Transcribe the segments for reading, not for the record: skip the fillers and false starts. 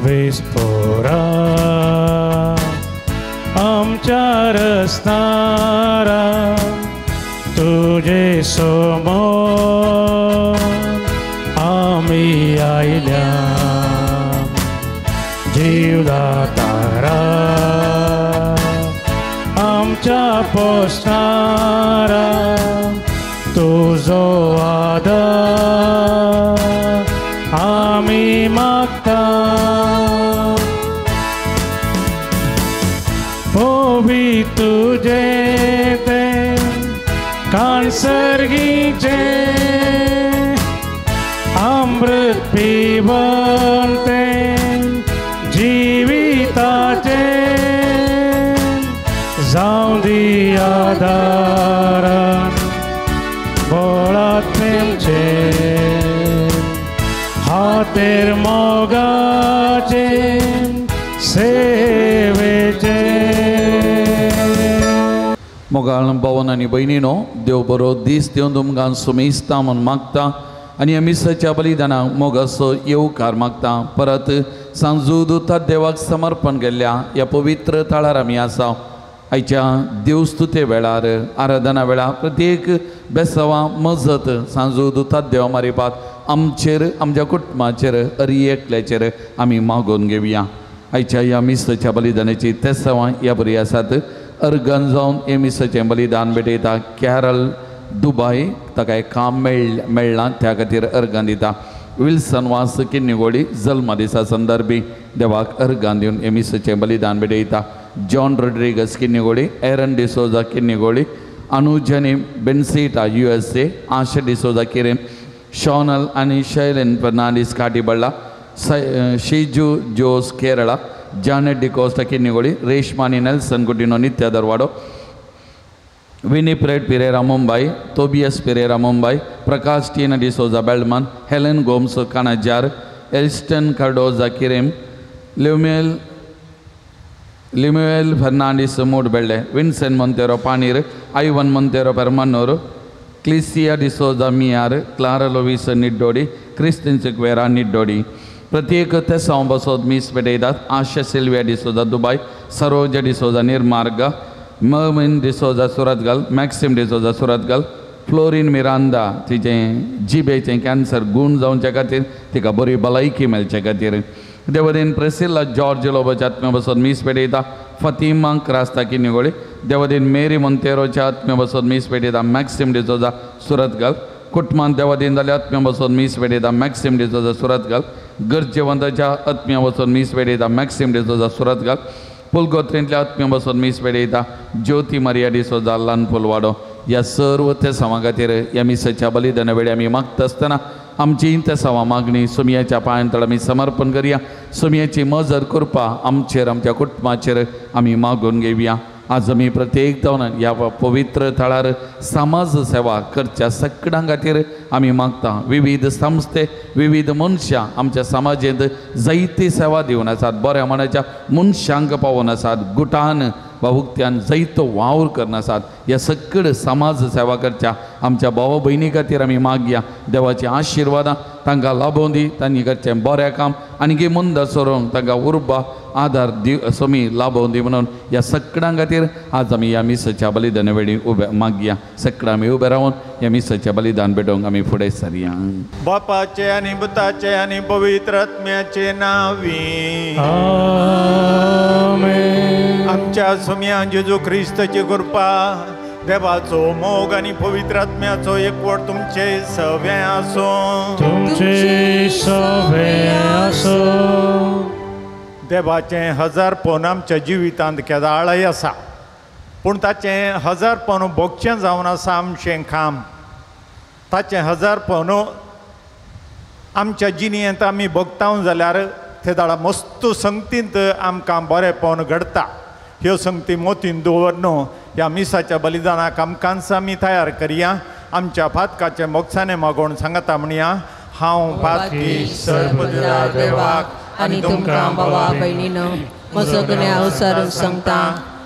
बेस्पोरा आमच्यार असणारा तुझे समोर आम्ही आयल्या जीवदातारा आमच्या पोसणारा तुझो आदर आम्ही मागता ओवी तुझे ते कांसर्गीचे अमृत पिवन ते जीविताचे जाऊं दी आधारण बोळात तेमचे हातेर मोगाचे सेवेचे मोगाळ भवन आनी भयणीनो देव बरो दीस दिवन तुमकां सुमेस्ता म्हूण मागता आनी मिसाच्या बलिदानाक मोगाचो येवकार मागता. परत सांजूद उतात देवाक समर्पण केल्ल्या ह्या पवित्र तळार आमी आसा. आयच्या देवस्तुते वेळार आराधना वेळार प्रत्येक बेसांवां मजत सांजूद उतात देवा मारिपाक आमचेर आमच्या कुटुंबाचेर हरी एकल्याचेर आमी मागून घेवया. आयच्या ह्या मिसाच्या बलिदानाची तेसांवां ह्या बरी आसात. अर्गन जावन हे मिसाचें बलिदान भेटयता. कॅरल दुबय ताका एक काम मेळ्ळां त्या खातीर अर्गान दिता. विल्सन वास किन्निगोळी जल्मा दिसा संदर्भी देवाक अर्गान दिवन हे मिसाचें बलिदान भेटयता. जॉन रोड्रिगस किन्निगोळी, एरन डिसोजा किन्निगोळी, अनुजनी बेन्सीटा USA, आशा डिसोजा किरेम, शॉनल आनी शैलेन फर्नांडीस काटीबळ्ळा, शिजू जोस केरळा, जानेट डिकोस्टा किन्निगोळी, रेश्मानी नेल्सन गुडिनो नित्य दरवाडो, विनीप्रेड पिरेरा मुंबई, तोबियस पिरेरा मुंबई, प्रकाश टीना डिसोजा बेल्डमन, हेलेन गोम्स कानाजार, एल्स्टन कार्डोजा किरेम, लिम्युएल फर्नांडीस मूडबेल्ले, विन्सेंट मोंतेरो पानीर, आयवन मोंतेरो परमन्नूर, क्लिसिया डिसोजा मियार, क्लारा लोविस निड्डोडी, क्रिस्टिन सिक्वेरा निड्डोडी. प्रत्येक तेसांव बसोद मीस भेटयतात. आशा सिल्विया डिसोजा दुबय, सरोजा डिसोजा निर्मार्ग, मर्मिन डिसोजा सुरतगल, मॅक्सिम डिसोजा सुरतगल, फ्लोरिन मिरांदा तिचें जिबेचें कॅन्सर गूण जावचे खातीर तिका बरी भलायकी मेळचे खातीर. देवदेन प्रेसिल्ला जॉर्ज लोबाच्या आत्म्या बसोद मीस भेटयता. फतिमा क्रास्ता किन्निगोळी. देवदेन मेरी मोंतेरोच्या आत्म्या बसोद मीस भेटयता. मॅक्सिम डिसोजा सुरतगल. कुटुंबान देवदेन जाल्या आत्म्या बसोद मीस भेटयता. मॅक्सिम डिसोजा सुरतगल. गरजेवंताच्या आत्म्या बसोद मीस भेटयता. मॅक्सिम डिसोजा सुरतगल. पुलगोत्रेंतल्या आत्म्या बसोद मीस भेटयता. ज्योती मारिया डिसोजा ल्हान पुलवाडो. ह्या सर्व तेसांवा खातीर ह्या मिसाच्या बलिदाना वेळी आमी मागता आसतना आमची तेसांवा मागणी सुमयाच्या पांयांतळ आमी समर्पण करया. सुमयाची मजत कृपा आमचेर आमच्या कुटुंबाचेर आमी मागून घेवया. आज आमी प्रत्येक जावन ह्या पवित्र थळार समाज सेवा करच्या सगळ्यां खातीर आमी मागता. विविध संस्थे विविध मनशां आमच्या समाजांत जायती सेवा दिवन आसात. बऱ्या मनाच्या मनशांक पावून आसात. गुटान वा उक्त्यान जायतो वावर करन आसात. ह्या सगळे समाज सेवा करच्या आमच्या भाव भयणी खातीर आमी मागया. देवाची आशिर्वादां तांकां लाभोवन दी. तांणी करचें बरें काम आनीक मुंद सरोंक तांकां उर्बा आदार दी समी लाभोवन दी म्हणून ह्या सगळ्यां खातीर आज आमी ह्या मिसाच्या बलिदाना वेळी उबे मागया. सगळ्यां आमी उबे रावन ह्या मिसाच्या बलिदान भेटोवंक आमी फुडें सरया. बापाचे आनी पुताचे आनी पवित्र आत्म्याचे नांवी आमेन. आमच्या सुम्या जेजू क्रिस्ताची कृपा देवाचो मोग आनी पवित्र आत्म्याचो एकवट तुमचे सगळे आसो. तुमचे सगळे आसो. देवाचें 1000 पोन आमच्या जिवितांत केदाळय आसा. पूण ताचें 1000 पोन भोगचें जावन आसा आमचें काम. ताचें 1000 पोन आमच्या जिणेंत आमी भोगतां जाल्यार ते दाडा मस्त संगतींत आमकां बरेंपण घडटा. ह्यो संगती मोतीन दवरन ह्या मिसाच्या बलिदानाक आमकांच आमी तयार करया. आमच्या फातकाचे मोक्षाने मागोवन सांगता म्हणया. हांव फातकी सर्वपदरा देवाक आनी तुमकां भावा भयणीनो म्हजो गुन्या अनुसरून सांगता.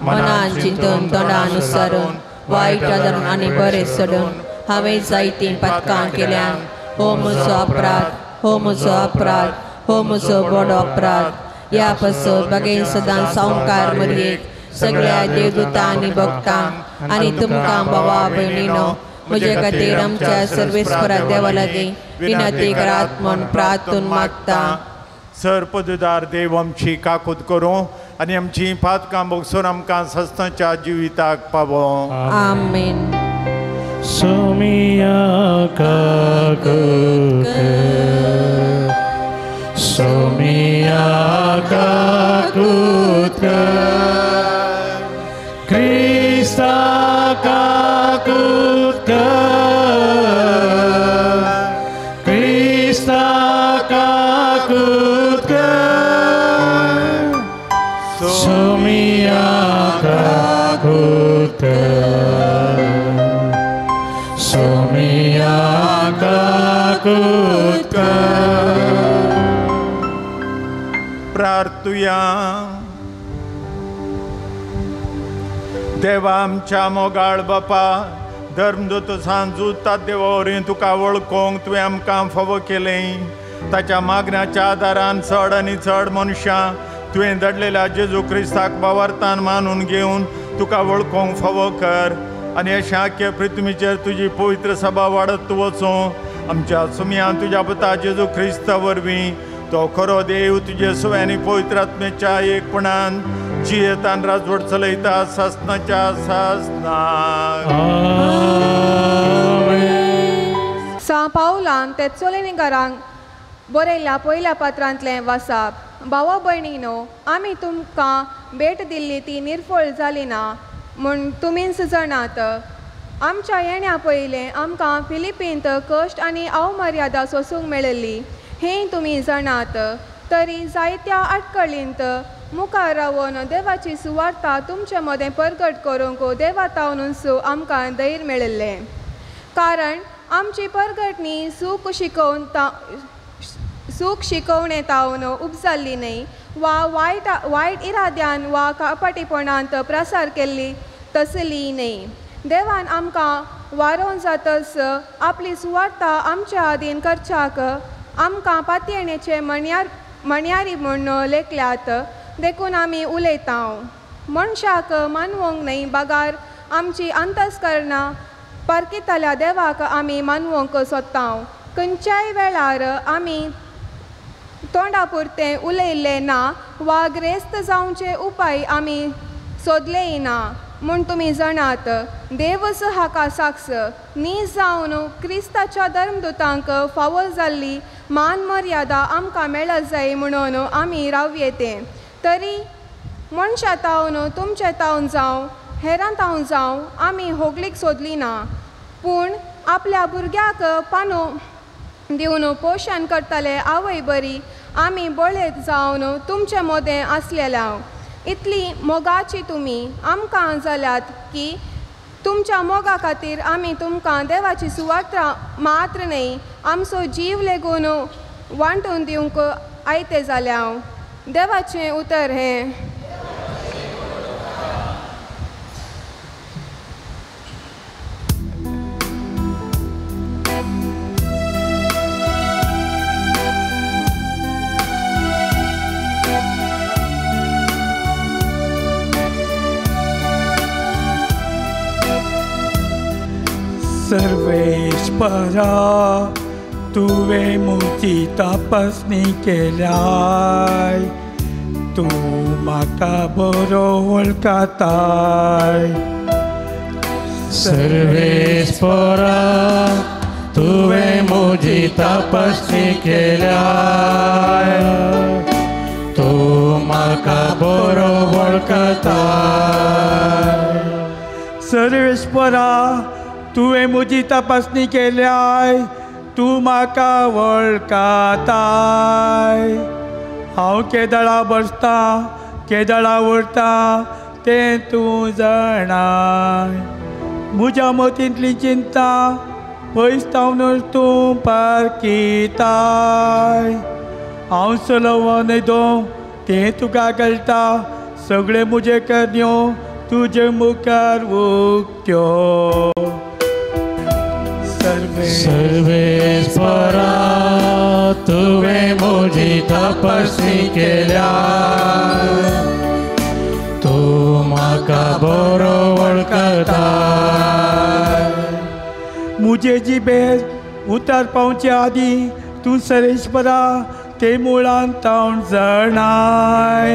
मनान चिंतून तोंडा अनुसरून वायट आदरून आनी बरें सोडून हांवें जायतीं पातकां केल्यान हो म्हजो अपराध, हो म्हजो अपराध. हो म्हजो बडो अपराध. ह्या पासून बेगीन सदां संवकार मरयेक सगळ्या देवदूतां आनी भक्तांक आनी तुमकां भावा भयणीनो म्हजे खातीर आमच्या सर्वेस्परा देवा लागीं विनंती करात म्हूण प्रार्थून मागता. सर्पदुदार देव आमची काकूत करूं आनी आमची पातकां भोगसून आमकां सस्ताच्या जिविताक पावो. आमेन. सोमिया काकूत सोमिया काकूत क्रिस्ता काकूत क्रिस्ता काकूत सोमिया काकूत सोमिया काकूत प्रार्थुया. देवा आमच्या मोगाळ बापा धर्मदूत सांजूता देवा वरवीं तुका वळखूंक तुवें आमकां फावो केलें. ताच्या मागण्याच्या आदारान चड आनी चड मनशां तुवें धाडलेल्या जेजू क्रिस्ताक वावरतान मानून घेवन तुका वळखूंक फावो कर आनी हे शाक्य पृथ्वीचेर तुजी पवित्र सभा वाडत वचूं आमच्या सुमयान तुज्या पुता जेजू क्रिस्ता वरवीं तो खरो देव तुजे सुव्यानी पवित्र आत्मेच्या एकपणान जियेतान राजवट चलयता सासनाच्या सासनाक. सा पावलान ते चोलिनीकारांक बरयल्ल्या पयल्या पत्रांतलें वाचप. भावा भयणीनो, आमी तुमकां भेट दिल्ली ती निर्फळ जाली ना म्हूण तुमीच जाणात. आमच्या येण्या पयलें आमकां फिलिपींत कश्ट आनी अवमर्यादा सोसूंक मेळिल्ली हें तुमी जाणात. तरी जायत्या आडखळींत मुखार रावन देवाची सुवार्ता तुमचे मदें परगट करूंक देवातावनूच आमकां धैर्य मेळिल्लें. कारण आमची परगटणी सूख शिकोवणे तावन उपजाल्ली न्हय वा वायट इराद्यान वा कापटीपणांत प्रसार केल्ली तसली न्हय. देवान आमकां वारोवन जातच आपली सुवार्ता आमच्या आदीन करच्याक आमकां पातयेणेचे मणयारी म्हूण लेखल्यात. देखून आमी उलयता. मनशाक मानवंक न्हय बागार आमची अंतस्करणां परकितल्या देवाक आमी मानवंक सोदता. खंयच्याय वेळार आमी तोंडा पुरतें उलयल्लें ना वा ग्रेस्त जावचे उपाय आमी सोदलेय ना म्हूण तुमी जाणात. देवच हाका साक्ष. नीज जावन क्रिस्ताच्या धर्मदूतांक फावो जाल्ली मान मर्यादा आमकां मेळत जाय म्हणून आमी रावयेते. तरी मनशां तावन तुमचे तावन जावं हेरां तावन जावं आमी होगलीक सोदली ना. पूण आपल्या भुरग्याक पानो दिवन पोशण करतले आवय बरी आमी बळेत जावन तुमचे मदें आसलेल्या. इतली मोगाची तुमी आमकां जाल्यात की तुमच्या मोगा खातीर आमी तुमकां देवाची सुवार्ता मात्र न्हय आमचो जीव लेगून वांटून दिवंक आयते जाल्या. देवाचें उतर हें. सर्वेश्वरा तुवें म्हजी तपासणी केल्याय. तूं म्हाका बरो वळखताय. सर्वेस्परा तुवें म्हजी तपासणी केल्याय. तूं म्हाका बरो वळखताय. सर्वेश्वरा तुवें म्हजी तपासणी केल्याय. तूं म्हाका वळखताय. हांव केदळा बसता केदळा उरता तें तूं जाणाय. म्हज्या मतींतली चिंता पयस तावनूच तूं पारकिताय. हांव चलोवं न्हिदो तें तुका कळटा. सगळे म्हजे कर्ण्यो तुजे मुखार उक्त्यो. सर्वेस्परा तुवें म्हजी तपासणी केल्या तूं म्हाका बरो वळखता मुझे जिबेर उतार पावचे आदीं तूं सरेश्वरा ते मुळान तावन जाणाय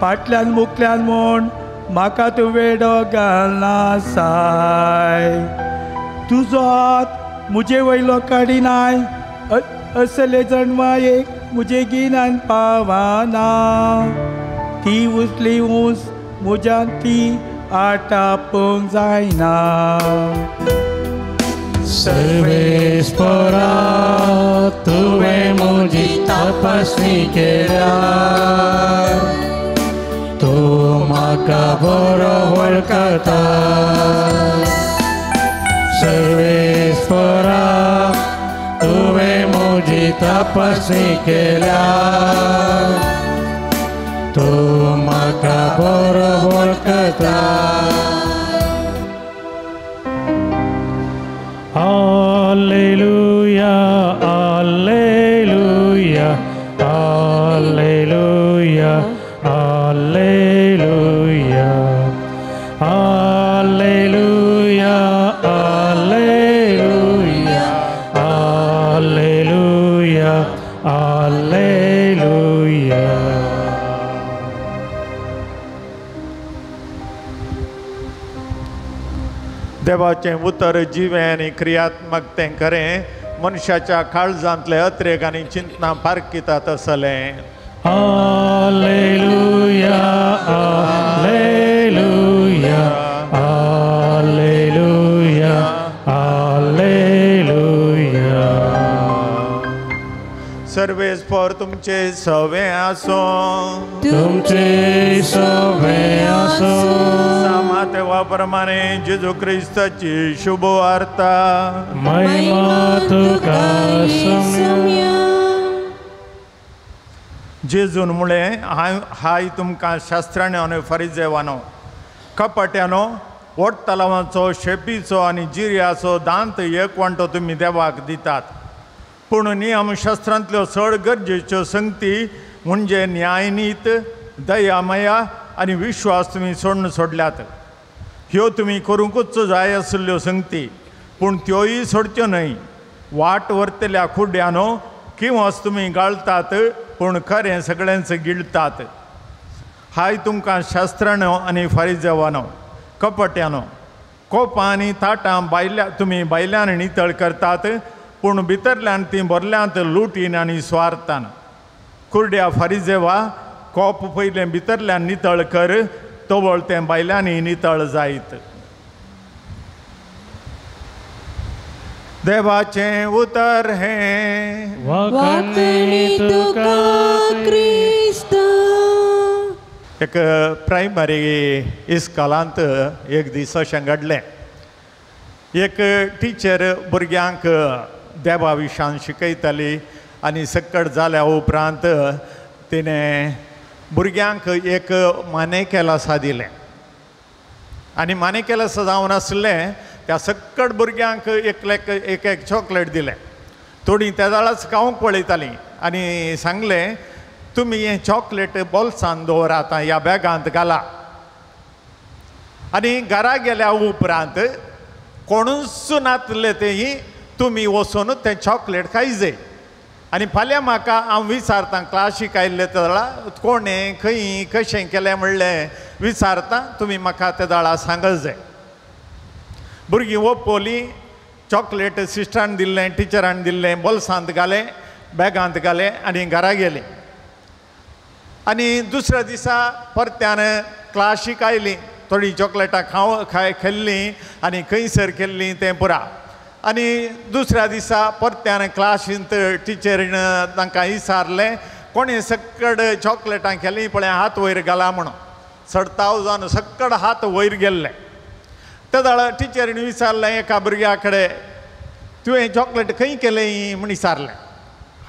फाटल्यान मुखल्यान म्हूण म्हाका तूं वेडो घालना साय तुजो हात मुजे वयलो काडिनाय असले जन्मायेक मुजे गिन्यान पावाना ती उसली ऊस मुज्यान ती आटापूंक जायना सर्वेस्परा तुवें म्हजी तपासणी केल्या तूं म्हाका बरो वळखता सर्वेस्परा तुवें म्हजी तपासणी केल्या तूं म्हाका बरो वळखता Alleluia, alleluia, alleluia, alleluia, alleluia, alleluia, alleluia, alleluia. देवाचें उतर जिवें आनी क्रियात्मकतें खरें मनशाच्या काळजांतले अत्रेक आनी चिंतना पारकितात आसलें Alleluia, alleluia, alleluia, alleluia. सर्वेस्पर तुमचे सवे आसो तुमचे सवे आसो सामा तेवा प्रमाणे जेजू क्रिस्ताची शुभ वार्ता महिमा तुका सम्या जेजून मुळे हाय तुमकां शास्त्राण्यो आनी फरिजेवानो कपट्यानो वोट तलावाचो शेपीचो आनी जिर्याचो दांत एकवंटो तुमी देवाक दितात पूण नियमशास्त्रांतल्यो चड गरजेच्यो संगती म्हणजे न्यायनीत दयामया आनी विश्वास तुमी सोडल्यात ह्यो तुमी करूंकूच जाय आशिल्ल्यो संगती पूण त्योय सोडच्यो न्हय वाट व्हरतल्या खुड्यानो किंवाच तुमी गाळतात पूण खरें सगळ्यांच गिळतात हाय तुमकां शास्त्राण्यो आनी फारिजेवानो कपट्यानो कोपां आनी ताटां तुमी बायल्यान नितळ करतात पूण भितरल्यान ती भरल्यांत लुटीन आनी स्वार्थान कुर्ड्या फारिजेवा कोप पयलें भितरल्यान नितळ कर तोवळ तें बायल्यांनी नितळ जायत देवाचें उतर हें वखणी तुका क्रिस्त एक प्रायमरी इस्कॉलांत एक दीस अशें घडलें एक टिचर भुरग्यांक देवा विशयान शिकयताली आनी सक्कड जाल्या उपरांत तिणें भुरग्यांक एक मानेकेलासा दिलें आनी मानेकेलासा जावन आसलें त्या सक्कड भुरग्यांक एक चॉकलेट दिलें थोडीं त्या दाळाच खावंक पळयतालीं आनी सांगलें तुमी हें चॉकलेट बोल्सांत दवरात ह्या बॅगांत घाला आनी घरा गेल्या उपरांत कोणूच नातले तेही तुमी वचून तें चॉकलेट खायजे आनी फाल्यां म्हाका हांव विचारतां क्लासीक आयिल्ले त्या दाळा कोणें खंय कशें केलें म्हणलें विचारतां तुमी म्हाका त्या दाळा सांगल जाय भुरगीं ओपली चॉकलेट सिस्टरान दिल्लें टिचरान दिल्लें बोल्सांत घालें बॅगांत घालें आनी घरा गेलीं आनी दुसऱ्या दिसा परत्यान क्लासीक आयलीं थोडीं चॉकलेटां खेल्लीं आनी खंयसर केल्लीं तें पुरा आनी दुसऱ्या दिसा परत्यान क्लासींत टिचरीन तांकां विचारलें कोणें सक्कड चॉकलेटां केलीं पळय हात वयर घाला म्हणून सडताव जावन सक्कड हात वयर गेल्ले त्या दाळा टिचरीन विचारलें एका भुरग्या कडेन तुवें चॉकलेट खंय केलें म्हूण विचारलें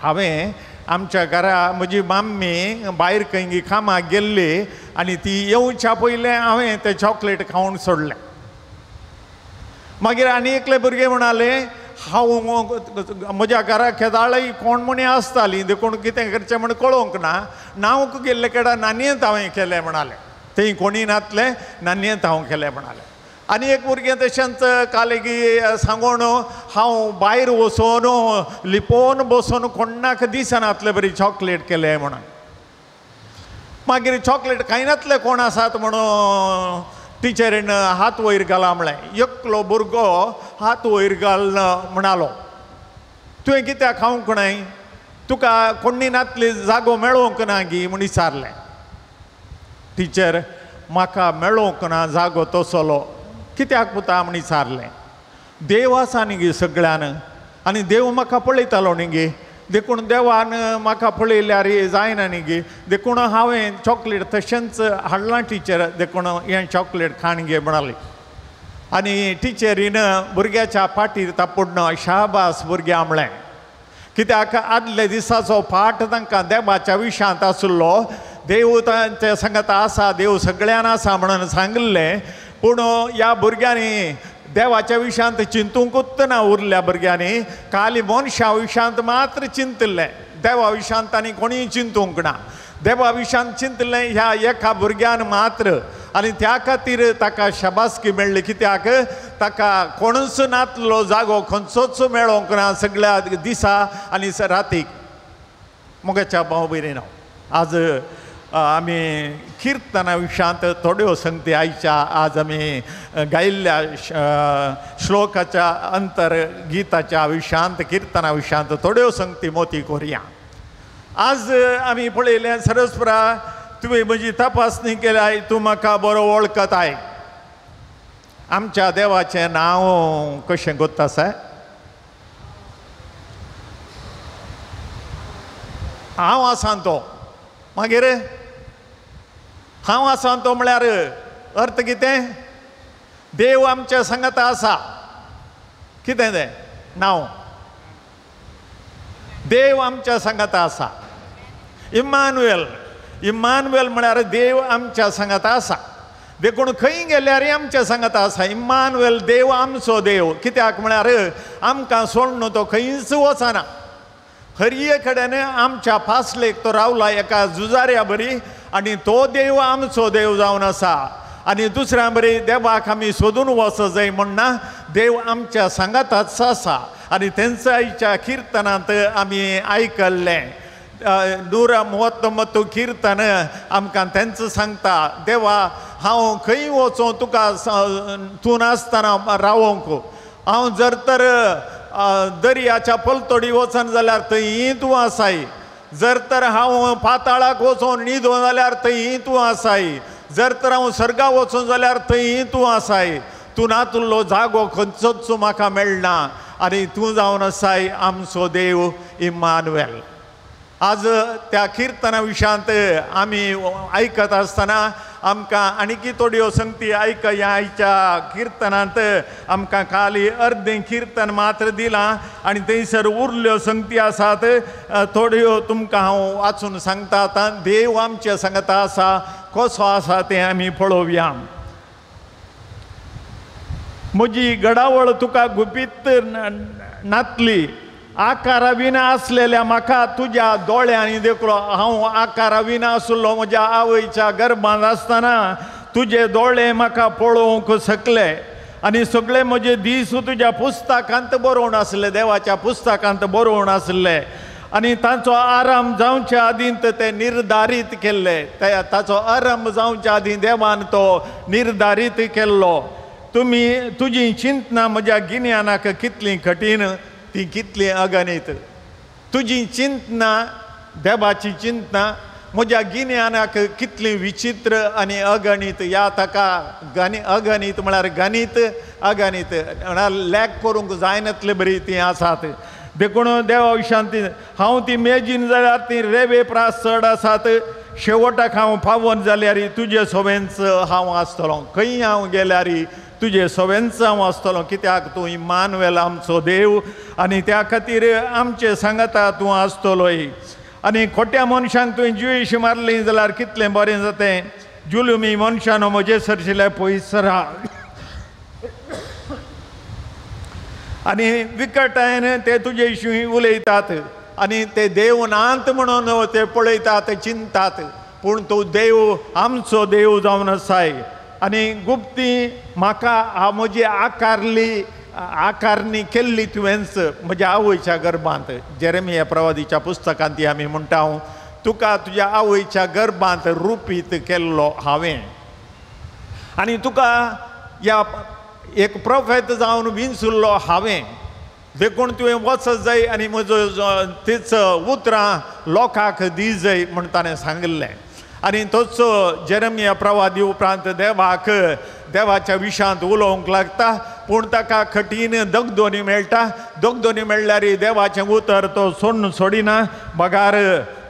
हांवें आमच्या घरा म्हजी माम्मी भायर खंय कामाक गेल्ली आनी ती येवच्या पयलें हांवें तें चॉकलेट खावन सोडलें मागीर आनी एकले भुरगे म्हणाले हांव म्हज्या घरा केदाळय कोण म्हणी आसतालीं देखून कितें करचें म्हण कळोवंक ना नांव गेल्ले केडा नानयेंत हांवें केलें म्हणालें थंय कोणी नातलें नानयेंत हांव केलें म्हणालें आनी एक भुरगें तशेंच कालेगी सांगून हांव भायर वचून लिपोवन बसून कोणाक दिसनातलें बरी चॉकलेट केलें म्हणून मागीर चॉकलेट खायनातले कोण आसात म्हणून टिचरीन हात वयर घाला म्हळें एकलो भुरगो हात वयर घाल म्हणालो तुवें कित्याक खावंक न्हय तुका कोणी नातली जागो मेळोवंक ना गी म्हूण विचारलें टिचर म्हाका मेळोवंक ना जागो तसलो कित्याक पुता म्हूण विचारलें देव आसा न्ही गे सगळ्यान आनी देव म्हाका पळयतालो न्ही गे देखून देवान म्हाका पळयल्यार जायना न्ही गे देखून हांवें चॉकलेट तशेंच हाडलां टिचर देखून हें चॉकलेट खाण गे म्हणाली आनी टिचरीन भुरग्याच्या पाठीर तापडून शाबास भुरग्यां म्हळें कित्याक आदले दिसाचो पाठ तांकां देवाच्या विशयांत आसलो देव तांचे सांगता आसा देव सगळ्यान आसा म्हणून सांगलें पूण ह्या भुरग्यांनी देवाच्या विशयांत चिंतूंकूच ना उरल्या भुरग्यांनी खाली मनशा विशयांत मात्र चिंतलें देवा विशयांत आनी कोणीय चिंतूंक ना देवा विशयांत चिंतलें ह्या एका भुरग्यान मात्र आनी त्या खातीर ताका शाबासकी मेळ्ळी कित्याक ताका कोणूच नातलो जागो खंयचोच मेळोंक ना सगळ्या दिसा आनी रातीक मोगाच्या भाव भयणीनो आज आमी किर्तना विशयांत थोड्यो संगती आयच्या आज आमी गायिल्ल्या श्लोकाच्या अंतर गिताच्या विशयांत किर्तना विशयांत थोड्यो संगती मोती करुया आज आमी पळयलें सरस्वरा तुवें म्हजी तपासणी केल्याय तूं म्हाका बरो वळखताय आमच्या देवाचें नांव कशें गोत आसा हांव आसां तो मागीर हांव आसां तो म्हळ्यार अर्थ कितें देव आमच्या सांगात आसा कितें तें नांव देव आमच्या सांगात आसा इम्मानुएल इम्मानुएल म्हळ्यार देव आमच्या सांगात आसा देखून खंय गेल्यार आमच्या सांगात आसा इम्मानुएल देव आमचो देव कित्याक म्हळ्यार आमकां सोडून तो खंयच वचना हरये कडेन आमच्या फासलेक तो रावला एका झुजाऱ्या बरी आनी तो देव आमचो देव जावन आसा आनी दुसऱ्या बरी देवाक आमी सोदून वच जाय म्हणना देव आमच्या सांगाताच आसा आनी तेंच्या आयच्या किर्तनांत आमी आयकल्लें 139 किर्तन आमकां तेंच सांगता देवा हांव खंय वचों तुका तूं नासतना रावोंक हांव जर तर दर्याच्या पलतोडी वचन जाल्यार थंय तूं आसाय जर तर हांव पाताळाक वचोन न्हिदो जाल्यार थंय तूं आसाय जर तर हांव सर्गा वचों जाल्यार थंय तूं आसाय तूं नातुल्लो जागो खंयचोच म्हाका मेळना आनी तूं जावन आसाय आमचो देव इम्मानुएल आज त्या किर्तना विशयांत आमी आयकत आसतना आमकां आनीक थोड्यो संगती आयकया आयच्या किर्तनांत आमकां खाली अर्दें किर्तन मात्र दिलां आनी थंयसर उरल्यो संगती आसात थोड्यो तुमकां हांव वाचून सांगता आतां देव आमच्या सांगता आसा कसो आसा तें आमी पळोवया म्हजी घडावळ तुका गुपीत नातली आकारा विना आसलेल्या म्हाका तुज्या दोळ्यांनी देखलो हांव आकारा विना आसलो म्हज्या आवयच्या गर्भांत आसतना तुजे दोळे म्हाका पळोवंक शकले आनी सगळे म्हजे दीस तुज्या पुस्तकांत बरोवन आसले देवाच्या पुस्तकांत बरोवन आसले आनी ताचो आराम जावच्या आदींत ते निर्धारीत केल्ले ताचो आरंभ जावच्या आदीं देवान तो निर्धारीत केल्लो तुजी चिंतना म्हज्या गिन्यानाक कितली कठीण ती कितली अगणित तुजी चिंतना देवाची चिंतना म्हज्या गिन्यानाक कितली विचित्र आनी अगणित या ताका अगणित म्हळ्यार गणित अगणित म्हळ्यार लॅक करूंक जायनातले बरी ती आसात देखून देवा विशयांत हांव ती मेजीन जाल्यार ती रेवे प्रास चड आसात शेवटाक हांव पावोन जाल्यार तुजे सोबेंच हांव आसतलो खंय हांव गेल्यार तुजे सोबेंच हांव आसतलो कित्याक तूं इम्मानुएल आमचो देव आनी त्या खातीर आमचे सांगता तूं आसतलोय आनी खोट्या मनशांक तुवें जुयेशी मारली जाल्यार कितलें बरें जातें जुलुमी मनशानो म्हजे सरशिल्ले पयस राव आणि विकटायन ते तुजे विशीं उलयतात आणि ते देव नांत म्हणून ते पळयतात चिंतात पूण तूं देव आमचो देव जावन आसाय आणि गुप्ती म्हाका म्हजी आकारणी केल्ली तुवेंच म्हज्या आवयच्या गर्भांत जेरेमिया प्रवादीच्या पुस्तकांत ती आमी म्हणटा तुका तुज्या आवयच्या गर्भांत रुपीत केल्लो हांवें आनी तुका ह्या एक प्रोफेत जावन विंचुल्लो हांवें देखून तुवें वचत जाय आनी म्हजो तीच उतरां लोकांक दी जाय म्हण ताणें सांगिल्लें आनी तोच जेरेमिया प्रवादी उपरांत देवाच्या विशांत उलोवंक लागता पूण ताका कठीण दगदोनी मेळटा दगदोनी मेळ्ळ्यार देवाचें उतर तो सोडिना बगार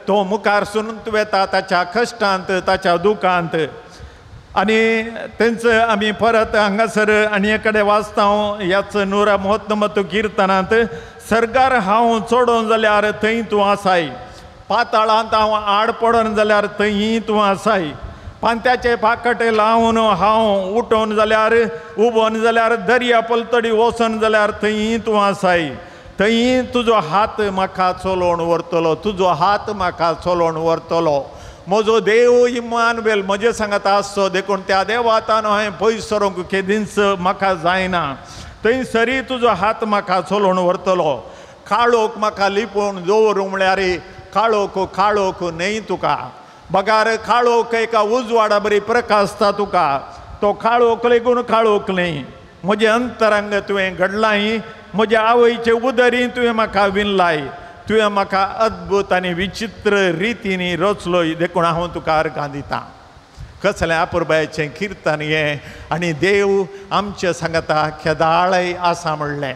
तो मुखार सुनून वेता ताच्या कश्टांत ताच्या दुखांत आनी तेंच आमी परत हांगासर आनी एक कडेन वाचता ह्याच 139 किर्तनांत सर्गार हांव चोडों जाल्यार थंय तूं आसाय पाताळांत हांव आड पडोन जाल्यार थंय तूं आसाय पांत्याचे पाकटे लावन हांव उठोन जाल्यार उबोन जाल्यार दर्या पलतडी वचोन जाल्यार थंय तूं आसाय थंय तुजो हात म्हाका चलोवन व्हरतलो तुजो हात म्हाका चलोवन व्हरतलो म्हजो देव इम्मानुएल म्हजे सांगात आसचो देखून त्या देवातान हांवें पयस सरोंक केदींच म्हाका जायना थंय सरी तुजो हात म्हाका चलोवन व्हरतलो काळोख म्हाका लिपोवन दवरूं म्हळ्यार काळोख न्हय तुका बगार काळोख एका उजवाडा बरी प्रकाशता तुका तो काळोख लेगून काळोख न्हय म्हजें अंतरंग तुवें घडलाय म्हज्या आवयचे उदरी तुवें म्हाका विणलाय तुवें म्हाका अद्भुत आनी विचित्र रितीनी रचलोय देखून हांव तुका अर्गां दितां कसलें अपुरबायेचें किर्तन हें आनी देव आमचे सांगता केदाळय आसा म्हणलें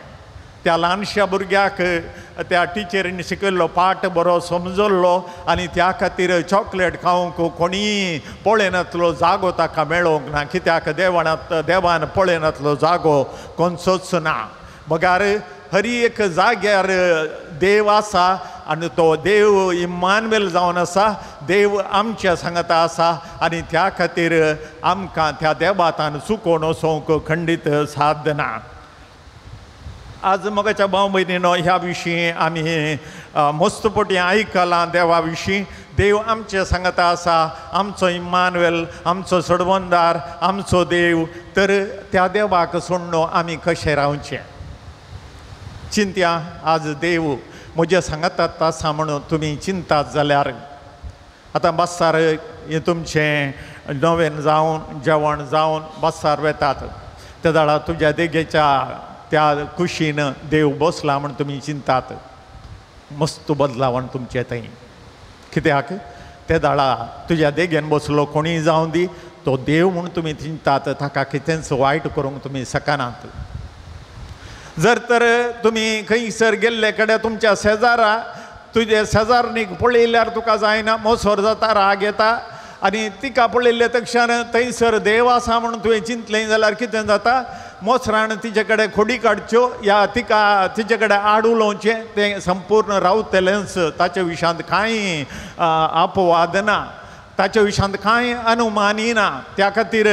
त्या ल्हानशा भुरग्याक त्या टिचरीन शिकयल्लो पाठ बरो समजल्लो आनी त्या खातीर चॉकलेट खावंक कोणीय पळयनातलो जागो ताका मेळोंक ना कित्याक देवान पळयनातलो जागो कोणचोच ना बगार हर एक जाग्यार देव आसा आनी तो देव इम्मानुएल जावन आसा देव आमच्या सांगता आसा आनी त्या खातीर आमकां त्या देवातान चुकोवन वचोंक खंडीत साध्य ना आज मोगाच्या भाव भयणीनो ह्या विशीं आमी मस्तपटी आयकलां देवा विशीं देव आमचे सांगता आसा आमचो इम्मानुएल आमचो सडवंदार आमचो देव तर त्या देवाक सोडून आमी कशें रावचें चिंत्या आज देव म्हजे सांगतात आसा म्हणून तुमी चिंतात जाल्यार आतां बसार हें तुमचें नवें जावन जेवण जावन बसार वेतात त्या दाळा तुज्या देगेच्या त्या कुशीन देव बसला म्हण तुमी चिंतात मस्त बदलावण तुमचें थंय कित्याक त्या दाळा तुज्या देगेन बसलो कोणीय जावं दी तो देव म्हूण तुमी चिंतात ताका कितेंच वायट करूंक तुमी शकनात जर तर तुमी खंयसर गेल्ले कडेन तुमच्या शेजारा तुजे शेजारणीक पळयल्यार तुका जायना मोसोर जाता राग येता आनी तिका पळयल्ले तक्षण थंयसर देव आसा म्हणून तुवें चिंतलें जाल्यार कितें जाता मोसरान तिचे कडेन खोडी काडच्यो या तिचे कडेन आड उलोवचें तें संपूर्ण रावतलेंच ताचे विशांत कांय अपवाद ना ताचे विशांत कांय अनुमानी ना त्या खातीर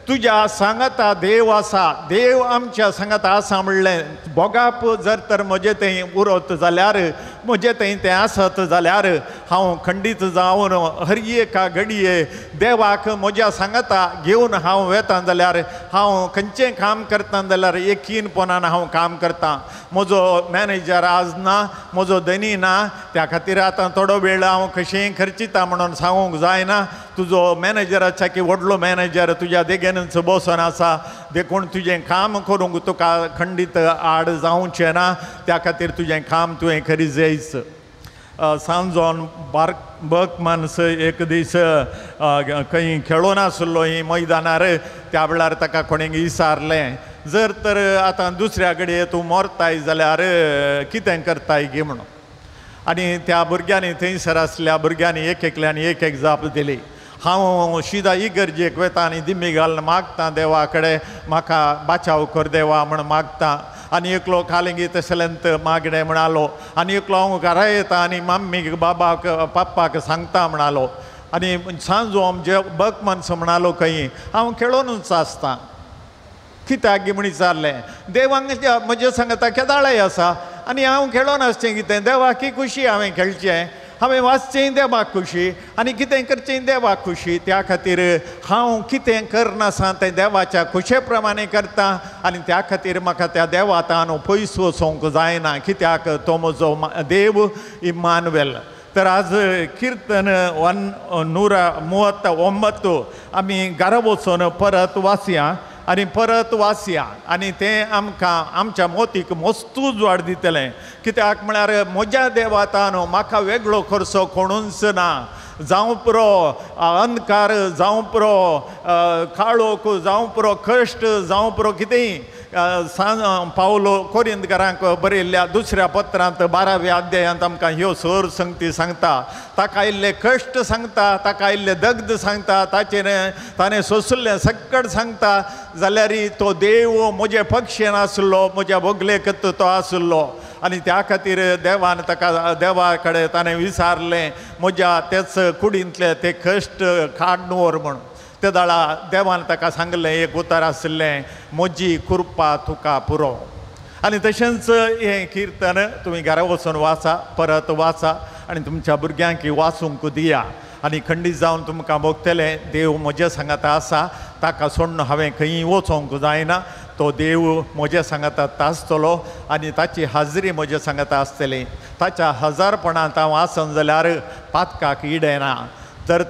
तुज्या सांगता देव आसा देव आमच्या सांगता आसा म्हणलें बोगाप जर तर म्हजें तें उरत जाल्यार म्हजें तें आसत जाल्यार हांव खंडीत जावन हर एका घडये देवाक म्हज्या सांगता घेवन हांव वेतां जाल्यार हांव खंयचें काम करतां जाल्यार एकीनपणान हांव काम करतां म्हजो मॅनेजर आज ना म्हजो धनी ना त्या खातीर आतां थोडो वेळ हांव कशेंय खर्चिता म्हणून सांगूंक जायना तुजो मॅनेजराच्या की व्हडलो मॅनेजर तुज्या देगेनच बसून आसा देखून तुजें काम करूंक तुका खंडीत आड जावचें ना त्या खातीर तुजें काम तुवें करी जायच सांजोन बर्कमन्स एक दीस खंय खेळून आसलो ही मैदानार त्या वेळार ताका कोणें विचारलें जर तर आतां दुसऱ्या कडेन तूं मरताय जाल्यार कितें करताय गे म्हणून आनी त्या भुरग्यांनी थंयसर आसल्या भुरग्यांनी एकल्यानी एक जाप दिली हांव शिदा इगर्जेक वेता आनी दिमी घालून मागतां देवा कडेन म्हाका बाचाव कर देवा म्हण मागतां आनी एकलो कालिंगी तशेंत मागणें म्हणालो आनी एकलो हांव घरा येता आनी मम्मीक बाबाक पप्पाक सांगता म्हणालो आनी सांजो जे बर्कमन्स म्हणालो खंय हांव खेळोनूच आसतां कित्याक गी म्हण विचारलें. देवाक म्हजे सांगता केदाळय आसा आनी हांव खेळो नासचें कितें, देवाकी खुशी हांवें खेळचें, हांवें वाचचें देवाक खुशी आनी कितें करचें देवाक खुशी. त्या खातीर हांव कितें करनासा तें देवाच्या खुशे प्रमाणे करता आनी त्या खातीर म्हाका त्या देवातान पयस वचोंक जायना, कित्याक तो म्हजो देव इम्मानुएल. तर आज कीर्तन 139 आमी घरा वचून परत वाचया आनी परत वाचया आनी तें आमकां आमच्या मोतीक मस्तूच वाड दितलें. कित्याक म्हळ्यार म्हज्या देवातान म्हाका वेगळो करचो कोणूच ना. जावं पुरो अंधकार, जावं पुरो काळोख, जावं पुरो कश्ट, जावं पुरो कितेंय. पावलो कोरिंदकारांक बरयल्ल्या दुसऱ्या पत्रांत 12व्या अध्यायांत आमकां ह्यो सर संगती सांगता. ताका आयिल्ले कश्ट सांगता, ताका आयिल्ले दग्ध सांगता, ताचेर ताणें सोंसुल्लें संकट सांगता. जाल्यार तो देव म्हजे पक्षेन आसलो, म्हज्या भोगलेक तो आसलो आनी त्या खातीर देवान ताका देवा कडेन ताणें विचारलें म्हज्या तेच कुडींतले ते कश्ट काडून व्हर म्हूण. ते दाळा देवान ताका सांगलें एक उतर आसलें, म्हजी कृपा तुका पुरो. आनी तशेंच हें कीर्तन तुमी घरा वचून वाचा, परत वाचा आनी तुमच्या भुरग्यांक वाचूंक दिया आनी खंडीत जावन तुमकां भोगतलें. देव म्हजे सांगाता आसा, ताका सोडून हांवें खंयी वचोंक जायना. तो देव म्हजे सांगातात आसतलो आनी ताची हाजरी म्हजे सांगाता आसतली. ताच्या हजारपणांत हांव आसन जाल्यार पातकाक इडेना. तर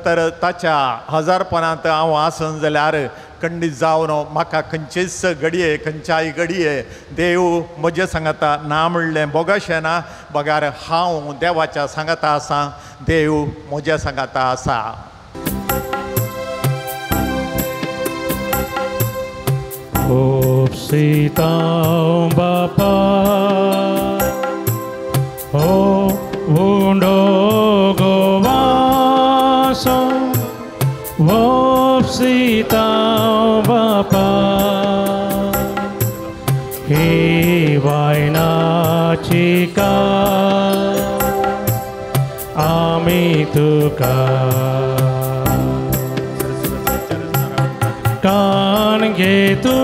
ताच्या हजारपणांत हांव आसन जाल्यार खंडीत जावन म्हाका खंयचीच घडये खंयच्याय घडये देव म्हजे सांगाता ना म्हणलें बोगशें ना. बगार हांव देवाच्या सांगाता आसा, देव म्हजे सांगाता आसा. Sitao Bapa O Wundo Govaso Vop Sitao Bapa He Vaina Chika Amituka Kan Getu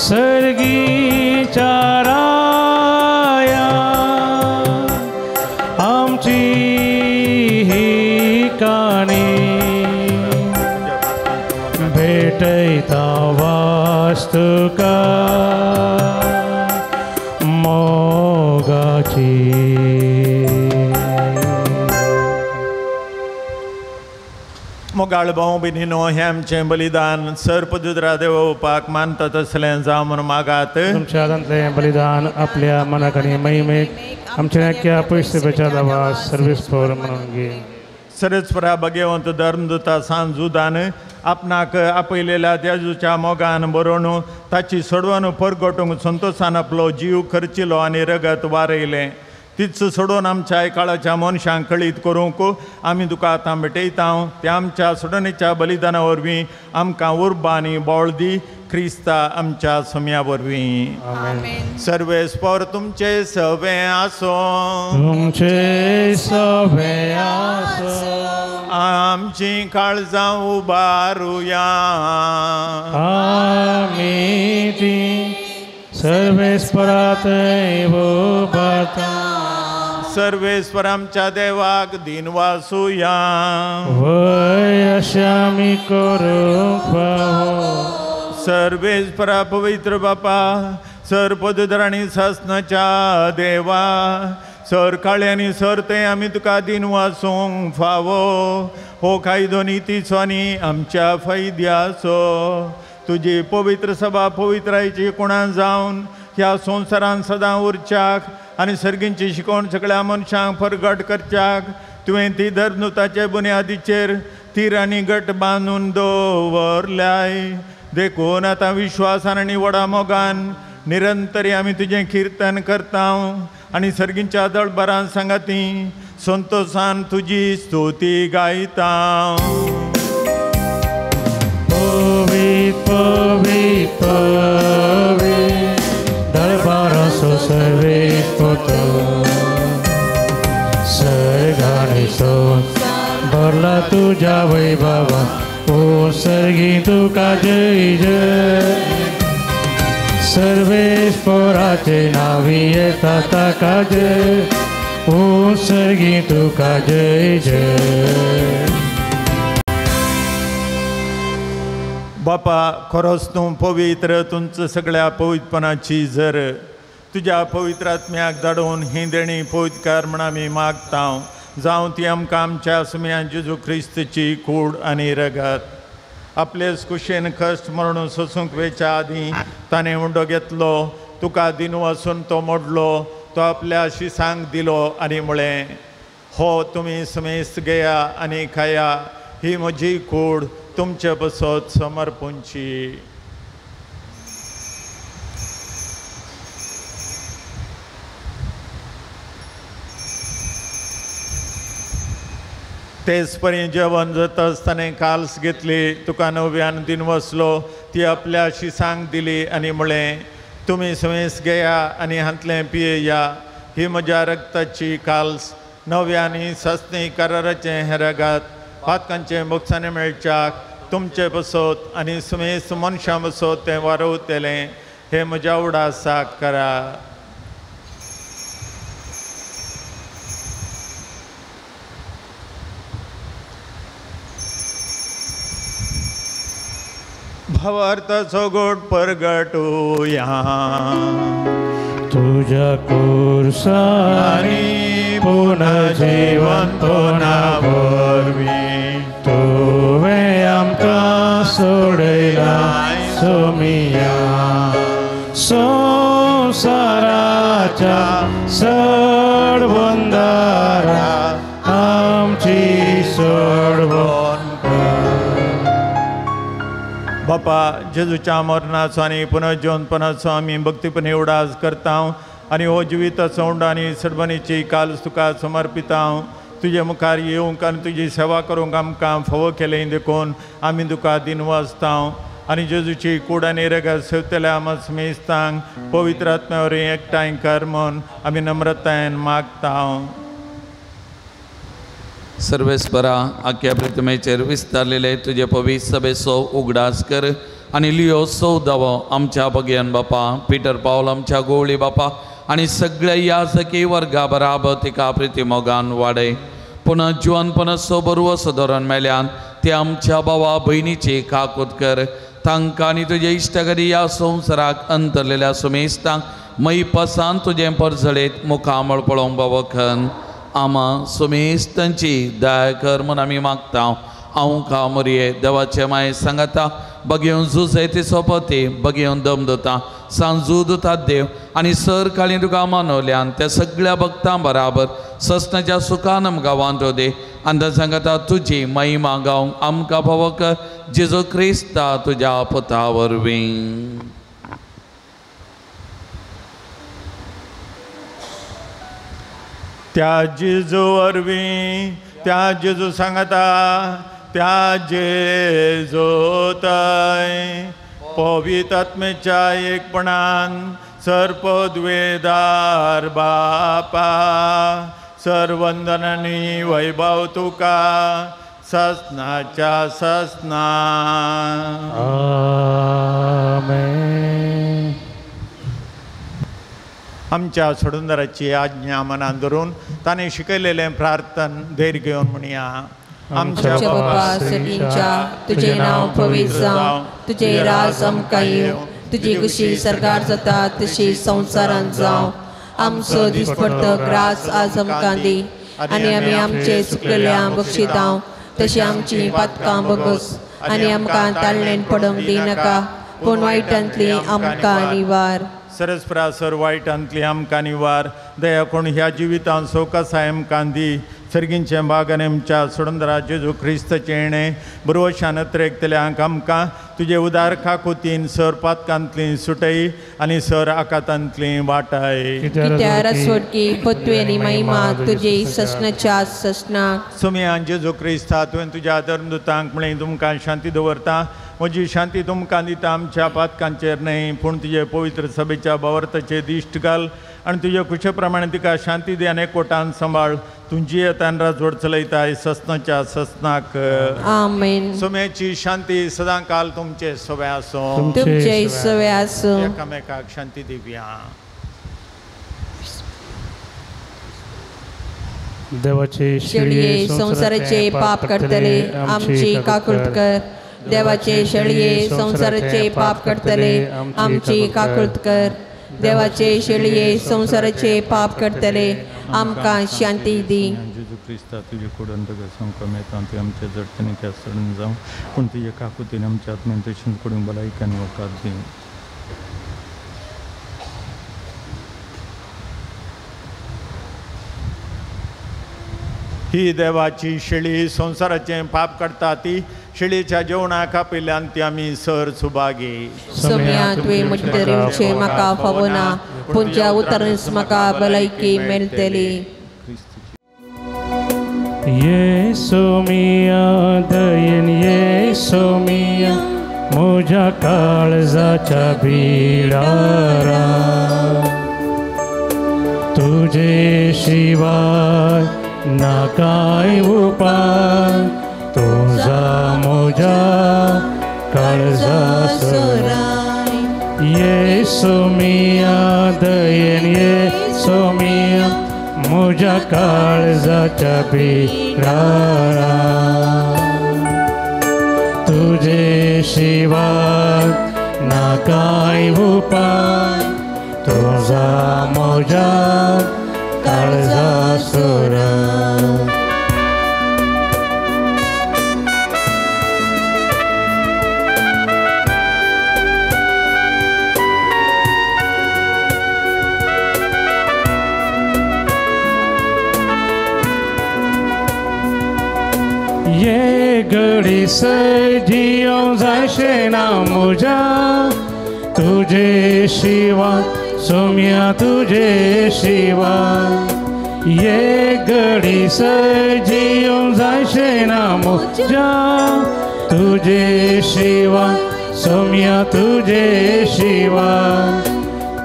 सर्गीच्या राया आमची ही काणी भेटैता वास्तुका मोगाची. मोगाळ भाऊ बिनीनो, हें आमचें बलिदान सर्पदुद्रा देव उपाक मानतात असलें जावं म्हूण मागात. तुमच्या हातांतलें बलिदान आपल्या मनाक आनी महिमेक आमच्या नक्क्या पयसुपेच्या दावा सर्वेस्पर म्हणून घे. सर्वेस्परा भगवंत धर्मदूता सांजुदान आपणाक आपयलेल्या तेजूच्या मोगान बरोवन ताची सोडवण परगटूंक संतोशान आपलो जीव खर्चिलो आनी रगत वारयलें. तीच सोडून आमच्या काळाच्या मनशांक कळीत करूंक आमी तुका आतां भेटयता. त्या आमच्या सोडणेच्या बलिदाना वरवीं आमकां उर्बा आनी बोळ दी. क्रिस्ता आमच्या सम्या वरवीं. सर्वेस्पर तुमचे सवे आसो, तुमचे सवे आसो. आमची काळजां उबारुया आमी ती सर्वेस्परात उबारता. सर्वेस्वर आमच्या देवाक दिन वासुया. वय अशें आमी करूंक फावो. सर्वेस्परा पवित्र बापा, सर्पदुद्र आनी सासनाच्या देवा, सर काळे आनी सर ते आमी तुका दिन वासूंक फावो. हो कायदो नितीचो आनी आमच्या फायद्याचो. तुजी पवित्र सभा पवित्रायेची कोणान जावन ह्या संवसारान सदां उरच्याक आनी सर्गींची शिकोवण सगळ्या मनशांक परगट करच्याक तुवें ती धर्मदूताचे बुन्यादीचेर तीर आनी गट बांदून दवरल्याय. देखून आतां विश्वासान आनी व्हडा मोगान निरंतरी आमी तुजें कीर्तन करता आनी सर्गींच्या दळबारां सांगाती संतोशान तुजी स्तुती गायता. पवित्र पवित्र पवित्र दरबाराचो सर्वेस्पर सर्गांनी भरला तुज्या वैभवा. ओ सर्गी तुका जय जय. सर्वेश्वराचे नावी येता ताका जय उत्सर्गी तुका जय जय. बापा खरोच तूं पवित्र, तुमचं सगळ्या पवित्रपणाची जर तुझ्या पवित्र आत्म्याक धाडून ही देणी पवित्रकार म्हण आमी मागता. जावं ती आमकां आमच्या सुम्या जेजू क्रिस्तची कूड आनी रगत आपलेच कुशेन कश्ट मरण सोसूंक वेच्या आदीं ताणें उंडो घेतलो, तुका दिनू वचून तो मोडलो, तो आपल्या शिसांक दिलो आनी म्हळें, हो तुमी समेस्त घेया आनी खाया, ही म्हजी कूड तुमचे बसत समर्पूंची. तेच परी जेवण जाता आसतना काल्स घेतली, तुका नव्यान दिन वसलो, ती आपल्या शिसांक दिली आनी म्हळें, तुमी समेस्त घेया आनी हातलें पियेया, ही म्हज्या रक्ताची काल्स नव्यानी सस्ती कराराचें हें रगत पातकांचे मोक्षाने मेळच्याक तुमचे बसत आनी समेस्त मनशां बसत तें वारवतलें, हे म्हज्या उडासाक करा. भावार्थाचो गोड परगटूया तुझ्या कोर्सानी पुनर्जीवन तोना वरवीं तुवें आमकां सोडयला सोमिया संवसाराच्या सडबंदारा आमची सोडवण बापा जेजूच्या मरणाचो आनी पुनर्जीवनपणाचो आमी भक्तीपणे उडास करता आनी हो जिविताचो उंड आनी सडबणीची काल तुका समर्पिता. तुजे मुखार येवंक आनी तुजी सेवा करूंक आमकां फोव केलें देखून आमी तुका दिन वाजता आनी जेजूची कूड आनी रगत सेवतल्या आम समेस्तांक पवित्र आत्म्यावर एकठांय कर म्हूण आमी नम्रतायेन मागता. सर्वेस्परा आख्या प्रतिमेचेर विस्तारलेले तुजे पवित्र सभेचो उगडास कर आनी लियो सौदावो आमच्या भगियन बापा पिटर पावल आमच्या गोवळी बापा आनी सगळ्या याजकी वर्गा बराबर तिका प्रितीमोगान वाडय. पुनः जीवनपणाचो बरवो सदोरण मेल्यान ते आमच्या भावा भयणीची काकूत कर. तांकां आनी तुजे इश्टगरी ह्या संवसाराक अंतरलेल्या सुमेस्तांक मई पसान तुजें परजळेत मुखामळ पळोवंक बावखन आमा सुमेस्तांची दया कर म्हूण आमी मागता. हांव का मोरये देवाचे माये सांगता बगेवन झुजय ती सोपती बगेवन दम दोता सांजू दोतात देव आनी सर काळी तुका मानवल्यान त्या सगळ्या भक्तां बराबर ससनाच्या सुखान आमकां वांटो दे. आनी सांगता तुजी महिमा गावंक आमकां फावो कर जेजू क्रिस्ता तुज्या पुता वरवीं. त्या जेजू वरवीं त्या जेजू सांगता त्या जेजू थंय पवित्र आत्मेच्या एकपणान सर्पद्वेदार बापा सर्वंदनांनी वैभव तुका ससनाच्या ससना. आमेन. आमच्या सोडूनदाराची आज्ञा मनात धरून ताणें शिकयलेलें प्रार्थन धैर्य घेवन म्हणया. आमच्या बापा सगळींच्या तुझे नाव पवित्र जावं, तुझे राज आमकां येवं, तुजी कशी सरकार जाता तशी संवसारांत जावं. आमचो दिसपडटो ग्रास आज आमकां दी आनी आमी आमचे चुकलेल्यांक बक्षितांव तशी आमची पातकां बगस आनी आमकां ताळणेन पडोवंक दिनाका पूण वायटांतली आमकां निवार. सरस्परा सर वायटांतली आमकां निवार. दया कोण ह्या जिवितांत सोकासाय आमकां दी. सर्गींचे बागान आमच्या सोडूनदारा जेजू क्रिस्ताचे येणें बरोवशान नत्रेकतल्यांक आमकां तुजे उदार काकुतीन सर पातकांतली सुटय आनी सर आकातांतली वाटाय. कित्याक रसवडकी पत्वेनी महिमा तुजे ससनाच्या ससनाक. सुमयान जेजू क्रिस्ता तुवें तुज्या धर्मदुतांक म्हळें तुमकां शांती दवरता. म्हजी शांती तुमकां दिता. आमच्या पातकांचेर न्हय पूण तुजे पवित्र सभेच्या भावार्थाचेर दिश्ट घाल आनी तुजे कुशे प्रमाणे तिका शांती दे आनी एकवटान सांबाळ. तुझी येताना जोड चलयताय ससनाच्या ससनाक आमेन. सोम्याची शांती सदां काल तुमचे सोबे आसो. तुमचे सवे आसूं. एकामेकाक शांती दिवया. देवाचे शेळये संसाराचे पाप करतले आमची काकुळत कर. देवाचे शेळये संसाराचे पाप करतले आमची काकुळत कर. देवाचे शेळये संसाराचे पाप करतले आमकां शांती दी. जेजू क्रिस्ता तुझे कुडन संकम येता ते आमच्या जडचणी त्या सडून जावं पूण तुझे काकुतीन आमच्या आत्म्यान तशेंच कडून भलायकान वकात दी. ही देवाची शेळी संसाराचे पाप करता ती शेळीच्या जेवणाका पयल्यान ती आमी सर सुभागी. सोम्या तुवें म्हजे तरेचे म्हाका फावना पूण उतरस म्हाका भलायकी मेळटली. येसू मिया दयेन येसू मिया म्हज्या काळजाच्या भिडारा तुझे शिवाय ना काय उपाय तुझा म्हज्या काळजा सोराय. येसू मिया दयेन येसू मिया म्हज्या काळजाच्या भिडारा तुझे शिवाय ना काय उपाय तुझा म्हज्या काळजा सोराय. ये घडी सजियों जायशे ना म्हज्या तुझे शिवाय सोम्या तुझे शिवाय. ये घडी सजियों जायशे ना म्हज्या तुझे शिवाय सोम्या तुझे शिवाय.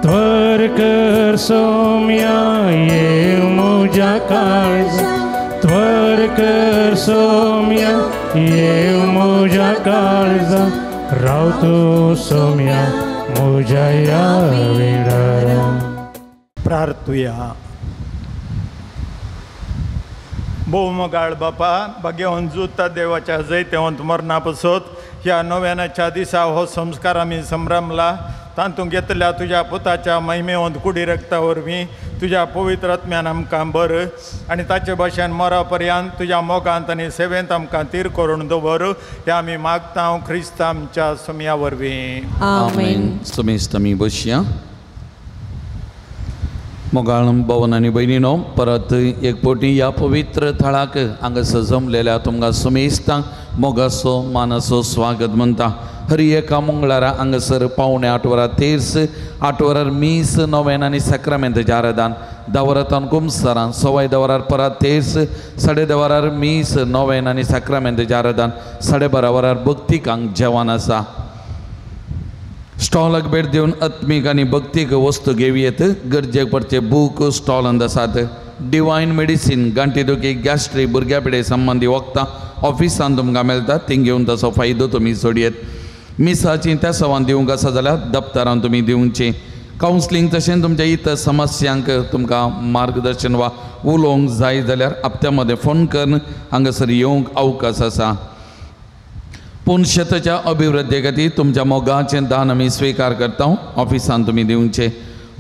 त्वर कर सोम्या ये म्हज्या काळजा त्वर कर सोम्या ये म्हज्या काळजा राव तूं सोम्या म्हज्या या वेळारा. प्रार्थुया. भोव मोगाळ बापा भाग्यवन जुता देवाच्या जैतेवंत मरणा पसत ह्या नव्यानाच्या दिसा हो संस्कार आमी संभ्रमला तातूंत घेतल्या तुज्या पुताच्या महिमेवंत कुडी रक्ता वरवीं तुज्या पवित्र आत्म्यान आमकां बर आनी ताचे भाशेन मरा पर्यंत तुज्या मोगांत आनी सेवेंत आमकां तीर करून दवर हें आमी मागता ख्रिस्ता आमच्या सोम्या वरवीं. आमेन. समेस्त आमी बसया. मोगाळ भवन आनी भयणीनो परत एक पोटी ह्या पवित्र थळाक हांगासर जमलेल्या तुमकां समेस्तांक मोगाचो मानाचो स्वागत म्हणटा. हरी एका मंगळारा हांगासर पावणे 8 वरां तेर्स 8 वरार मीस नोवेन आनी सॅक्रामेंताचें आराधन 10 वरां कुमसारां 10:15 वरार परत तेर्स 10:30 वरार मीस नोवेन आनी सॅक्रामेंताचें आराधन 12:30 वरार भक्तिकांक जेवण आसा. स्टॉलाक भेट दिवन आत्मीक आनी भक्तीक वस्तू घेवयेत. गरजेक पडचे बूक स्टॉलांत आसात. डिवायन मेडिसीन गांठीदुखी गॅस्ट्रीक भुरग्या पिडे संबंधी वखदां ऑफिसान तुमकां मेळटा ती घेवन ताचो फायदो तुमी सोडयेत. मिसाची त्या सवान दिवंक आसा जाल्यार दप्तरान तुमी दिवचें. कावन्सिलींग तशेंच तुमच्या इतर समस्यांक तुमकां मार्गदर्शन वा उलोवंक जाय जाल्यार हप्त्या मदें फोन करून हांगासर येवंक अवकाश आसा. पूण शेताच्या अभिवृद्धी खातीर तुमच्या मोगाचें दान आमी स्विकार करता. ऑफिसान तुमी दिवचें.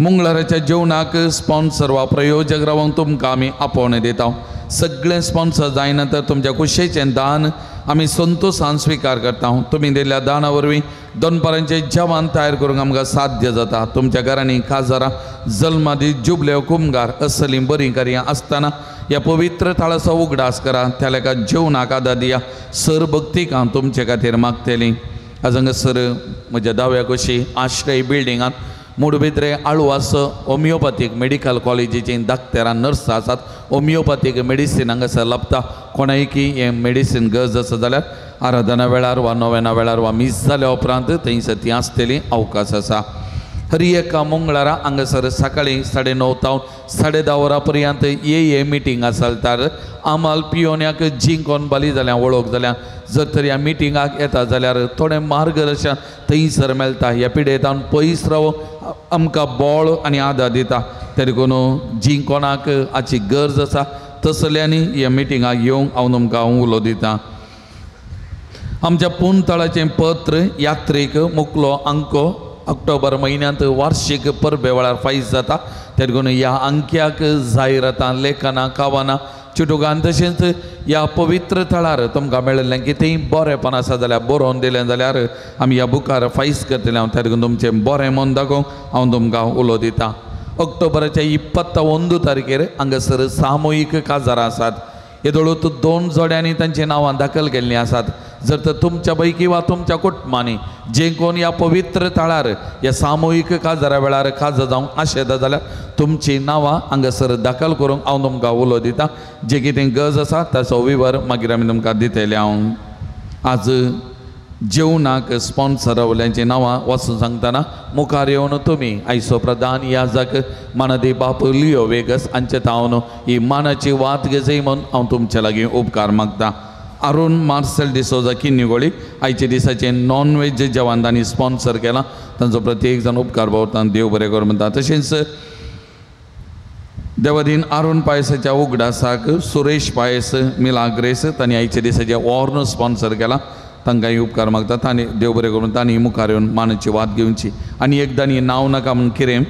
मंगळाराच्या जेवणाक स्पॉन्सर वा प्रयोजक रावून तुमकां आमी आपोवणें दिता. सगळे स्पॉन्सर जायना तर तुमच्या कुशेचें दान आमी संतोशान स्विकार करता. तुमी दिल्ल्या दाना वरवीं दोनपरांचें जेवण तयार करूंक आमकां साध्य जाता. तुमच्या घरांनी काजारां जल्मादी जुबले कुमगार असलीं बरीं कार्यां आसतना ह्या पवित्र थाळाचो उगडास करा. त्या लेखा जेवणाक आदार दिया. सर भक्तीक हांव तुमचे खातीर मागतलीं. आज हांगासर म्हज्या दाव्या कुशी आश्रय बिल्डिंगांत मुडबिद्रे आळुवास होमिओपॅथीक मेडिकल कॉलेजीची धाकटेरां नर्स आसात. होमिओपॅथीक मेडिसीन हांगासर लभता. कोणायकी हें मेडिसीन गरज आसा जाल्यार आराधना वेळार वा नोवेना वेळार वा मीस जाल्या उपरांत थंयसर ती आसतली अवकाश आसा. हरी एका मंगळारा हांगासर सकाळी 9:30 तावन 10:30 वरांपर्यंत ये मिटींग आसलतात. आमाल पियोन्याक जिंकोन बाली जाल्यार वळख जाल्यार जर तर ह्या मिटिंगाक येता जाल्यार थोडें मार्गदर्शन थंयसर मेळटा. ह्या पिडेतान पयस रावूंक आमकां बळ आनी आदार दिता. तरी करून जिंकोनाक हाची गरज आसा तसल्यांनी ह्या मिटिंगाक येवंक हांव तुमकां उलो दितां. आमच्या पुंतळाचें पत्र यात्रेक मुखलो अंको ऑक्टोबर म्हयन्यांत वार्षिक परबे वेळार फायज जाता. तरी करून ह्या अंक्याक जायरातां लेखनां कावानां चिटुकान तशेंच ह्या पवित्र थळार तुमकां मेळिल्लें कितेंय बरेंपण आसा जाल्यार बरोवन दिलें जाल्यार आमी ह्या बुकार फायज करतले. हांव तरी करून तुमचें बरें मन दाखोवंक हांव तुमकां उलो दितां. ऑक्टोबराच्या 21 तारखेर हांगासर सामुहीक काजारां आसात. येदोळूच 2 जोड्यांनी तांची नांवां दाखल केल्लीं आसात. जर तर तुमच्या पैकी वा तुमच्या कुटुंबांनी जे कोण ह्या पवित्र थळार ह्या सामुहीक काजारा वेळार खाज जावंक आशेता जाल्यार तुमची नांवां हांगासर दाखल करूंक हांव तुमकां उलो दितां. जे कितें गरज आसा ताचो विवर मागीर आमी तुमकां दितले. हांव आज जेवणाक स्पॉन्सर रावल्यांची नांवां वचून सांगतना मुखार येवन तुमी आयचो प्रधान याजक मानदी बाप लिओ वेगस हांचे तावन ही मानाची वात घेजय म्हूण हांव तुमचे लागीं उपकार मागतां. अरुण मार्सेल डिसोजा किन्निगोळी आयचे दिसाचे नॉन वेज जेवण तांणी स्पॉन्सर केलां. तांचो प्रत्येक जण उपकार भावता. देव बरें कर म्हणटा. तशेंच देवादीन अरुण पायसाच्या उगडासाक सुरेश पायस मिलाग्रेस तांणी आयचे दिसाचे वॉर्न स्पॉन्सर केलां. तांकांय उपकार मागता. तांणी देव बरें करून तांणी मुखार येवन मानाची वात घेवची. आनी एकदां न्ही नांव नाका म्हूण कितें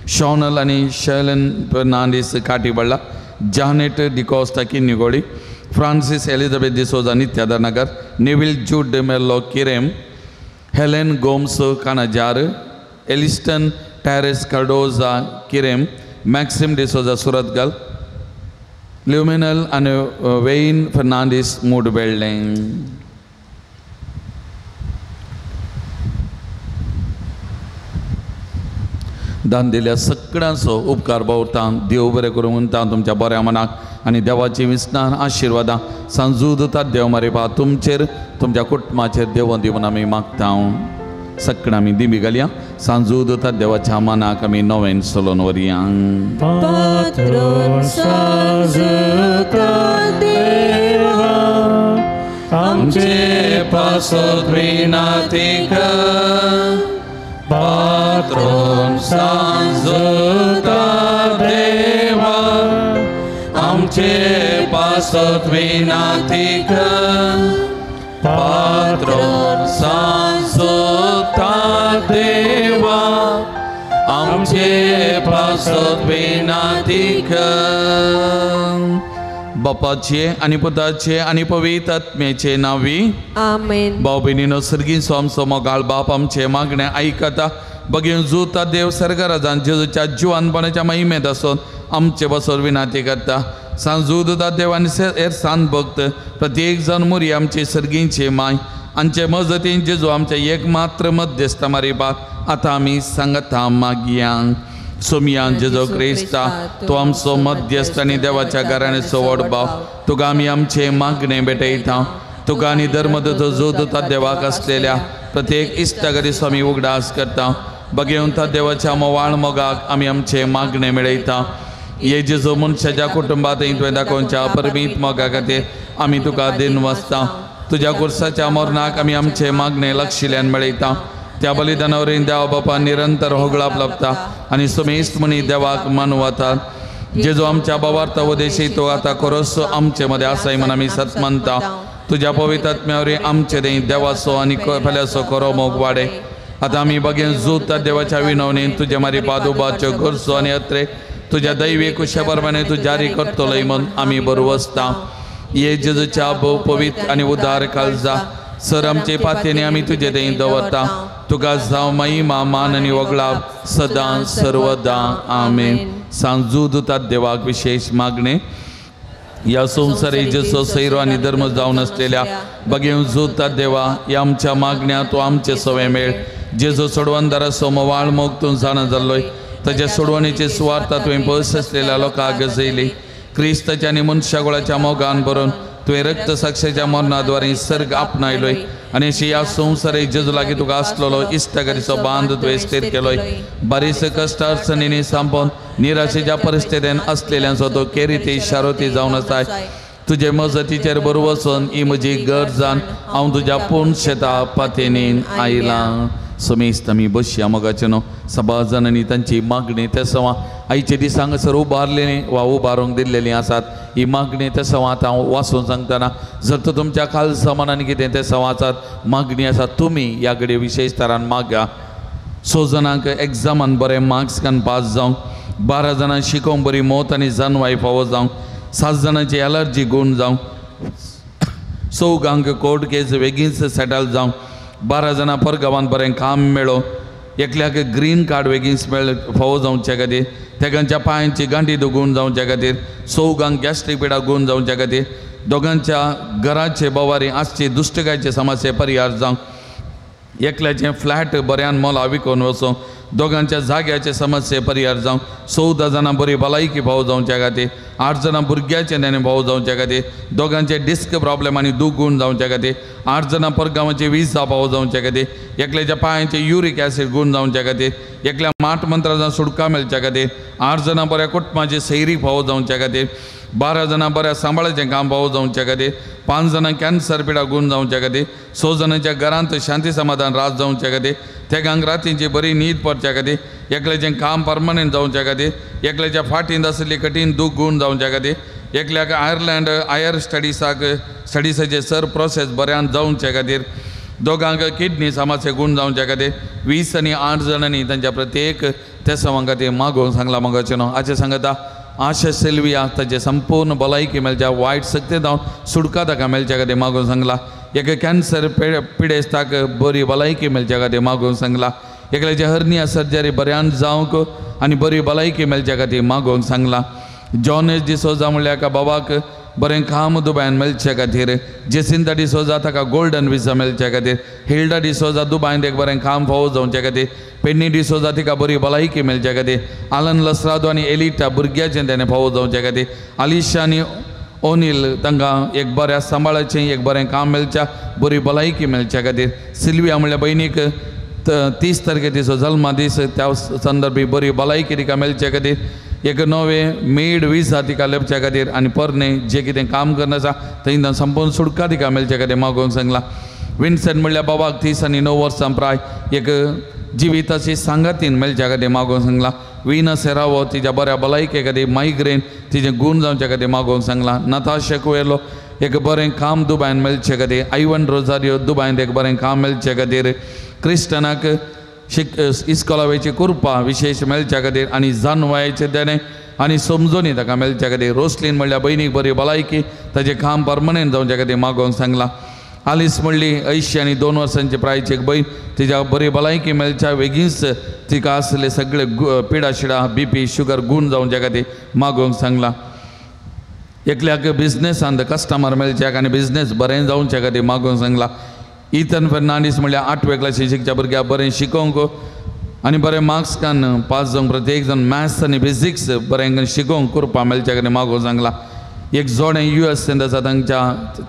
शॉनल आनी शेलन फर्नांडीस काटीबळ्ळा, जानेट डिकॉस्टा किन्निगोळी, फ्रांसीस एलिझाबेथ डिसोजा नित्यादार नगर, नेविल जूड मेल्लो किरेम, हेलेन गोम्स कानाजार, एलिस्टन टॅरेस कार्डोजा किरेम, मॅक्सिम डिसोजा सुरतगल, ल्युमिनल आनी वेईन फर्नांडीस मूडबेळ्ळे. दान दिल्या सगळ्यांचो उपकार भावता. देव बरें करूं म्हणटा तुमच्या बऱ्या मनाक आनी देवाची विस्तार आशिर्वादां सांजूदता देव मारिपा तुमचेर तुमच्या कुटुंबाचेर देव दी म्हूण आमी मागता. सगळ्यां आमी दिमी घालया. सांजूदता देवाच्या मनाक आमी नवें चलोवन व्हरया. आमचे पासत विनातीक पात्रोन सांजता देवा, आमचे पासत विनातीक पात्रोन सांजता देवा, आमचे पासत विनातीक. बापाचे आनी पुताचे आनी पवित्र आत्म्याचे नावी आमेन. भाव भयणीनो सर्गीचो आमचो मोगाळ बाप आमचे मागणे आयकता. बगेन जुता देव सर्गराजान जेजूच्या जिवानपणाच्या महिमेत आसून आमचे बसोर विनाती करता. सांजूदता देव आनी हेर सांत भक्त प्रत्येक जण मुरी आमचे सर्गीचे माय आमचे मजतीन जेजू आमचे एकमात्र मध्यस्थ मारिपाक आतां आमी सांगता मागया. सोमियान जेजो क्रिस्ता तो आमचो मध्यस्थ आनी देवाच्या घराण्याचो व्हड भाव, तुका आमी आमचे मागणे भेटयता. तुका आनी धर्मदूत जोदता देवाक आसलेल्या प्रत्येक इश्टागरीचो आमी उगडास करता. बगेवंता देवाच्या मोवाळ मोगाक आमी आमचे मागणे मेळयता. हे जेजो मनशाच्या कुटुंबांत तुवें दाखोवच्या परमीत मोगा खातीर आमी तुका दिन वचता. तुज्या कुर्साच्या मरणाक आमी आमचे मागणे लक्षिल्ल्यान मेळयता. त्या बलिदानावरील देवा बापा निरंतर होगळाप लाभता आनी सुमेस्त मनी देवाक मानवतात. जेजो आमच्या भावार्थ वदेशी तो आता खरोच आमचे मध्ये आसाय म्हण आमी सत मानता. तुज्या पवित्र आत्म्यावरी आमचे देवाचो आनी फेल्याचो खरो मोग वाडे. आतां आमी बगेन जुता देवाच्या विनवणेन तुजे मारी पादुबाच्यो गरजो आनी अत्रे तुज्या दैवी कुशेपरमाणे तूं जारी करतलोय म्हण आमी बरवसता. ये जेजूच्या भोव पवित्र आनी उदार काळजा सर आमचे पातेने आमी तुजे थंय दवरता. तुका जावं महिमा मान आनी वगळाप सदां सर्वदा आमेन. सांजूदता देवाक विशेष मागणे. या संवसारी जेजो सैरो आनी धर्म जावन आसलेल्या बगेव जोता देवा ह्या आमच्या मागण्या तूं आमचे सवे मेळ. जेजो सोडवणदाराचो मोवाळ मोग तूं जाणा जाल्लोय. ताच्या सोडवणेची सुवार्ता तुवें पयस आसलेल्या लोकांक गजयली. क्रिस्ताच्या आनी मनशाकुळाच्या मोगान भरून तुवें रक्त साक्षाच्या मरणाद्वारे सर्ग आपणायलोय आनी अशी ह्या संवसारी जेजू लागीं तुका आसलेलो इश्टागतीचो बांद तुवें स्थिर केलोय. बारीस कश्ट अडचणींनी सांपोवन निराशेच्या परिस्थितीन असलेल्यांचो तो केरिती शारोती जावन आसाय. तुजे मजतीचेर बरोबर वचून ही म्हजी गरजान हांव तुज्या पूर्ण शेता पातेनीन आयलां. समेस्त आमी बसया मोगाचे न्हू. सभा जाणांनी तांची मागणी त्या सवा आयचे दिसा हांगासर उबारलेली वा उबारूंक दिल्लेली आसात. ही मागणी त्या सवा आतां हांव वाचून सांगतना जर तर तुमच्या खाल सामानान कितें त्या सवाचात मागणी आसा तुमी ह्या घडये विशेश तरान मागा. 6 जाणांक एग्जामान बरे मार्क्स कान पास जावंक, 12 जाणांक शिकोवंक बरी मौत आनी जानवाय फावो जावंक, 7 जाणांची एलर्जी गूण जावंक, 4 कोर्ट केस बेगीनच सेटल जावंक, 12 जाणां परगांवांत बरें काम मेळो, एकल्याक ग्रीन कार्ड बेगीन मेळ फावो जावचे खातीर, तेगांच्या पांयांची गांठी दुखून जावचे खातीर, 4 गॅस्ट्रीक पिडा गूण जावचे खातीर, दोगांच्या घराचे बोवारी आसची दुश्टकायचे समस्ये परिहार जावंक, एकल्याचें फ्लॅट बऱ्यान मोला विकून वचोंक, दोगांच्या जाग्याचे समस्ये परिहार जावंक, 14 जाणां बरी भलायकी फावो जावचे खातीर, 8 जाणां भुरग्याचे नेणे फावो जावचे खातीर, दोगांचे डिस्क प्रॉब्लेम आनी दूख गूण जावचे खातीर, 8 जाणां परगांवाचे विजा फावो जावचे खातीर, एकल्याच्या पांयांचे युरीक एसीड गूण जावचे खातीर, एकल्या माट मंत्रां सुटका मेळच्या खातीर, 8 जाणां बऱ्या कुटुंबाची सैरी फावो जावचे खातीर, 12 जाणां बऱ्या सांबाळाचें काम फावो जावचे खातीर, 5 जाणां कॅन्सर पिडा गूण जावचे खातीर, 6 जाणांच्या घरांत शांती समाधान रात जावचे खातीर, तेगांक रातींची बरी न्हीद पडच्या खातीर, एकल्याचें काम परमनंट जावचे खातीर, एकल्याच्या फाटींत आसली कठीण दूख गूण जावचे खातीर, एकल्याक आयर्लंड हायर स्टडीसाचे सर प्रोसेस बऱ्यान जावचे खातीर, दोगांक किडनी समस्या गूण जावचे खातीर, 20 आनी 8 जाणांनी तांच्या प्रत्येक त्या सवां खातीर मागोवंक सांगला मोगाचे न्हू. हाचे सांगता आशा सिल्विया ताचे संपूर्ण भलायकी मेळच्या वायट सक्ती जावन सुटका ताका मेळच्या खातीर मागोवंक सांगला. एक कॅन्सर पिडेस्ताक बरी भलायकी मेळच्या खातीर मागोवंक सांगला. एकल्याचे हर्निया सर्जरी बऱ्यान जावंक आनी बरी भलायकी मेळच्या खातीर मागोवंक सांगला. जॉनेस डिसोजा म्हणल्या एका बाबाक बरें काम दुबायन मेळच्या खातीर, जेसिंता डिसोजा ताका गोल्डन विजा मेळच्या खातीर, हिल्डा डिसोजा दुबायन एक बरें काम फावो जावचे खातीर, पेन्नी डिसोजा तिका बरी भलायकी मेळच्या खातीर, आलन लसरादो आनी एलिटा भुरग्याचें तेणें फावो जावचे खातीर, आलिशा आनी ओनील तांकां एक बऱ्या सांबाळाचें एक बरें काम मेळच्या बरी भलायकी मेळच्या खातीर, सिल्विया म्हणल्या भयणीक 30 तारखेचो जल्मा दीस त्या संदर्भी बरी भलायकी तिका मेळच्या खातीर, एक नवे मेड विजा तिका लभच्या खातीर आनी परने जे कितें काम करना आसा थंय संपूर्ण सुटका तिका मेळच्या खातीर मागोवंक सांगला. विन्सेंट म्हणल्या बाबाक 30 आनी 9 वर्सां प्राय एक जिविताची सांगातीन मेळच्या खातीर मागोवंक सांगला. विनस हेरावो तिच्या बऱ्या भलायके खातीर, मायग्रेन तिचें गूण जावच्या खातीर मागोवंक सांगला. नताशा कुएलो एक बरें काम दुबायन मेळचे खातीर, आयवन रोजारियो दुबायन एक बरें काम मेळचे खातीर, क्रिस्टनाक इस्कोलावेची कुरपा विशेष मेळच्या खातीर आनी जानवायेचे देणे आनी समजोनी ताका मेळच्या खातीर, रोस्लीन म्हणल्या भयणीक बरी भलायकी ताचें काम परमनंट जावच्या खातीर मागोवंक सांगला. आलिस म्हणली 80 आनी 2 वर्सांची प्रायची एक भयण तिच्या बरी भलायकी मेळच्या बेगीनच तिका आसले सगळे पिडा शिडा BP शुगर गूण जावच्या खातीर मागोवंक सांगला. एकल्याक बिझनेसान कस्टमर मेळच्याक आनी बिझनेस बरें जावच्या खातीर मागोवंक सांगला. इथन फर्नांडीस म्हणल्या 8वे क्लासी शिकच्या भुरग्याक बरें शिकोवंक आनी बरें मार्क्स कान पास जावंक प्रत्येक जण मॅथ्स आनी फिजिक्स बरें शिकोवंक करपा मेळच्या खातीर मागोवंक सांगला. एक जोडे US आसा तांच्या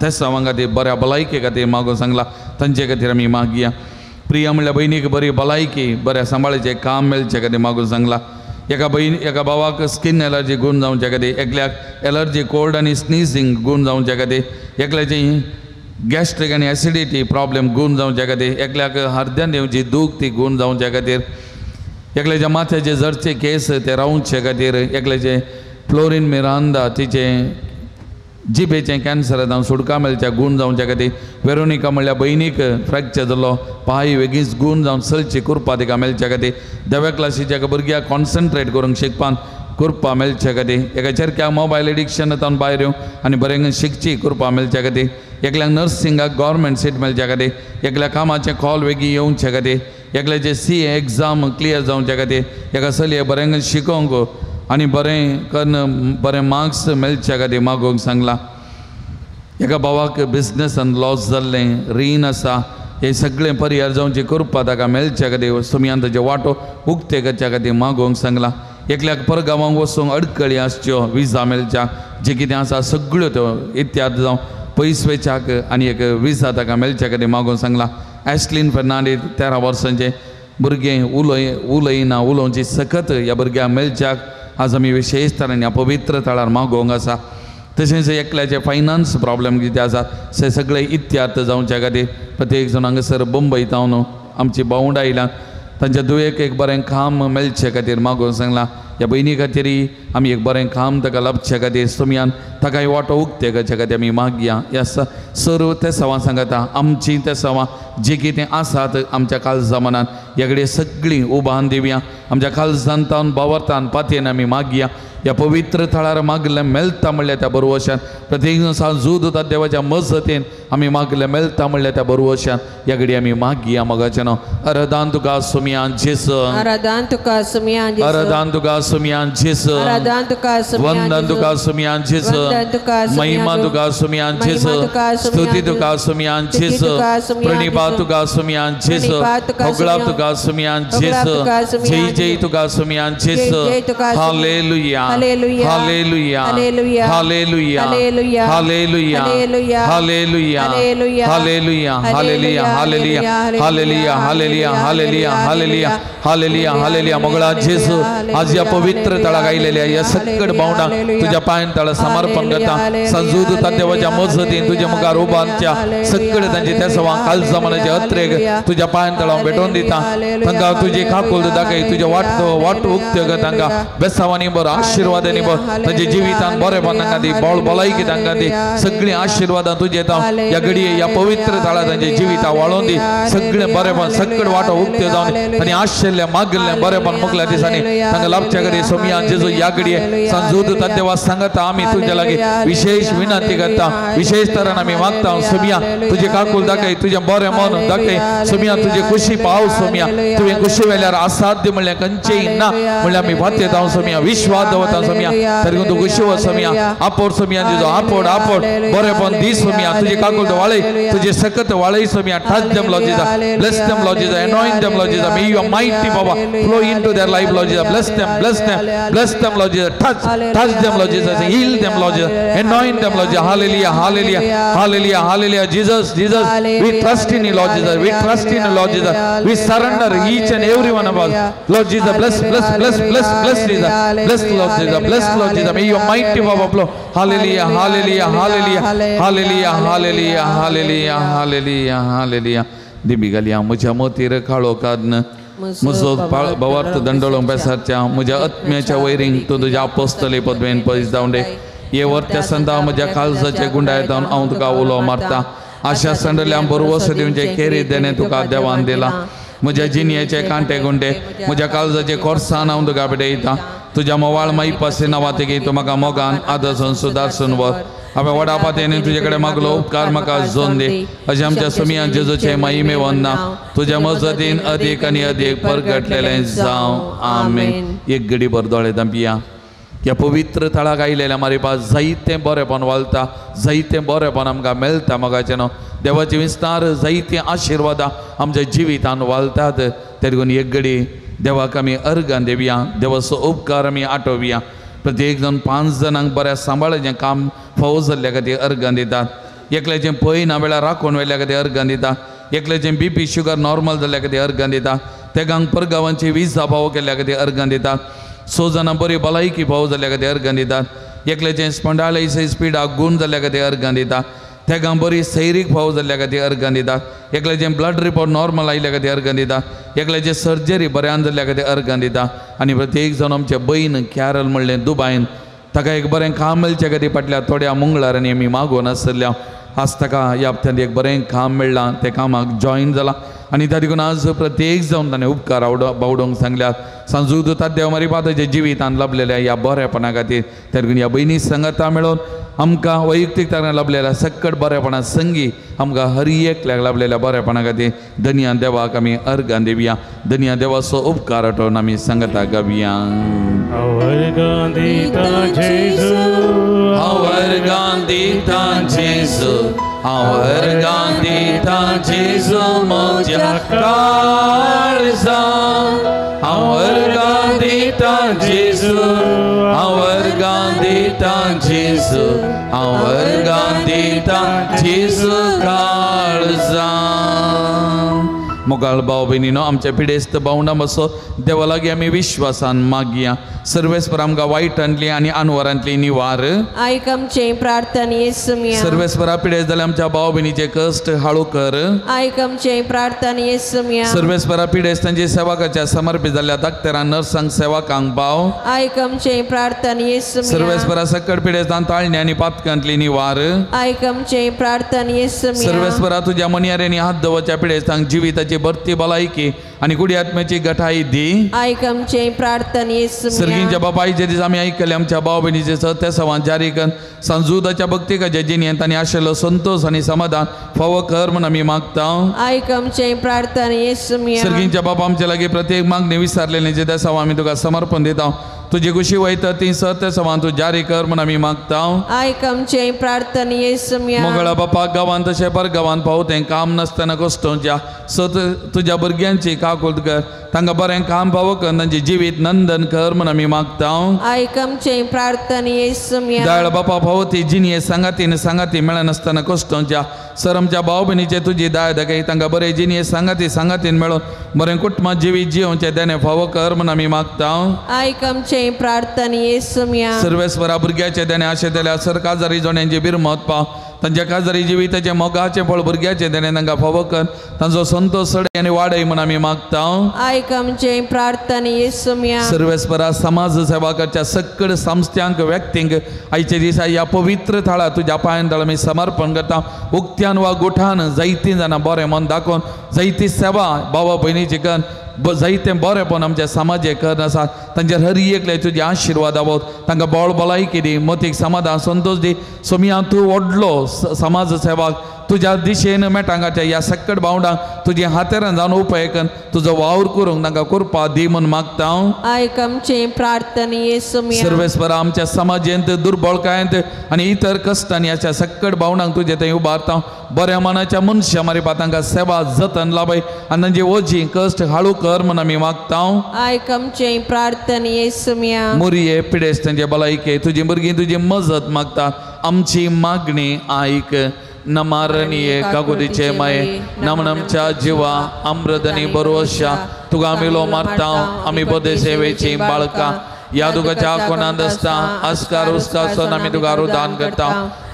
तेसावां खातीर बऱ्या भलायके खातीर मागोवंक सांगला. तांचे खातीर आमी मागया. प्रिया म्हणल्या भयणीक बरी भलायकी बऱ्या सांबाळाचें काम मेळच्या खातीर मागोवंक सांगला. एका भावाक स्किन एलर्जी गूण जावच्या खातीर, एकल्याक एलर्जी कोल्ड आनी स्नीजिंग गूण जावच्या खातीर, एकल्याची गॅस्ट्रीक आनी एसिडिटी प्रॉब्लेम गूण जावच्या खातीर, एकल्याक हरद्यान येवची दूख ती गूण जावच्या खातीर, एकल्याच्या माथ्याचे जरचे केस ते रावचे खातीर, एकल्याचे फ्लोरीन मिरांदा तिचे जिबेचें कॅन्सर जावन सुटका मेळच्या गूण जावच्या खातीर, वेरोनिका म्हणल्या भयणीक फ्रॅक्चर जालो पांय बेगीन गूण जावन चलची कुरपा तिका मेळच्या खातीर, 9व्या क्लासीच्या भुरग्याक कॉन्सन्ट्रेट करूंक शिकपान कुरपा मेळच्या खातीर, एका चेरक्याक मोबायल एडिक्शनांतल्यान भायर येवं आनी बरें शिकची कुरपा मेळच्या खातीर, एकल्याक नर्सिंगाक गव्हर्मेंट सीट मेळच्या खातीर, एकल्या कामाचें कॉल बेगीन येवच्या खातीर, एकल्याचे CA एग्जाम क्लियर जावच्या खातीर, एका चलये बरें शिकोवंक आनी बरें करून बरें मार्क्स मेळच्या खातीर मागोवंक सांगला. एका भावाक बिझनेसान लॉस जाल्लें रीण आसा हे सगळें परिहार जावचें करपा ताका मेळच्या खातीर सुमयान ताचे वांटो उक्ते करच्या खातीर मागोवंक सांगला. एकल्याक परगांवांक वचूंक अडकळी आसच्यो विजा मेळच्या जे कितें आसा सगळ्यो त्यो इत्याद जावं पयस वेचाक आनी एक विजा ताका मेळच्या खातीर मागून सांगला. ॲश्लिन फर्नांडीस 13 वर्सांचे भुरगें उलयना उलोवची सकत ह्या भुरग्याक मेळच्याक आज आमी विशेश तरेन ह्या पवित्र थळार मागोवंक आसा. तशेंच एकल्याचे फायनान्स प्रॉब्लेम कितें आसात ते सगळे इत्यार्थ जावच्या खातीर प्रत्येक जाण हांगासर मुंबयतावन आमची भावंडां आयल्यां तांच्या दुयेक एक बरें काम मेळचे खातीर मागोवंक सांगलां. ह्या भयणी खातीरय आमी एक बरें काम ताका लाभचे खातीर सुमयान ताकाय वाटो उक्ते करचे खातीर आमी मागया. ह्या सर्व ते सवां सांगता आमची ते सवां जे कितें आसात आमच्या काळजा मनांत ह्या कडेन सगळीं उबान दिवया. आमच्या काळजांतान बावरतान पातयेन आमी मागया. ह्या पवित्र थळार मागलें मेळटा म्हणल्यार त्या बरोवशान प्रत्येक दिसा जूद उरता देवाच्या मजतीन आमी मागलें मेळटा म्हणल्यार त्या बरोवशान ह्या घडी आमी मागया. मोगाचें नांव अरदान तुका सुमयान जेसू, आराधन तुका सुमयान जेसू, अरदान तुका सुमयान जेसू, आराधन तुका सुमयान वंदन तुका सुमयान जेसू, महिमा तुका सुमयान जेसू, स्तुती तुका सुमयान जेसू, प्रणिपा तुका सुमयान जेसू, होगळाप तुका सुमयान जेसू, जय जय तुका सुमयान जेसू. Hallelujah hallelujah hallelujah hallelujah hallelujah hallelujah hallelujah hallelujah hallelujah hallelujah hallelujah hallelujah hallelujah hallelujah. मोगळा जेसू आज या पवित्र तळाक आयलेल्या या सगळ भावंडांक तुज्या पांयान तळ समर्पण करता. संजूद उरता देवाच्या मजतीन तुज्या मुखार उबारच्या सगळ तांचे त्या सवां काळजा मनाचे अत्रेक तुज्या पांयान तळ भेटोवन दिता. तांकां तुजी काकूल दाखय तुजे वाट उक्त्यो कर तांकां बेसावांनी बर आशिर्वादांनी बर तांचे जिवितान बरेपण तांकां दी बळ भलायकी तांकां दी सगळीं आशिर्वादां तुजे येता. ह्या घडये ह्या पवित्र तळार तांचे जिवितां वाळोवन दी सगळें बरेपण सकड वाटो उक्त्यो जावन आनी आशिल्लें मागिल्लें बरेपण मुखल्या दिसांनी तांकां लाभच्या घडी सोमयान जेजू ह्या घडये संजूद उरता देवा सांगता आमी तुज्या लागीं विशेष विनंती करता. विशेष तरेन आमी मागता सोमया तुजे काकूल दाखय तुजें बरें मन दाखय सोमया तुजी खुशी पाव सोमया तुवें खुशी वेल्यार असाध्य म्हणलें खंयचेय ना म्हणल्यार आमी भात्यता सोमया विश्वास दवरता सोमया तरी तूं खुशी हो सोमया आपोड सोमया जेजू आपोड आपोड बरेपण दी सोमया तुजे काकूल वाळय तुजे सकत वाळय सोमया touch them Lord Jesus bless them Lord Jesus anoint them Lord Jesus may your mighty power flow into their life Lord Jesus bless them Lord Jesus touch them Lord Jesus heal them Lord Jesus anoint them Lord Jesus hallelujah hallelujah hallelujah hallelujah Jesus we trust in you Lord Jesus we trust in you Lord Jesus we surrender each and every one of us Lord Jesus bless Jesus bless Lord Jesus may your mighty power flow hallelujah hallelujah hallelujah hallelujah hallelujah hallelujah hallelujah hallelujah दिबिगलिया म्हज्या मोतीर काळो कादन म्हजो भवार्थ दंडोळो बेसारच्या म्हज्या आत्म्याच्या वैरींक तूं तुज्या अपोस्तले पदवेन पयस जावंडे हे वर्त्या संदा म्हज्या काळजाचे गुंडायतावन हांव तुका उलो मारता आशा संडल्या बरोवस दिवचे खेरी देणे तुका देवान दिला म्हज्या जिन्याचे कांटे गुंडे म्हज्या काळजाचे कोर्सान हांव तुका भेटयता तुज्या मोवाळ माई पासे नावातेगी तूं म्हाका मोगान आदर्शन सुदारसून वर हांवें वडा पातयेन तुजे कडेन मागलो उपकार म्हाका जोन दे अशें आमच्या सुमयान जेजूचे महिमे वंदना तुज्या मजतीन अदीक आनी अदीक परगटलेलें जावं आमेन. एक घडी भर दोळे धांपिया. ह्या पवित्र थळाक आयलेल्या मारिपा जायतें बरेपण वालता जायतें बरेपण आमकां मेळटा मोगाचें न्हू देवाचे विस्तार जायतीं आशिर्वादां आमच्या जिवितान वालतात ते देखून एक घडी देवाक आमी अर्गां देवया देवाचो उपकार आमी आठोवया. प्रत्येक जण 5 जाणांक बऱ्या सांबाळचें काम फावो जाल्ल्या खातीर अर्गां दितात एकल्याचें पळय ना वेळार राखून व्हेल्ल्या खातीर अर्गां दितात एकल्याचें BP शुगर नॉर्मल जाल्ल्या खातीर अर्गां दितात तेगांक परगांवांची विजा फावो केल्ल्या खातीर अर्गां दितात 6 जाणां बरी भलायकी फावो जाल्ल्या खातीर अर्गां दितात एकल्याचें स्पॉन्डायलायसीस स्पिडाक गूण जाल्ल्या खातीर अर्गां दितात तेगांक बरी सैरीक फावो जाल्ल्या खातीर अर्गां दितात एकल्याचें ब्लड रिपोर्ट नॉर्मल आयल्या खातीर अर्गां दितात एकल्याचें सर्जरी बऱ्यान जाल्ल्या खातीर अर्गां दितात आनी प्रत्येक जण आमचे बहीण कॅरल म्हणलें दुबायन ताका एक बरें काम मेळचे खातीर फाटल्या थोड्या मंगळारांनी आमी मागोवन आसतल्या आज ताका ह्या हप्त्यांत एक बरें काम मेळ्ळां ते कामाक जॉयन जालां आनी त्या देखून आज प्रत्येक जावन ताणें उपकार बावडोवंक सांगल्यात सांजूद उरतात देव मारी पाताच्या जिवितान लाभलेल्या ह्या बरेपणा खातीर त्या देखून ह्या भयणी संगता मेळोवन आमकां वैयक्तीक तरेन लाभलेल्या सकट बरेपणा संगी आमकां हर एकल्याक लाभलेल्या बरेपणा खातीर धन्या देवाक आमी अर्गां दिवया धन्या देवाचो उपकार आठोवन आमी संगता गावया. अर्गां दिता जेजू अर्गां दिता जेजू अर्गां दिता जेजू म्हज्या काळजांत अर्गां दिता दिता जेजू हांव वर्गां दिता जेजू हांव वर्गां दिता जेजू काळजा मोगाळ भाव भयणीनो आमच्या पिडेस्त भावंडा बसो देवा लागीं आमी विश्वासान मागया सर्वेस्पर आमकां वायटांतली आनी अनवरांतली निवार आयक आमचे प्रार्थना येसुमिया सर्वेस्परा पिडेस्त जाल्यार आमच्या भाव भयणीचे कश्ट हाळू कर आयक आमचे प्रार्थना येसुमिया सर्वेस्परा पिडेस्तांची सेवकाच्या समर्पित जाल्ल्या दाक्तरां नर्सांक सेवकांक भाव आयक आमचे प्रार्थना येसुमिया सर्वेस्परा सकट पिडेस्तां ताळणी आनी पातकांतली निवार आयक आमचे प्रार्थना येसुमिया सर्वेस्परा तुज्या मनियारेनी हात दवरच्या पिडेस्तांक जिविताची भरती भलायकी आनी कुडी आत्म्याची गठाई दी आयक आमचे प्रार्थना येसुमिया सर्गींच्या बापायचे दीस आमी आयकले आमच्या भाव भयणीचे सत्य संवाद जारी कर सांजुदाच्या भक्तिकाच्या जिणेंत तांणी आशिल्लो संतोष आनी समाधान फावो कर म्हूण आमी मागता आयक आमचे प्रार्थना येसुमिया सर्गींच्या बापा आमचे लागीं प्रत्येक मागणी विसरलेली त्या सवा आमी तुका समर्पण दिता तुजी खुशी वयता ती सत्य संवाद तूं जारी कर म्हूण आमी मागता आयक आमचे प्रार्थना येसुमिया मोगळा बापा गांवांत तशें परगांवांत पावतें काम नासतना कश्टांच्या तुज्या भुरग्यांची काकूट कर तांकां बरें काम फावो कर तांचें जिवीत नंदन कर म्हूण आमी मागता आयक आमचे प्रार्थना येसुमिया दयाळ बापा फावो ती जिणये सांगाती मेळनासतना कश्टांच्या सर आमच्या भाव भयणीचे तुजी दाय दाखय तांकां बरें जिणये सांगातीन मेळोन बरें कुटुंबात जिवीत जियोवचें देणे फावो कर म्हूण आमी मागता आयक आमचे प्रार्थना येसुमिया सर्वेस्परा भुरग्याचे देणे आशे जाल्यार सर काजारी जोड्यांची बिरमत पाव तांच्या काजारी जिविताचे मोगाचे फळ भुरग्याचे देणे तांकां फावो कर तांचो संतोष सडय आनी वाडय म्हूण आमी मागता आयक आमचे प्रार्थना येसुमिया सर्वेस्परा समाज सेवा करच्या सकड संस्थांक व्यक्तींक आयचे दिसा ह्या पवित्र थळा तुज्या पांयांतळ आमी समर्पण करता उक्त्यान वा गुठान जायतीं जाणां बरें मन दाखोवन जायती सेवा भावा भयणीची कर जायतें बरेंपण आमच्या समाजे कर आसा तांचेर हर एकले तुजे आशिर्वाद आवोत तांकां बळ भलायकी दी मतीक समाधान संतोष दी सोमिया तूं व्हडलो समाज सेवाक तुज्या दिशेन मेटांगाच्या ह्या सकट भावंडांक तुजे हातेरान जावन उपाय कर तुजो वावर करूंक तांकां करपा दी म्हूण मागता आयक आमचे प्रार्थना येसुमिया सर्वेस्परा आमच्या समाजेंत दुर्बळकायेंत आनी इतर कश्टांनी अशा सकट भावंडांक तुजे थंय उबारता बऱ्या मनाच्या मनशा मारिपा तांकां सेवा जतन लाभय आनी तांची ओजी कश्ट हाळू कर म्हूण आमी मागता आयक आमचे प्रार्थना येसुमिया मुरये पिडेस्तांचे भलायके तुजी भुरगीं तुजी मजत मागतात आमची मागणी आयक नमारणीये काकुदीचे माये नमनमच्या जिवा अमृतनी बरोशा तुका मिलो मारता आमी पदे सेवेची बाळका या दुखाच्या कोणांत आसता आस्कार उस्कासून आमी तुका रुदान करता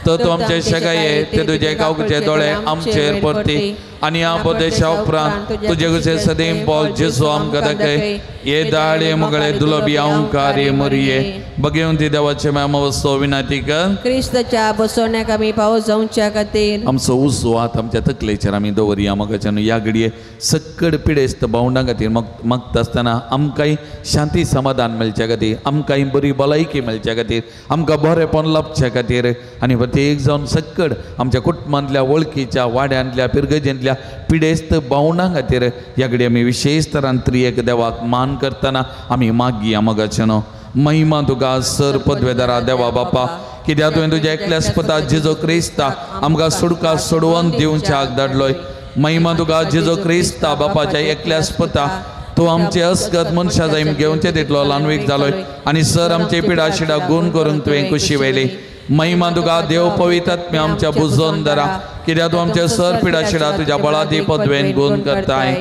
तर तूं आमचे शेगाये ते तुजे काकुचे दोळे आमचेर पडटी आनी ह्या उपदेशा उपरांत तुजे कुशे सदैव बोल जेजू आमकां दाखय ये दाळे मुगळे दुलोबी ओंकारे मुरये बगेवन ती देवाचे मेम वस्तू विनंती कर क्रिस्ताच्या बसवण्याक आमी पावो जावच्या खातीर आमचो उजवात आमच्या तकलेचेर आमी दवरया मोगाच्यान ह्या घडये सकड पिडेस्त भावंडां खातीर मागता आसतना आमकांय शांती समाधान मेळच्या खातीर आमकांय बरी भलायकी मेळच्या खातीर आमकां बरेंपण लाभच्या खातीर आनी प्रत्येक जावन सकड आमच्या कुटुंबांतल्या वळखीच्या वाड्यांतल्या पिरगजेंतल्या पिडेस्त भावंडां खातीर ह्या घडये आमी विशेश तरान त्रियेक देवाक मान करतना आमी मागया मोगाच्यानो महिमा तुका सर पदवेदारा देवा बापा कित्याक तुवें तुज्या एकल्याच पुता जेजू क्रिस्ता आमकां सुडका सोडवून दिवच्याक धाडलोय महिमा तुका जेजू क्रिस्ता बापाच्या एकल्याच पुता तूं आमचे अस्गत मनशा जाय घेवचे तितलो ल्हानवीक जालोय आनी सर आमचे पिडा शिडा गूण करूंक तुवें खुशी वेली महिमा तुका देव पवित्रात्म्या आमच्या बुजोवन धरा कित्याक तूं आमचे सर पिडा शिडा तुज्या बळादी पदवेन गूण करताय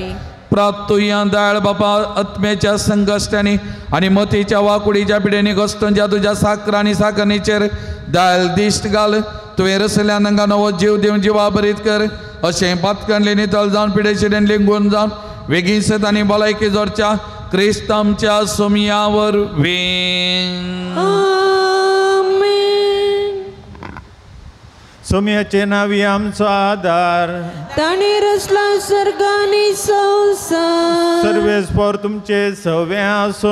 प्रार्थुया दयाळ बापा आत्म्याच्या संकश्टांनी आनी मतीच्या वाकुडीच्या पिडेनी घोस्टोंच्या तुज्या साकर आनी साकरणीचेर दयाळ दिश्ट घाल तुवें रसल्या तांकां नवो जीव दिवन जिवा बरीत कर अशें पातकणली नितळ जावन पिडेशिडेन लिंगून जावन वेगीसत आनी भलायकी जोडच्या क्रिस्त आमच्या सोमियावर सोम्याचे नावी आमचो आधार ताणे रचला सर्गानी संसार सर्वेस्पर तुमचे सवे आसो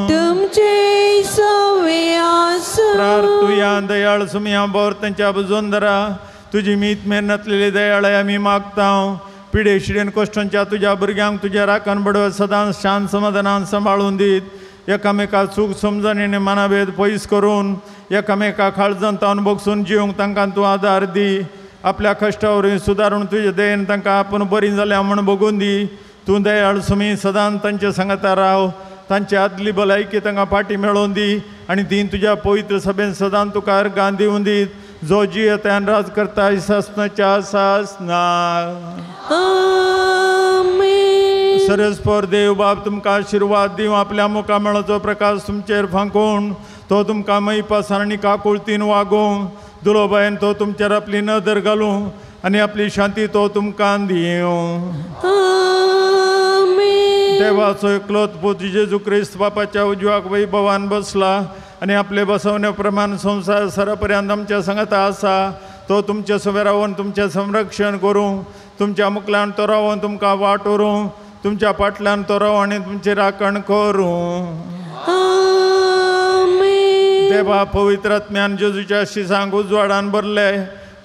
तुमचे सवे आसो प्रार्थुया दयाळ सोम्या बोर त्यांच्या बुजोवन धरा तुजी मीत मेहनतलेली दयाळ आमी मागता पिडे शिडेन कश्टांच्या तुज्या भुरग्यांक तुज्या राखण बडव सदां शांत समाधानान सांबाळून दीत एकामेका चूक समजणीने मनाभेद पयस करून एकामेका काळजांत तावन बगसून जिवंक तांकां तूं आदार दी आपल्या कश्टावर सुदारून तुजे दयेन तांकां आपूण बरी जाल्या म्हूण बगून दी तूं दयाळ सुमी सदां तांचे सांगता राव तांची आदली भलायकी तांकां फाटी मेळोवन दी आनी ती तुज्या पवित्र सभेन सदां तुकार गांधी उंदीत जो जी येतान राज करता इसासनाच्या सासना सरस्पर देव बाब तुमकां आशिर्वाद दिवं आपल्या मुखामळाचो प्रकाश तुमचेर फांकून तो तुमकां मैपासान आनी काकुळतीन वागोवं दुलोबायन तो तुमचेर आपली नदर घालूं आनी आपली शांती तो तुमकां दिवं देवाचो एकलोत पुत जेजू क्रिस्त बापाच्या उजवाक वैभवान बसला आनी आपले बसवणे प्रमाण संसार सरापर्यंत आमच्या सांगात आसा तो तुमचे सवे रावून तुमचें संरक्षण करूं तुमच्या मुखल्यान तो रावून तुमकां वाटोरूं तुमच्या फाटल्यान तो राव आनी तुमची राखण करूं देवा पवित्र आत्म्यान जेजूच्या शिसांक उजवाडान भरले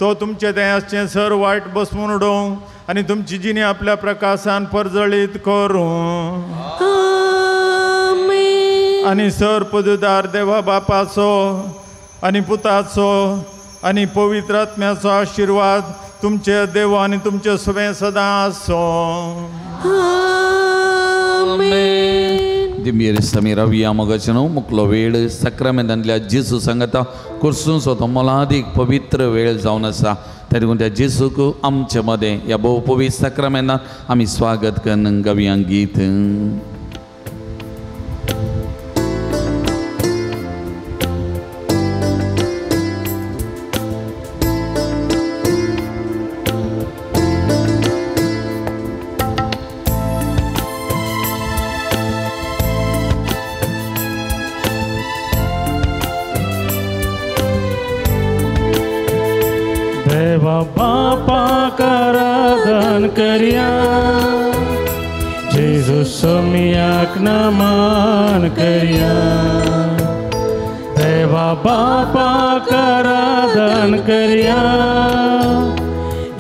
तो तुमचे देहाचें सर वायट बसवून उडोवं आनी तुमची जिणी आपल्या प्रकाशान परजळीत करूं आनी सर पदवीदार देवा बापाचो आनी पुताचो आनी पवित्र आत्म्याचो आशिर्वाद तुमचे देव आनी तुमचे सगळे सदां आसो दिव्य समीरा वियामगचनो मुकलो वेळ सक्रामेंतांतल्या जेजू सांगता कुर्सूंचो तो मोलादीक पवित्र वेळ जावन आसा तरी त्या जेजूक आमचे मदें ह्या भोव पवित्र सक्रामेंतांत आमी स्वागत करून गावया गीत देवा बापा आराधन करिया जेजू सोमियाक नमन करिया देवा बापा आराधन करिया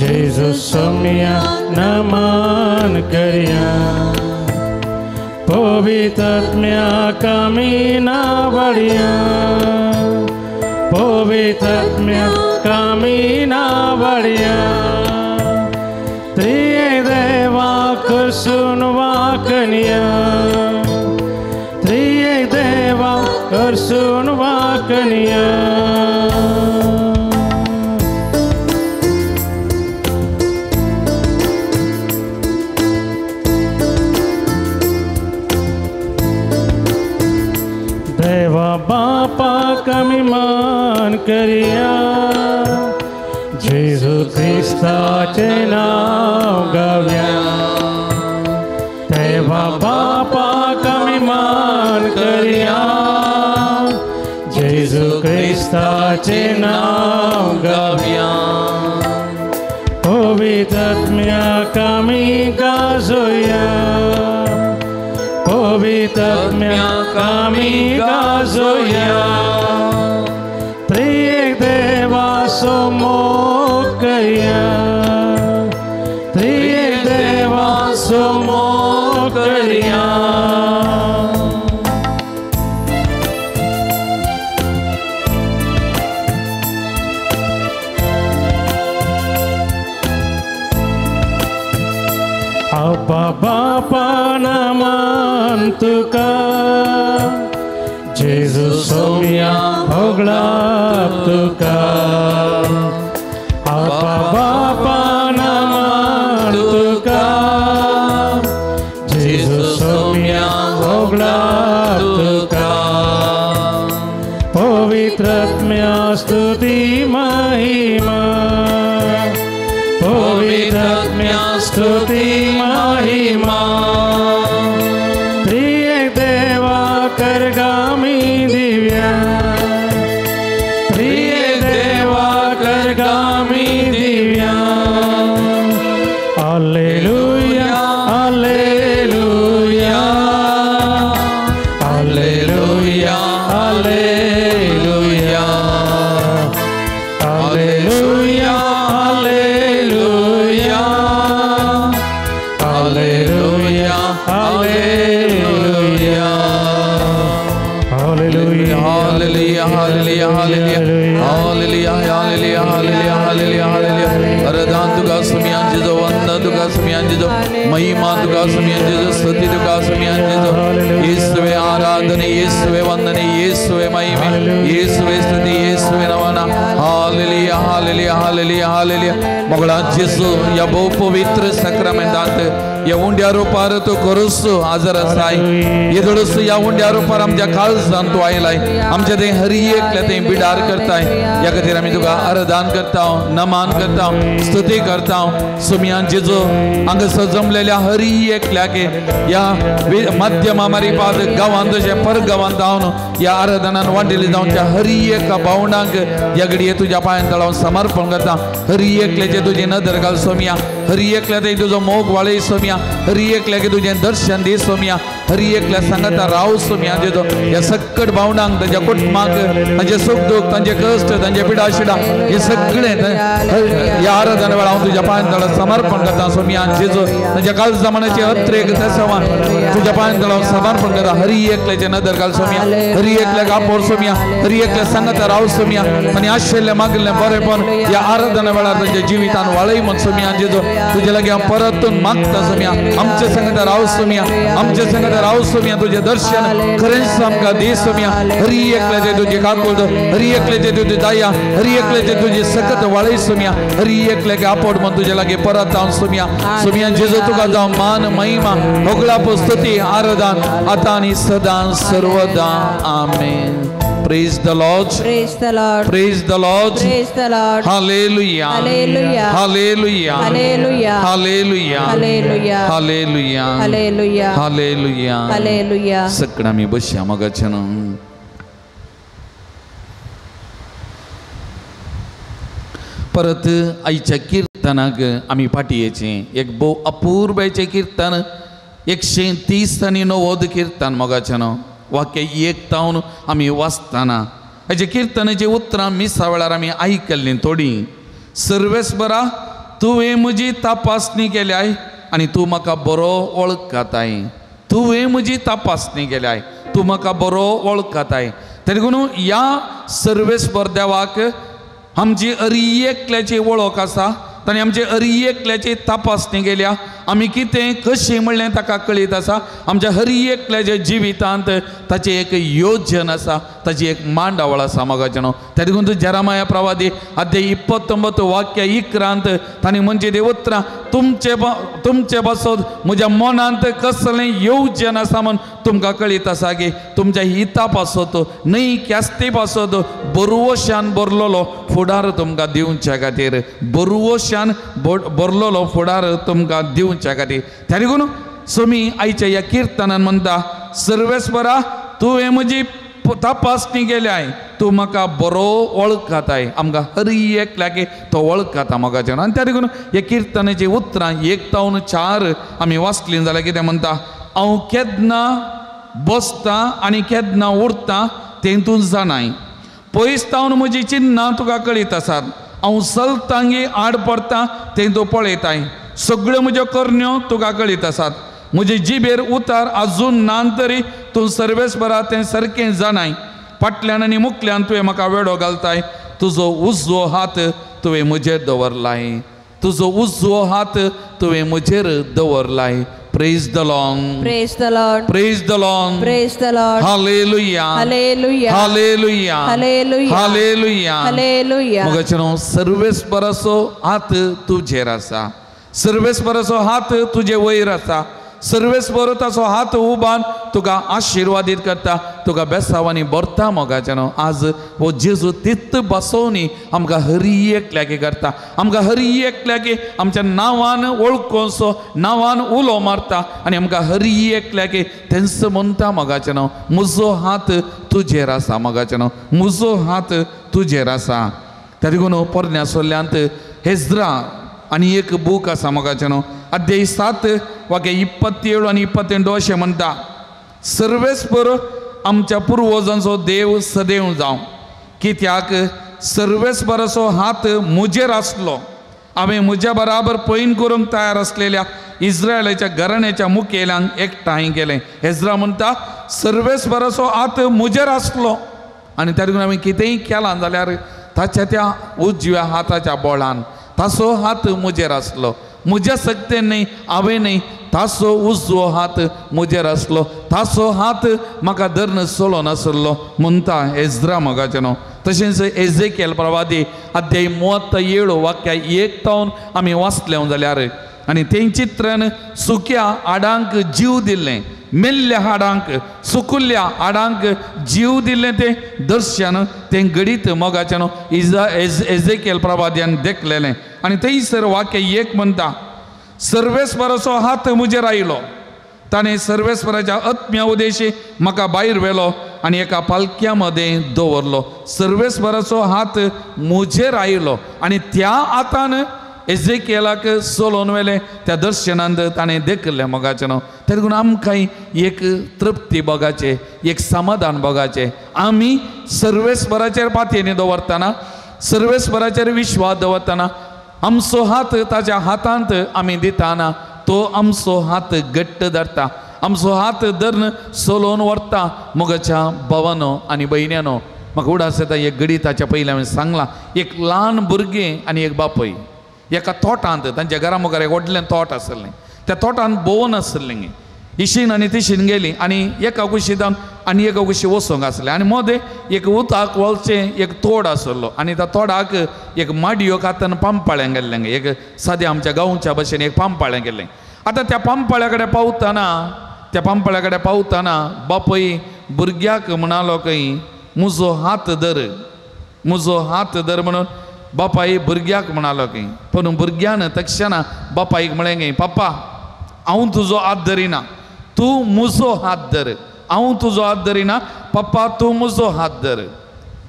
जेजू सोमियाक नमन करिया पवित्र आत्म्याक आमी नावडिया पवित्र आत्म्याक आमी नावडिया त्रिये देवाक सुनवाकनिया त्रिये देवाक सुनवाकनिया देवा बापा कमी मान करिया जेजू ख्रिस्ताचे नाव गाव्या देवा बापा कमी मान करिया जेजू ख्रिस्ताचे नाव गाव्या पवित्र आत्म्याक आमी गाजोया पवित्र आत्म्याक आमी गाजोया त्रिएक देवाचो मोग करिया त्रिएक देवाचो मोग करिया अब्बा बापा नमन तुका जेजू सोमिया होगळाप तुका अब्बा बापा नमन तुका जेजू सोमिया होगळाप तुका पवित्र आत्म्या स्तुती महिमा पवित्र आत्म्या स्तुती महिमा त्रिएक देवा करगामी दिव्या त्रिएक देवा करगामी दिव्या hallelujah hallelujah hallelujah hallelujah hallelujah Hallelujah, hallelujah, hallelujah, hallelujah, hallelujah, hallelujah, hallelujah, hallelujah, hallelujah, hallelujah. Aradan tuga sumyan jizo vandan तुका सुमियांजेजो महिमा तुका सुमियांजेजो स्तुती तुका सुमियांजेजो येशुवे आराधने येशुवे वंदने येशुवे महिमे येशुवे स्तुती येशुवे नमना हालेलुया हालेलुया हालेलुया हालेलुया मोगळा जेसू या बहु पवित्र सक्रमेंटांत या उंड्या रूपार तू करूस हाजर आसाय येदोळस या उंड्या रूपार आमच्या काळजान तू आयलाय आमच्या ते हरी एकल्या ते बिडार करताय या खातीर आमी तुका आराधन करता नमान करता स्तुती करता सुमियान जेजो हांगा सजमलेल्या हरी एकल्याके या माध्यमा मारीपाद गांवांत जशें परगांवांत जावन या आराधनान वांटिल्ली जावन त्या हरी एका भावंडांक या घडये तुज्या पांयां तळावन समर्पण करता हरी एकल्याचे तुजी नदर घाल सोमिया हरी एकल्या ते तुजो मोग वाळय सोमिया हरी एकल्या की तुझें दर्शन दे सोमिया हरी एकल्या सांगाता राव सोमिया जेजो या सक्कट भावंडांक तांच्या कुटुंबाक तांचे सुख दुख तांचे कश्ट तांचे पिडा शिडा हे सगळे या आराधना वेळा हांव तुज्या पांयां तळावन समर्पण करता सोमिया जेजो तांच्या काळजा मनाचे अत्रेक तेसवा तुज्या पांयां तळावन समर्पण करता हरी एकल्याचे नदर घाल सोमिया हरी एकल्याक आपोर सोमिया हरी एकल्या सांगाता राव सोमिया आनी आशिल्लें मागिल्लें बरेपण या आराधना वेळार तांच्या जिवितान वाळय म्हण सोमिया जेजो तुजे लागीं हांव परतून मागता सोमिया आमच्या संगता राव सोमिया आमच्या संगता राव सोमिया तुझे दर्शन खरेंच आमकां दे सोमिया हरी एकल्याचे तुझे काकूळ हरी एकल्याचे तुझी दाया हरी एकल्याचे तुझी सकत वाळय सोमिया हरी एकल्याके आपोड म्हण तुजे लागीं परत हांव सोमिया सोमिया जेजो तुका जावं मान महिमा होगळाप स्तुती आराधन आतां आनी सदां सर्वदा आमेन. Praise the Lord. Praise the Lord. Praise the Lord. Praise the Lord. Hallelujah. Hallelujah. Hallelujah. Hallelujah. Hallelujah. Hallelujah. Hallelujah. Hallelujah. Hallelujah. Hallelujah. सगळं आमी बसया मगाच्यान परत आयच्या कीर्तनाक आमी फाटयेचें एक भोव अपूर्वेचें कीर्तन 130 आनी 90 कीर्तन मोगाच्यान वाक्य एक तावन आमी वाचताना हेजे कीर्तनाची उतरां मिसा वेळार आमी आयकल्लीं थोडी सर्वेस्परा तुवें म्हजी तपासणी केल्याय आनी तूं म्हाका बरो वळखताय तुवें म्हजी तपासणी केल्याय तूं म्हाका बरो वळखताय तरी लागून ह्या सर्वेस्पर देवाक आमची अरी एकल्याची वळख आसा ताणें आमचे अरी एकल्याची तपासणी केल्या आमी कितें कशें म्हणलें ताका कळीत आसा आमच्या हरी एकल्याच्या जिवितांत ताची एक योजन आसा ताची एक मांडावळ आसा मोगाच्यानो त्या देखून जेरामाया प्रवादी अध्याय 29 वाक्य 11 तांणी म्हणजे ते उतरां तुमचे बसोन म्हज्या मनांत कसलें येवजन आसा म्हण तुमकां कळीत आसा की तुमच्या हिता पासत न्हय क्यास्ते पासत बरवशान बरलोलो फुडार तुमकां दिवच्या खातीर बरवशान बरलोलो फुडार तुमकां दिवच्या खातीर त्या देखून सोमी आयच्या ह्या कीर्तनान म्हणटा सर्वेस्परा तुवें म्हजी तपासणी केल्याय तूं म्हाका बरो वळखताय आमकां हरी एकल्याक तो वळखता मोगाच्यान आनी त्या देखून ह्या कीर्तनाची उतरां 1 तावन 4 आमी वाचलीं जाल्यार कितें म्हणटा हांव केन्ना बसता आनी केन्ना उरता तें तूं जाणाय पयस तावन म्हजी चिन्नां तुका कळीत आसात हांव चलतांगी आड पडटा तें तूं पळयताय सगळ्यो म्हज्यो करण्यो तुका कळीत आसात म्हजे जिबेर उतार आजून नान तरी तूं सर्वेस्परा तें सारकें जाणाय फाटल्यान आनी मुखल्यान तुवें म्हाका वेडो घालताय तुजो उजवो हात तुवें म्हजेर दवरलाय तुजो उजवो हात तुवें म्हजेर दवरलाय Praise the Lord. Praise the Lord. Praise the Lord. Praise the Lord. Hallelujah. Hallelujah. Hallelujah. Hallelujah. Hallelujah. Hallelujah. मोगाच्यानो सर्वेस्पराचो हात तुजेर आसा सर्वेस्पराचो हात तुजे वयर आसा सर्वेस्पर ताचो हात उबान तुका आशिर्वादीत करता तुका बेसावांनी भरता मोगाच्यानो आज हो जेजू तित बसोवनी आमकां हरी एकल्याकी करता आमकां हरी एकल्याकी आमच्या नांवान वळखोसो नांवान उलो मारता आनी आमकां हरी एकल्याकी तेंच म्हणटा मोगाच्यानो म्हजो हात तुजेर आसा मोगाच्यानो म्हजो हात तुजेर आसा त्या देखून पोरण्या सोल्यांत हेज्रा आनी एक बूक आसा मोगाच्यानो अध्याय 7 वाक्य 27 आनी 28 अशें म्हणटा सर्वेस्पर आमच्या पुर्वजांचो देव सदैव जावं कित्याक सर्वेस्पराचो हात म्हजेर आसलो हांवें म्हज्या बराबर पैन करूंक तयार आसलेल्या इस्रायलाच्या घराण्याच्या मुखेल्यांक एकठांय केलें हेज्रा म्हणटा सर्वेस्पराचो हात म्हजेर आसलो आनी त्या देखून हांवें कितेंय केलां जाल्यार ताच्या त्या उजव्या हाताच्या बोळान ताचो हात म्हजेर आसलो म्हज्या सक्तेन न्ही हांवें न्ही ताचो उजवो हात म्हजेर आसलो, ताचो हात म्हाका धरून सोलो नासलो म्हणटा एज्रा मोगाचेनो. तशेंच एजेकिएल प्रवादी अध्याय 37 वाक्या 1 तावन आमी वाचले जाल्यार आनी ते चित्रान सुक्या आडांक जीव दिल्लें, मेल्ल्या हाडांक सुकुल्ल्या हाडांक जीव दिल्लें तें दर्शन तें गडीत मोगाचेनो एजेकिएल प्रवाद्यान देखलेलें. आनी थंयसर वाक्य 1 म्हणटा सर्वेस्पराचो हात म्हजेर आयलो, ताणें सर्वेस्पराच्या आत्म्या उदेशी म्हाका भायर व्हेलो आनी एका पालख्या मदें दवरलो. सर्वेस्पराचो हात म्हजेर आयलो आनी त्या हातान एजेकिएलाक सोलोन व्हेलें. त्या दर्शनांत ताणें देखलें मोगाचेनो. तें देखून आमकां एक तृप्ती बोगाचें, एक समाधान बोगाचें. आमी सर्वेस्पराचेर पातयेनी दवरतना, सर्वेस्पराचेर विश्वास दवरतना आमचो हात ताच्या हातांत आमी दिताना तो आमचो हात घट्ट धरता, आमचो हात धरून सोलोन व्हरता. मोगाच्या भावानो आनी भयण्यानो, म्हाका उडास येता एक घडी ताच्या पयलीं हांवें सांगलां, एक ल्हान भुरगें आनी एक बापय एका तोटांत, तांच्या घरा मुखार एक व्हडलें तोट आसलें, त्या तोटांत बोवन आसलें. इशीन आनी तिशीन गेली आनी एका कुशींत आनी एका कुशी वचोंक आसलें आनी मदें एक उदक वळचें एक तोड आसलो आनी त्या तोडाक एक माडयो कातन पांपाळ्यां गेल्लें, एक सद्या आमच्या गांवच्या भशेन एक पांपाळ्यां गेल्लें. आतां त्या पांपाळ्या कडेन पावतना बापय भुरग्याक म्हणालो खंय म्हजो हात धर म्हणून बापाय भुरग्याक म्हणालो खंय. पूण भुरग्यान तक्षणा बापायक म्हळें खंय, पप्पा हांव तुजो हात धरिना, तूं म्हजो हात धर. हांव तुजो हात धरिना, पप्पा तूं म्हजो हात धर.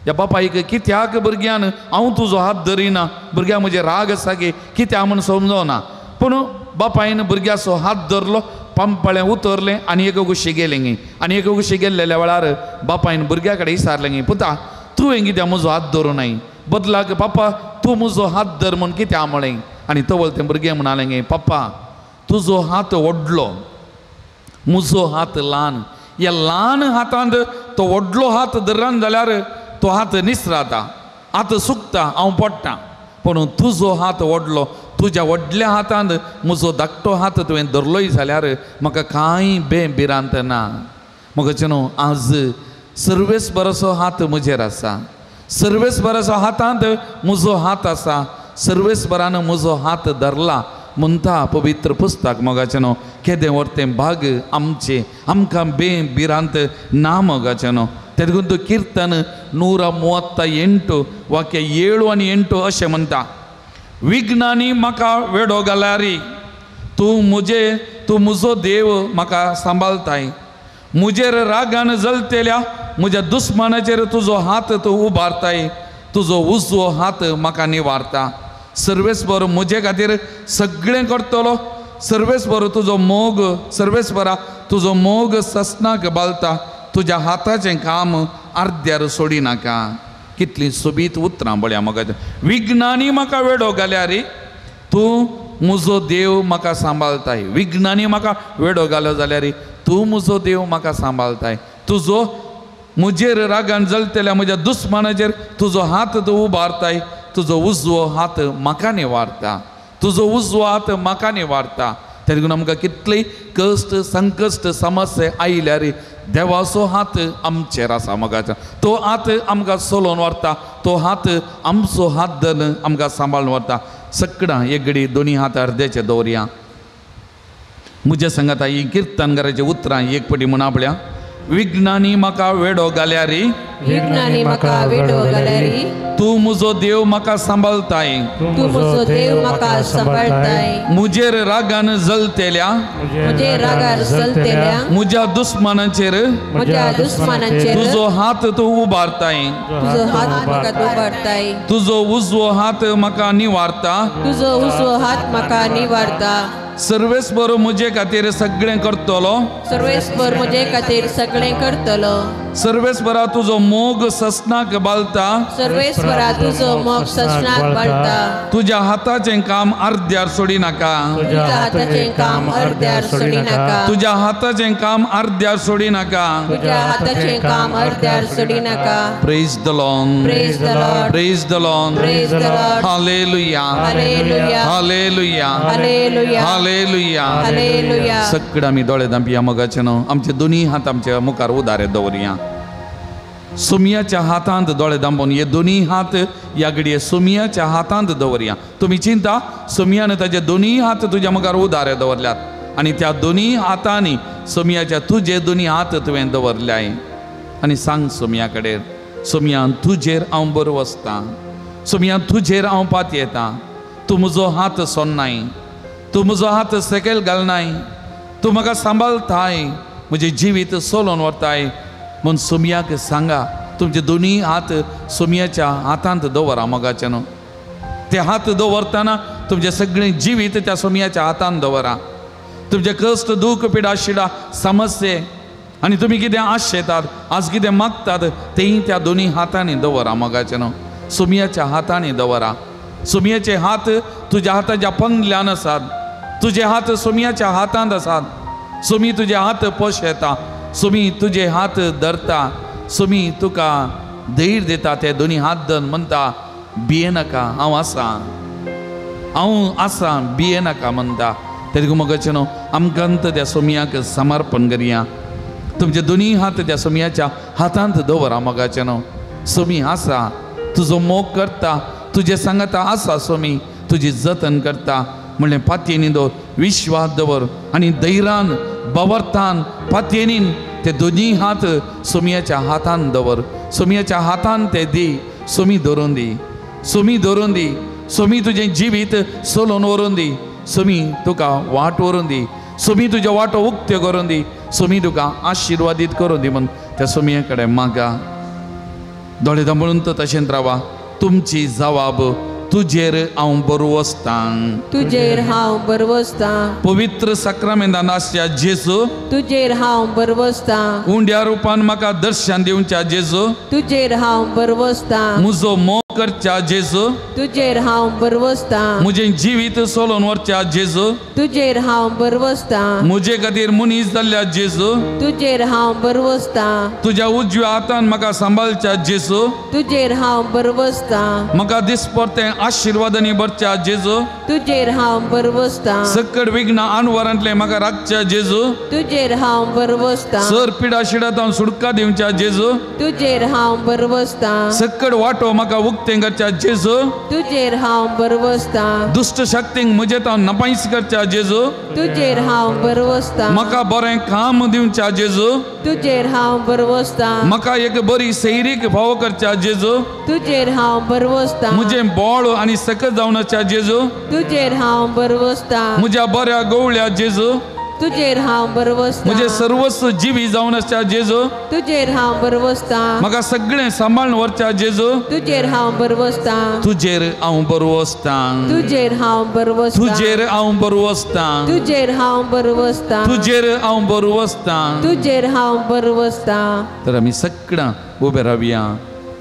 ह्या बापायक कित्याक भुरग्यान हांव तुजो हात धरिना, भुरग्याक म्हजे राग आसा गे कित्याक म्हूण समजोना. पूण बापायन भुरग्याचो हात धरलो, पांपाळें उतरलें आनी एक कुशी गेलें गे. आनी एक कुशी गेल्लेल्या वेळार बापायन भुरग्या कडेन विचारलें गे, पुता तुवें कित्याक म्हजो हात धरूनाय, बदलाक पप्पा तूं म्हजो हात धर म्हूण कित्याक म्हळें. आनी तवल तें भुरगें म्हणालें गे, पप्पा तुजो हात व्हडलो, म्हजो हात ल्हान. ह्या ल्हान हातांत तो व्हडलो हात धरन जाल्यार तो हात निसराता, हात सुकता, हांव पडटा. पूण तुजो हात व्हडलो, तुज्या व्हडल्या हातांत म्हजो धाकटो हात तुवें धरलोय जाल्यार म्हाका कांय भिरांत ना. म्हाका न्हू आज सर्वेस्पराचो हात म्हजेर आसा, सर्वेस्पराचो हातांत म्हजो हात आसा, सर्वेस्परान म्हजो हात धरला म्हणटा पवित्र पुस्तक. मोगाचें न्हू केदें व्हरतें भाग आमचें, आमकां भिरांत ना मोगाचें न्हू. तें देखून तो किर्तन 138 वाक्य 7 आनी 8 अशें म्हणटा, विघ्नांनी म्हाका वेडो घाल्यारी तूं म्हजो देव म्हाका सांबाळताय. म्हजेर रागान जळतेल्या म्हज्या दुस्मानाचेर तुजो हात तूं उबारताय, तुजो उजवो हात म्हाका निवारता. सर्वेस्पर म्हजे खातीर सगळें करतलो, सर्वेस्पर तुजो मोग, सर्वेस्परा तुजो मोग ससनाक बालता, तुज्या हाताचें काम अर्द्यार सोडी नाका. कितलीं सोबीत उतरां बळ्या म्हाका. विघ्नांनी म्हाका वेडो घाल्यारी तूं म्हजो देव म्हाका सांबाळताय. विघ्नांनी म्हाका वेडो घालो जाल्यार तूं म्हजो देव म्हाका सांबाळताय. तुजो म्हजेर रागान जळतेल्या म्हज्या दुस्मानाचेर तुजो हात तूं उबारताय, तुजो उजवो हात म्हाका निवारता, तुजो उजवो हात म्हाका निवारता. तें देखून आमकां कितलीं कश्ट संकश्ट समस्या आयल्यार देवाचो हात आमचेर आसा मोगाचो. तो हात आमकां सोलोन व्हरता, तो हात आमचो हात धरून आमकां सांबाळून व्हरता. सगळां एक घडी दोनी हात अर्देचे दवरया. म्हज्या सांगाता ही किर्तनकाराची उतरां एक पटी म्हणा पळया. विघ्नांनी म्हाका वेडो घाल्यारी, विघ्नांनी म्हाका वेडो घाल्यारी तूं म्हजो देव म्हाका सांबाळताय, तूं म्हजो देव म्हाका सांबाळताय. म्हजेर रागान जळतेल्या म्हज्या दुस्मानाचेर तुजो हात तूं उबारताय, तुजो हात म्हाका उबारताय, तुजो उजवो हात म्हाका निवारता, तुजो उजवो हात म्हाका निवारता. सर्वेस्पर म्हजे खातीर सगळें करतलो, सर्वेस्पर म्हजे खातीर सगळें करतलो. सर्वेस्परा तुझो मोग ससनाक बालता सर्वेस्परा तुझो मोग ससनाक बाळता तुझ्या हाताचें काम अर्द्यार सोडी नाका तुझ्या हाताचें काम अर्द्यार सोडी नाका तुझ्या हाताचें काम अर्द्यार सोडी नाका तुझ्या हाताचें काम अर्द्यार सोडी नाका praise the Lord praise the Lord praise the Lord praise the Lord hallelujah hallelujah hallelujah hallelujah hallelujah hallelujah सगळं आमी दोळे धांपिया मोगाचे न्हू आमचे दोनी हात आमच्या मुखार उदारे दवरया सुमियाच्या हातांत दोळे धांपून हे दोनी हात या घडये सुमियाच्या हातांत दवरया तुम्ही चिंता सुमियान ताचे दोनी हात तुझ्या मुखार उदारे दवरल्यात आणि त्या दोनी हातांनी सुमियाच्या तुझे दोनी हात तुवें दवरल्याय आणि सांग सुमिया कडेन सुमिया तुजेर हांव बरो वसता सुमिया तुजेर हांव पात येता तूं म्हजो हात सोन्नाय तूं म्हजो हात सकयल घालनाय तूं म्हाका सांबाळताय म्हजें जिवीत सोलोवन व्हरताय म्हूण सुमियाक सांगा तुमचे दोनी हात सुमियाच्या हातांत दवरा मोगाचें न्हू ते हात दवरतना तुमचें सगळें जिवीत त्या सुमियाच्या हातांत दवरा तुमचे कश्ट दूख पिडा शिडा समस्ये आनी तुमी कितें आशेतात आज कितें मागतात तेंय त्या दोनी हातांनी दवरा मोगाचें न्हू सुमियाच्या हातांनी दवरा सुमियाचे हात तुज्या हाताच्या पंगल्यान आसात तुझे हात सुमियाच्या हातांत आसात सुमी तुजे हात पोशेता सुमी तुझे हात धरता सुमी तुका धैर्य दिता ते दोनी हात धरून म्हणटा भिये नाका हांव आसा भिये नाका म्हणटा तेदे मोगाचें न्हू आमकां त्या सुमियाक समर्पण करया तुमचे दोनी हात त्या सुमियाच्या हातांत दवरा मोगाचें न्हू सुमी आसा तुजो मोग करता तुजे सांगाता आसा सुमी तुजी जतन करता म्हणलें पातयेनी दवर विश्वास दवर आनी धैर्यान बावरतान पातयेनीन ते दोनी हात सुमियाच्या हातान दवर सुमियाच्या हातान ते दी सुमी धरून दी सुमी धरून दी सुमी तुजें जिवीत सोलोवन व्हरून दी सुमी तुका वाट व्हरून दी सुमी तुज्यो वाटो उक्त्यो करून दी सुमी तुका आशिर्वादीत करून दी म्हूण त्या सुमिये कडेन मागा दोळे धांपळून तो तशेंच रावा तुमची जबाब तुजेर हांव बरो वसता तुजेर हांव बरो वसता पवित्र साक्रामेंतान आसच्या जेजू तुजेर हांव बरो वसता उंड्या रुपान म्हाका दर्शन दिवच्या जेजू तुजेर हांव बरो वसता म्हजो मोग करच्या जेजू तुजेर हांव बरो वसता म्हजें जिवीत सोलोवन व्हरच्या जेजू तुजेर हांव बरो वसता म्हजे खातीर मनीस जाल्ल्या जेजू तुजेर हांव बरो वसता तुज्या उजव्या हातान म्हाका सांबाळच्या जेजू तुजेर हांव बरो वसता म्हाका दिसपरतें आशिर्वादांनी भरच्या जेजू तुजेर हांव बरो वसता सकट विघ्ना आनवरांतले म्हाका राखच्या जेजू तुजेर हांव बरो वसता सर पिडा शिडात हांव सुटका दिवच्या जेजू तुजेर हांव बरो वसता सकट वाटो म्हाका उक्तें करच्या जेजू तुजेर हांव बरो वसता दुष्ट शक्तींक म्हजें हांव नपायस करच्या जेजू तुजेर हांव बरो वसता म्हाका बरें काम दिवच्या जेजू तुजेर हांव बरो वसता म्हाका एक बरी सैरीक भाव करच्या जेजू तुजेर हांव बरो वसता म्हजें बोळ आनी सकत जावन आसच्या जेजू तुजेर हांव बरो वसता म्हज्या बऱ्या गवळ्या जेजू तुजेर हांव बरो वसता म्हजें सर्वस्व जिवी जावन आसच्या जेजू तुजेर हांव बरो वसता म्हाका सगळें सांबाळून व्हरच्या जेजू तुजेर हांव बरो वसता तुजेर हांव बरो वसता तुजेर हांव बरो वसता तुजेर हांव बरो वसता तुजेर हांव बरो वसता तुजेर हांव बरो वसता तुजेर हांव बरो वसता तर आमी सगळां उबे रावया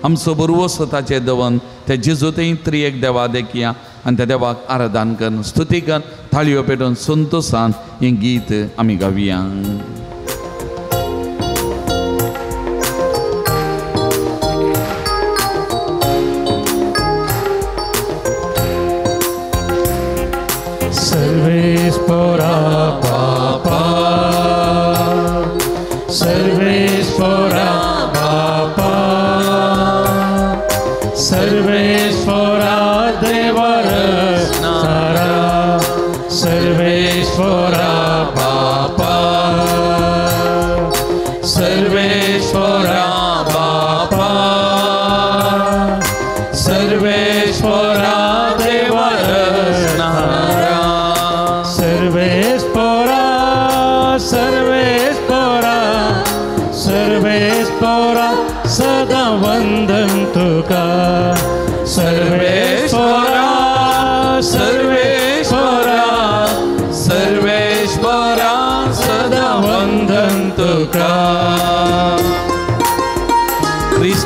आमचो बरो स्वताचे दवन त्या जेजूतय त्रिएक देवा देखया आनी त्या देवाक आराधन कर स्तुती कर थाळयो पेटोवन संतोषान हें गीत आमी गावया सर्वेस्परा बापा सर्वेस्परा बापा सर्वेस्परा देवर सारा सर्वेस्परा बापा सर्वेस्परा बापा सर्वेस्परा देवर सारा सर्वेस्परा सर्वेस्परा सर्वेस्परा सदा वंदन तुका सर्वेस्परा सर्वेस्परा सर्वेस्परा सदा वंदन तुका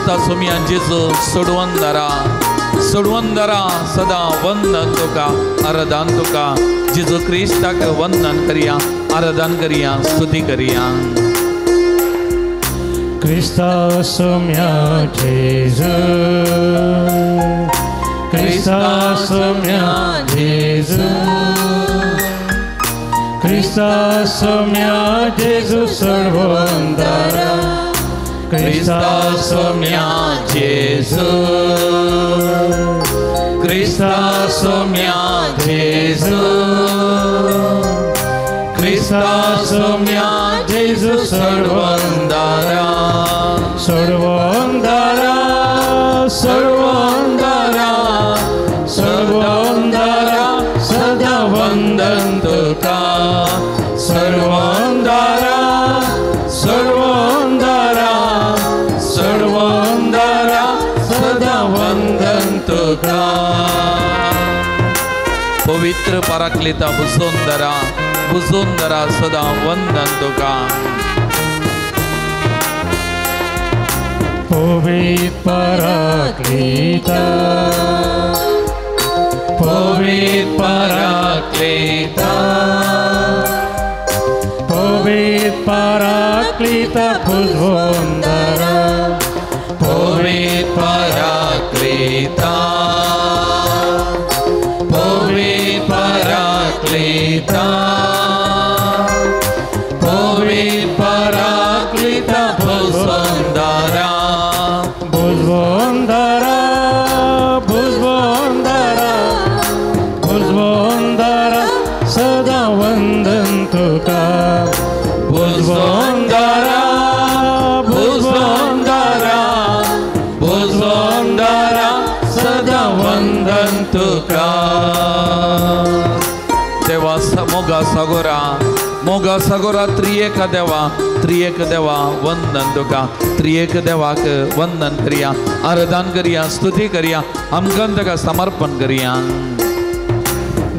आस्ता सोमिया जेजू सोडवून दरा सदा वंदन तुका आराधन तुका जेजू क्रिस्ताक वंदन करिया आराधन करिया स्तुती करिया Krista somia Jesu Krista somia Jesu Krista somia Jesu sarvandara Krista somia Jesu Krista somia Jesu Krista somia Jesu sarvandara sarvandara sarvandara sarvandara sada vandan tuka sarvandara sarvandara sarvandara sada vandan tuka पवित्र पराक्लिता बुजोंदरा सदा वंदन तुका पवित्र पराक्लिता पवित्र पराक्लिता पवित्र पराक्लिता बुजोंदरा पवित्र पराक्लिता पवित्र पराक्लिता पवित्र पराक्लिता बुजोंदरा बुजोंदरा बुजोंदरा बुजोंदरा सदा वंदन तुका बुजोंदरा बुजोंदरा बुजोंदरा सदा वंदन तुका देवा मोगा सगोरा त्रिएक देवा वंदन तुका त्रिएक देवाक वंदन करिया आराधन करिया स्तुति करिया आमकां ताका समर्पण करिया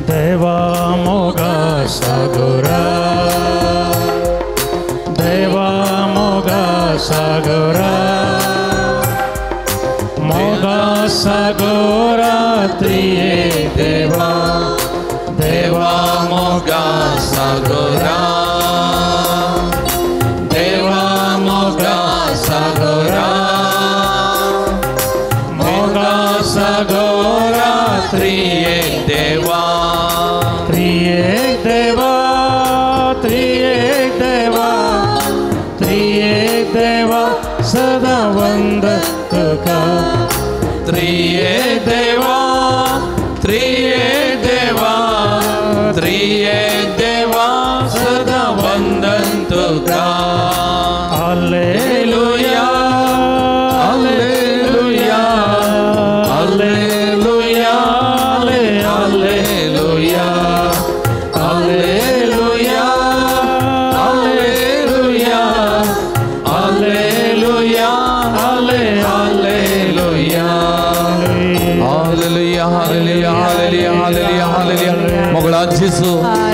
देवा मोगा सगोरा देवा मोगा सगोरा मोगा सगोरा त्रिएक देवा देवा मोगा सगोरा देवा मोगा सगोरा मोगा सगोरा त्रिएक देवा त्रिएक देवा त्रिएक देवा त्रिएक देवा सदा वंदन तुका त्रिएक देवा त्रिएक देवा त्रिएक देवा सदा वंदन तुका hallelujah hallelujah hallelujah hallelujah hallelujah hallelujah hallelujah hallelujah hallelujah hallelujah hallelujah hallelujah hallelujah मोगळा जेजू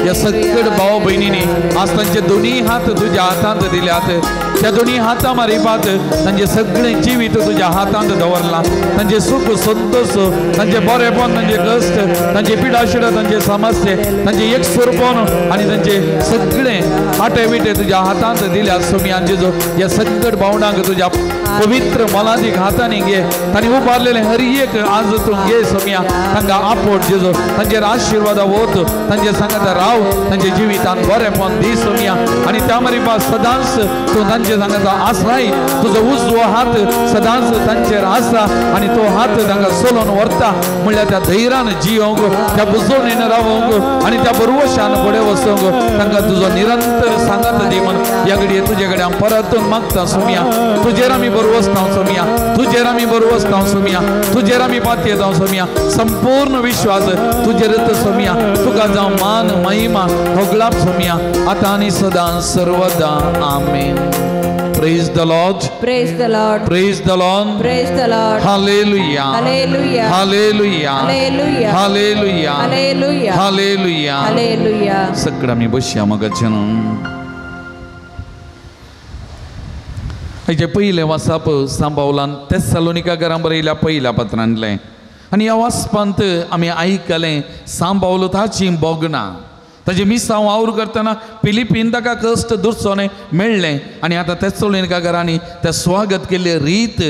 या सगळ्या भाव बहिणींनी आज तांचे दोन्ही हात तुझ्या हातांत दिल्यात त्या दोन्ही हातां मारिपात तांचे सगळे जिवीत तुझ्या हातांत दवरला तांचे सुख संतोष तांचे बरेपण तांचे कश्ट तांचे पिडाशिडा तांचे समस्ये तांचे एकसुरपण आणि तांचे सगळे आटे बिटे तुझ्या हातांत दिल्यात सोमिया जेजू या सगळ्या भावनांक तुझ्या पवित्र मोलादीक हातांनी घे तांणी उबारलेले हर एक आज तू घे सोमिया तांकां आपोट जेजू तांचेर आशिर्वाद वत तांचे सांगात राव तांचे जिवितांत बरेपण दी सोमिया आणि त्या मरिपा सदांच तू तांचे सांगात आसराय तुजो उजवो हात सदांच तांचेर आसा आणि तो हात तांकां सोलोन व्हरता म्हणल्यार त्या धैर्यान जियोंक त्या बुजवणेन रावोंक आणि त्या बरोवशान फुडें वचोंक तांकां तुजो निरंतर सांगात दी म्हण ह्या घडये तुजे कडेन हांव परतून मागता सोमिया तुजेर आमी बरोवस्ता सोमिया तुजेर आमी बरोवस्ता सोमिया तुजेर आमी पातयेता सोमिया संपूर्ण विश्वास तुजेरच सोमिया तुका जावं मान महिमा होगलाप सोमिया आतां आनी सदां सर्वदा आमेन Praise the Lord. Praise the Lord. Praise the Lord. Praise the Lord. Hallelujah. Hallelujah. Hallelujah. Hallelujah. Hallelujah. Hallelujah. Hallelujah. Hallelujah. सगळं मी बसया मग हेजे पयले वाचप सांबावलान तेस्सलोनिका घरां बरयल्या पयल्या पत्रांतलें आनी ह्या वाचपांत आमी आयकलें सांबावलो ताची बोगणां ताजे मिसांव वावर करतना फिलिपीन ताका कश्ट दुसोने मेळ्ळें आनी आतां तेस्सलोनिका घरांनी तें स्वागत केल्ले रीत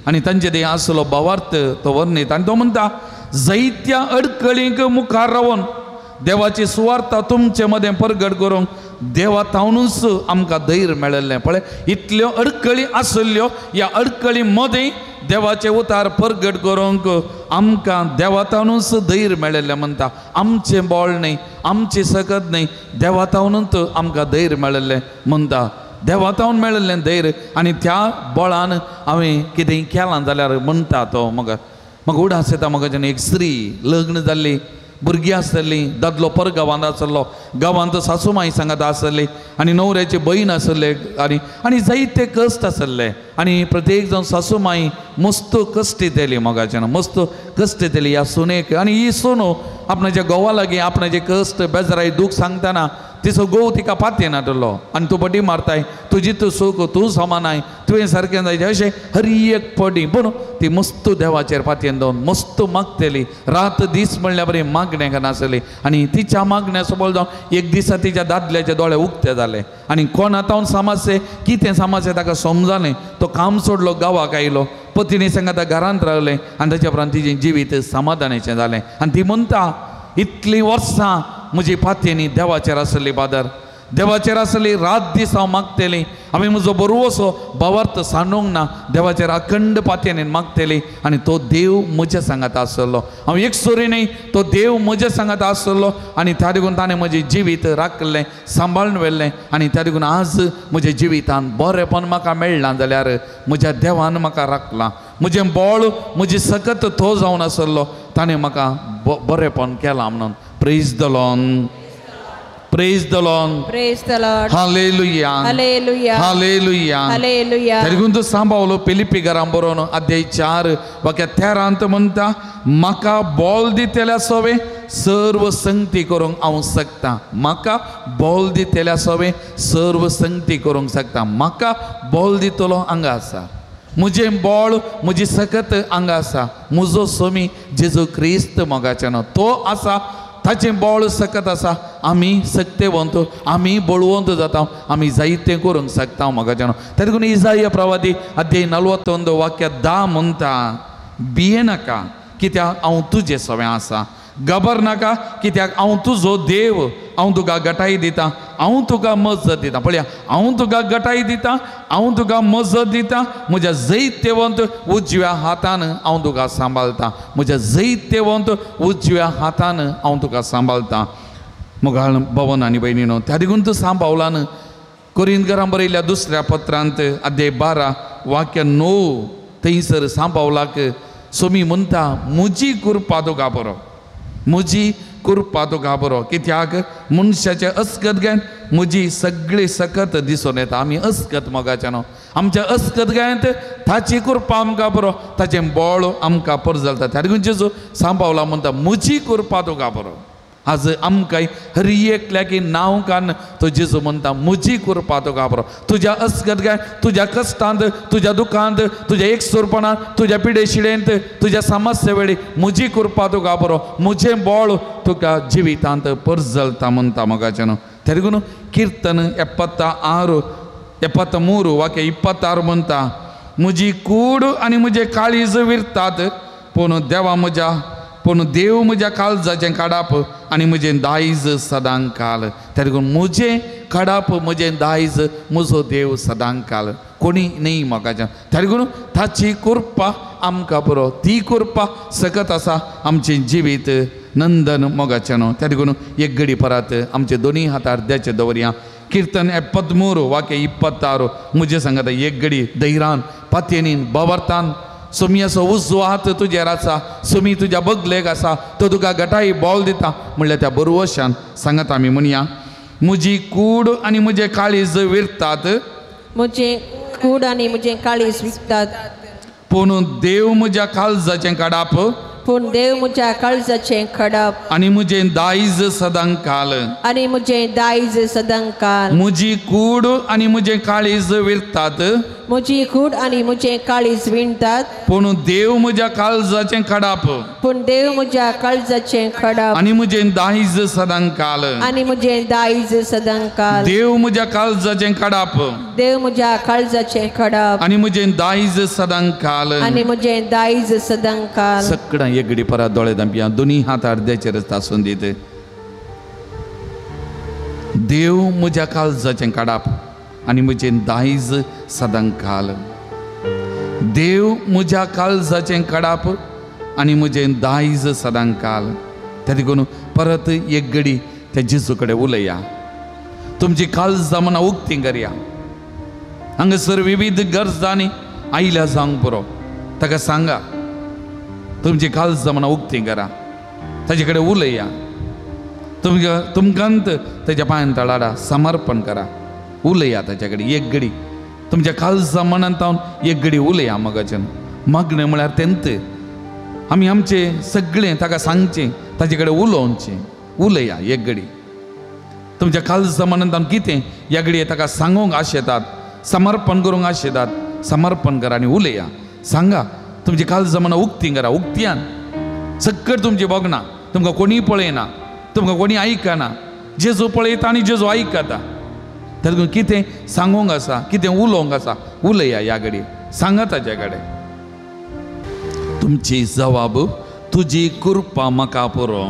आनी तांचे थंय आसलो भावार्थ तो वर्णीत आनी तो म्हणटा जायत्या अडकळींक मुखार रावन देवाची सुवार्ता तुमचे मदें परगट करूंक देवातावनूच आमकां धैर्य मेळिल्लें पळय इतल्यो अडकळी आसल्यो ह्या अडकळी मदें देवाचे उतार परगट करूंक आमकां देवातावनूच धैर्य मेळिल्लें म्हणटा आमचें बळ न्ही आमची सकत न्ही देवातावनूच आमकां धैर्य मेळिल्लें म्हणटा देवातावन मेळिल्लें धैर्य आनी त्या बळान हांवें कितेंय केलां जाल्यार म्हणटा तो म्हाका उडास येता म्हाका जेन्ना एक स्त्री लग्न जाल्ली भुरगीं आसतलीं दादलो परगांवांत आसलो गांवांत सासूमाई सांगात आसली आनी न्हवऱ्याची बहीण आसले आनी जायते कश्ट आसले आनी प्रत्येक जावन सासूमाई मस्त कश्ट दिली मोगाच्यान मस्त कश्ट दिली ह्या सुनेक आनी ही सोनू आपणाच्या घोवा लागीं आपणाचे कश्ट बेजाराय दूख सांगतना तिचो घोव तिका पातयेन हाडलो आनी तूं पटी मारताय तुजी तूं सूख तूं समानाय तुवें सारकें जायचें अशें हर एक पटी पूण ती मस्त देवाचेर पातयेन दवरून मस्त मागतली रात दीस म्हणल्यार बरी मागणें नासली आनी तिच्या मागण्या सबळ जावन एक दिसा तिच्या दादल्याचे दोळे उक्ते जाले आनी कोण आतां समस्ये कितें समस्या ताका समजलें तो काम सोडलो गांवाक आयलो पत्नी सांगात घरांत रावलें आनी ताच्या उपरांत तिचें जिवीत समाधानाचें जालें आनी ती म्हणटा इतलीं वर्सां म्हजी पातयेनी देवाचेर आसली बादर देवाचेर आसली रात दीस हांव मागतलें हांवें म्हजो बरोवसो भावार्थ सांडूंक ना देवाचेर अखंड पातयेन मागतलें आनी तो देव म्हज्या सांगात आसलो हांव एक सोरी न्ही तो देव म्हज्या सांगात आसलो आनी त्या देखून ताणें म्हजें जिवीत राखलें सांबाळून व्हेल्लें आनी त्या देखून आज म्हज्या जिवितांत बरेंपण म्हाका मेळ्ळां जाल्यार म्हज्या देवान म्हाका राखलां म्हजें बळ म्हजी सकत तो जावन आसलो ताणें म्हाका बरेंपण केलां म्हणून praise the Lord Praise the Lord. Praise the Lord. Hallelujah. Hallelujah. Hallelujah. Hallelujah. तरी सांबावलो फिलिपी घरां बरोवन अध्याय 4 वाक्य 13 म्हणटा म्हाका बॉल दितेल्या सोवे सर्व संगती करूंक हांव शकता म्हाका बॉल दितेल्या सोवे सर्व संगती करूंक शकता म्हाका बॉल दितलो हांगा आसा म्हजें बळ म्हजी सकत हांगा आसा म्हजो सोमी जेजू क्रिस्त मोगाच्यान तो आसा ताचें बळ सकत आसा आमी सक्तेवंत आमी बळवंत जाता आमी जायतें करूंक शकता मोगाच्यान त्या देखून इसाया प्रवादी अध्याय 41 वाक्य 10 म्हणटा भिये नाका कित्याक हांव तुजें सवें आसा घाबर नाका कित्याक हांव तुजो देव हांव तुका गटाय दिता हांव तुका मजत दिता पळया हांव तुका गटाय दिता हांव तुका मजत दिता म्हज्या जैत्यवंत उजव्या हातान हांव तुका सांबाळटा म्हज्या जैत्यवंत उजव्या हातान हांव तुका सांबाळटा मोगाळ भवन आनी भयणीनो त्या देखून तूं सांबावलान कोरिंथकारांक बरयल्या दुसऱ्या पत्रांत अध्याय 12 वाक्य 9 थंयसर सांबावलाक सोमी म्हणटा म्हजी कृपा तुका बरो म्हजी कृपा तुका बरो कित्याक मनशाचे अस्कत गायन म्हजी सगळी सकत दिसून येता आमी अस्कत मोगाच्यान आमच्या अस्कत गायंत ताची कृपा आमकां बरो ताचें बळ आमकां परजलता त्या देखून जेजू सांबावला म्हणटा म्हजी कृपा तुका बरो आज आमकां हर एकल्याकी नांव कान तो जेजू म्हणटा म्हजी कृपा तुका बरो तुज्या अस्कत गाय तुज्या कश्टांत तुज्या दुखांत तुज्या एकसुरपणांत तुज्या पिडेशिडेंत तुज्या समस्ये वेळी म्हजी कृपा तुका बरो म्हजें बळ तुका जिवितांत परजलता म्हणटा मोगाच्यान त्या देखून कीर्तन 73 वाक्य 26 म्हणटा म्हजी कूड आनी म्हजें काळीज विरतात पूण देव म्हज्या काळजाचें काडप आनी म्हजें दायज सदां काल त्या देखून म्हजें काडप म्हजें दायज म्हजो देव सदां काल कोणी न्ही मोगाच्यान त्या देखून ताची कृपा आमकां बरो ती कृपा सकत आसा आमचें जिवीत नंदन मोगाच्यान त्या देखून एक घडी परत आमचे दोनी हातार देचे दवरया कीर्तन 73 वाक्य 26 म्हजे सांगात एक घडी धैर्यान पातयेनीन बावर्तान सोमी असो उजवो हात तुजेर आसा सोमी तुज्या बगलेक आसा तो तुका गटाई बॉल दिता म्हणल्यार त्या बरोवशान सांगात आमी म्हणया म्हजी कूड आनी म्हजें काळीज विरतात म्हजें कूड आनी म्हजें काळीज विरतात पूण देव म्हज्या काळजाचें काडप पूण देव म्हज्या काळजाचें खडप आनी म्हजें दायज सदां काल. आनी म्हजें दायज सदां काल. म्हजी कूड आनी म्हजें काळीज विरतात, म्हजी कूड आनी म्हजें काळीज विणटात, पूण देव म्हज्या काळजाचें खडाप पूण देव म्हज्या काळजाचें खडप आनी म्हजें दायज सदां काल. आनी म्हजें दायज सदां काल. देव म्हज्या काळजाचें खडाप देव म्हज्या काळजाचें खडप आनी म्हजें दायज सदां काल. आनी म्हजें दायज सदां काल. सगळ्यां एक घडी परत दोळे धांपया, दोनी हात अर्द्याचेर तासून दीत. देव म्हज्या काळजाचें काडप आनी म्हजें दायज सदां काल. देव म्हज्या काळजाचें काडप आनी म्हजें दायज सदां काल. त्या देखून परत एक घडी त्या जेजू कडेन उलया, तुमची काळजां मना उक्तीं करया. हांगासर विविध गरजांनी आयल्या जावंक पुरो, ताका सांगा तुमची काळजां मना उक्तीं करा, ताजे कडेन उलया. तुमकांत ताच्या पांयां तळाडा, समर्पण करा, उलया ताच्या कडेन एक घडी. तुमच्या काळजां मनांत एक घडी उलया. मगाच्यान मागणें म्हळ्यार तेंत आमी आमचें सगळें ताका सांगचें, ताजे कडेन उलोवचें. उलया एक घडी. तुमच्या काळजां मनांत कितें ह्या घडये ताका सांगूंक आशेतात, समर्पण करूंक आशेतात, समर्पण करा आनी उलया. सांगा तुमची काळजां मनां उक्तीं करा. उक्त्यान सक्कट तुमची बोगना, तुमकां कोणी पळयना, तुमकां कोणी आयकना. जेजू पळयता आनी जेजू आयकता. तातूंत कितें सांगूंक आसा, कितें उलोवंक आसा, उलया ह्या घडये. सांगा ताचे कडेन. तुमची जबाब, तुजी कृपा म्हाका पुरो,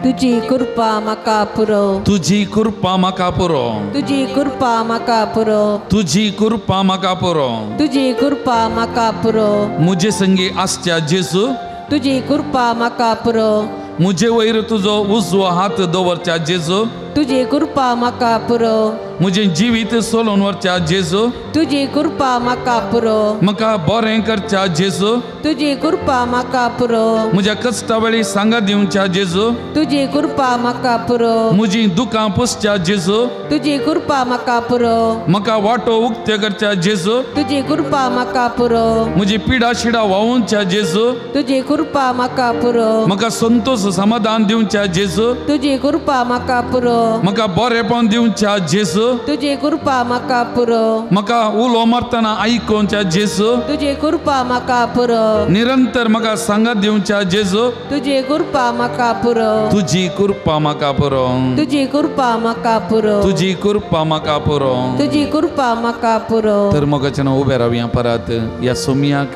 तुजी कृपा म्हाका पुरो, तुजी कृपा म्हाका पुरो, तुजी कृपा म्हाका पुरो, तुजी कृपा म्हाका पुरो. तुजी कृपा म्हाका पुरो. म्हजे संगी आसच्या जेजू, तुजी कृपा म्हाका पुरो. म्हजे वयर तुजो उजवो हात दवरच्या जेजू, तुजी कृपा म्हाका पुरो. म्हजें जिवीत सोलून व्हरच्या जेजू, तुजी कृपा म्हाका पुरो. म्हाका बरें करच्या जेजू, तुजी कृपा म्हाका पुरो. म्हज्या कश्टा वेळी सांगा दिवच्या जेजू, तुजी कृपा म्हाका पुरो. म्हजीं दुखां पुसच्या जेजू, तुजी कृपा म्हाका पुरो. म्हाका वाटो उक्ते करच्या जेजू, तुजी कृपा म्हाका पुरो. म्हजी पिडा शिडा व्हांवच्या जेजू, तुजी कृपा म्हाका पुरो. म्हाका संतोष समाधान दिवच्या जेजू, तुजी कृपा म्हाका पुरो. म्हाका बरेंपण दिवच्या जेजू, तुजी कृपा म्हाका पुरो. म्हाका उलो मारतना आयकोवच्या जेजू, तुजी कृपा म्हाका पुरो. निरंतर म्हाका सांगात दिवच्या जेजू, तुजी कृपा म्हाका पुरो. तुजी कृपा म्हाका पुरो, तुजी कृपा म्हाका पुरो. तुजी कृपा म्हाका पुरो. तुजी कृपा म्हाका पुरो. तर मोगाच्यान उबे रावया परत ह्या सुमयाक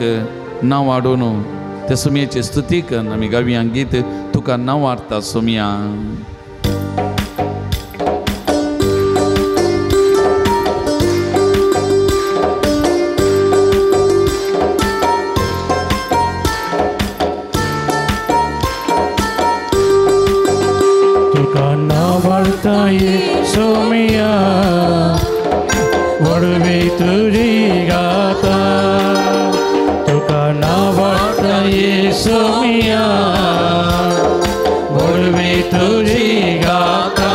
नांव वाडून त्या सुमयेची स्तुती करून आमी गावया गीत तुका नांव वाडटा सुमया. तुका नांव वाडटा येसुमिया, वडवी तुजी गाता. तुका नांव वाडटा येसुमिया, वडवी तुजी गाता.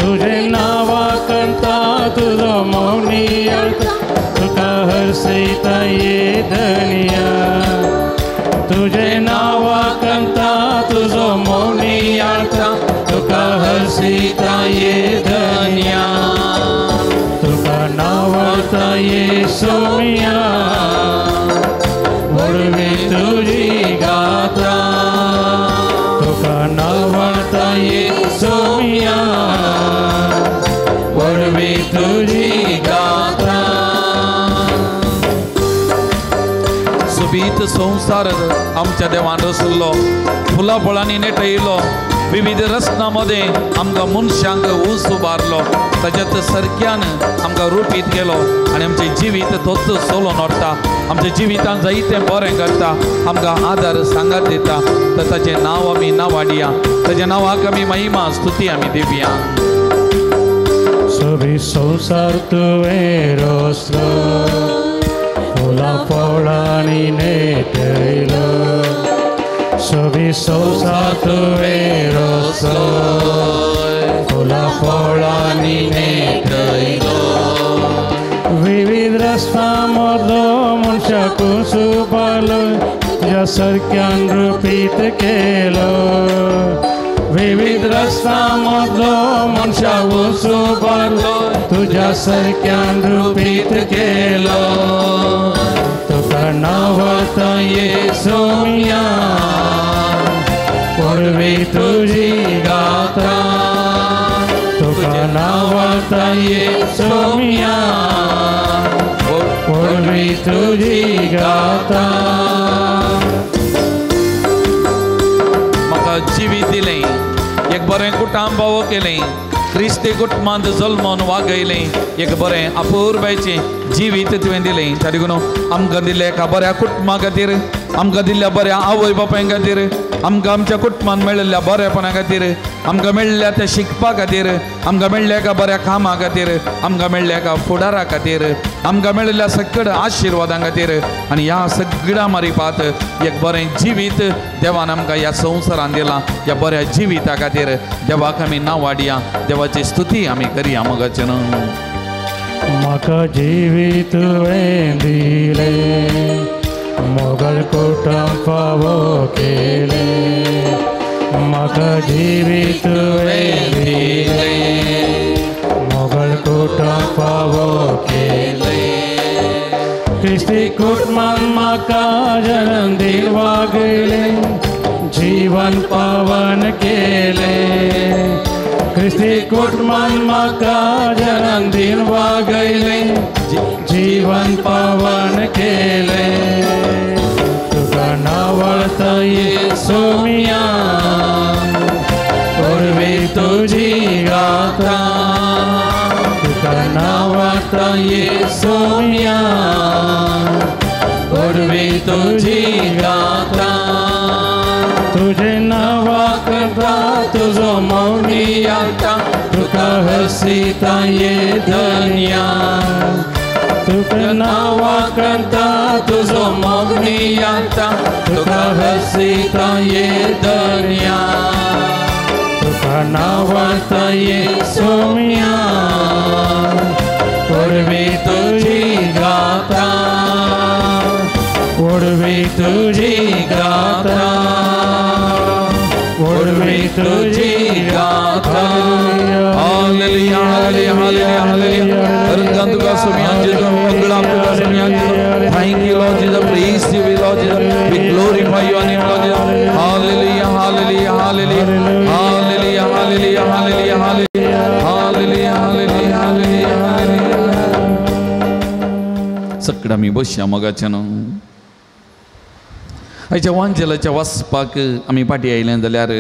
तुजे नांवाकंता तुजो मौनी अर्थ, तुका हर्सयता ये धनिया. तुजे नांवाकंता तुजो मौनी अर्थ, तुका हर्सयता ये धनिया. तुका नांव वाडटा येसुमिया, वडवी तुजी गाता. तुका नांव वाडटा येसुमिया, वडवी तुजी गाता. सुबीत संसार आमच्या देवान रचलो, फुलां फळांनी नेटयलो, विविध रचनांमध्ये आमकां मनशांक ऊस उबारलो, ताच्यात सरक्यान आमकां रुपीत गेलो आनी आमचें जिवीत तोच सोलून व्हरता. आमच्या जिवितांत जायतें बरें करता, आमकां आदार सांगात दिता. तर ताचें नांव आमी नांवाडया, ताच्या नांवाक आमी महिमा स्तुती आमी दिवया. सोबी संसार तुवें रचलो, फुलां फळांनी नेटयलो. सोबी संसार तुवें रचलो, फुलां फळांनी नेटयलो. विविध रस्ता मदलो मनशाक सुबारलो, तुझ्या सारक्यान रुपीत केलो विविध रस्त्यामधलो मनशा वचू बारलो तुझ्या सारक्यान रुपीत केलो तुका नावाता येसू मिया पूर्वी तुझी गाथा तुका नावाता येसू मिया पूर्वी तुझी गाथा म्हाका जिवीत दिलें एक बरें कुटुंब केलें क्रिस्ती कुटुंबांत जल्मोन वागयलें एक बरें अपूर्वेचें जिवीत तुवें दिलें ताका लागून आमकां दिल्ल्या एका बऱ्या कुटुंबा खातीर आमकां दिल्ल्या बऱ्या आवय बापाय खातीर आमकां आमच्या कुटुंबान मेळिल्ल्या बरेपणा खातीर आमकां मेळिल्ल्या त्या शिकपा खातीर आमकां मेळिल्ल्या एका बऱ्या कामा खातीर आमकां मेळिल्ल्या एका फुडारा खातीर आमकां मेळिल्ल्या सगळ्या आशिर्वादां खातीर आनी ह्या सगळ्या मारिफात एक बरें जिवीत देवान आमकां ह्या संवसारान दिलां ह्या बऱ्या जिविता खातीर देवाक आमी नांव वाडया देवाची स्तुती आमी करया मोगाचें म्हाका जिवीत तुवें दिलें मोगल कुटुंब फावो केलें म्हाका जिवीत तुवें दिलें मोगल कुटुंब फावो केलें क्रिस्ती कुटुंबान म्हाका जन्म दिन वागयलें जीवन पावन केलें क्रिस्ती कुटुंबान म्हाका जन्म दिन वागयलें जीवन पावन केलें तुका नावाता येसू मिया पूर्वी तुझी गाथा तुका नावाता येसू मिया पूर्वी तुझी गाथा तुझे नावा करता तुझो मौनी आता तुका हसीता ये धन्या तुका नावा करता तुझो मौनी आता तुका हसीता ये धन्या तुका नावाता येसू मिया पूर्वी तुझी गाथा पूर्वी तुझी गाथा पूर्वी तुझी गाथा हालेलुया हालेलुया हालेलुया रंगान तुका सुमियांचें मंगळा तुका सुमियांचें thank you Lord Jesus praise you Lord Jesus we glorify your name Lord Jesus hallelujah hallelujah hallelujah hallelujah hallelujah hallelujah hallelujah hallelujah hallelujah hallelujah सगळा मी बसया मोगाचें न्हू आयच्या वांजेलाच्या वाचपाक आमी फाटीं आयलें जाल्यार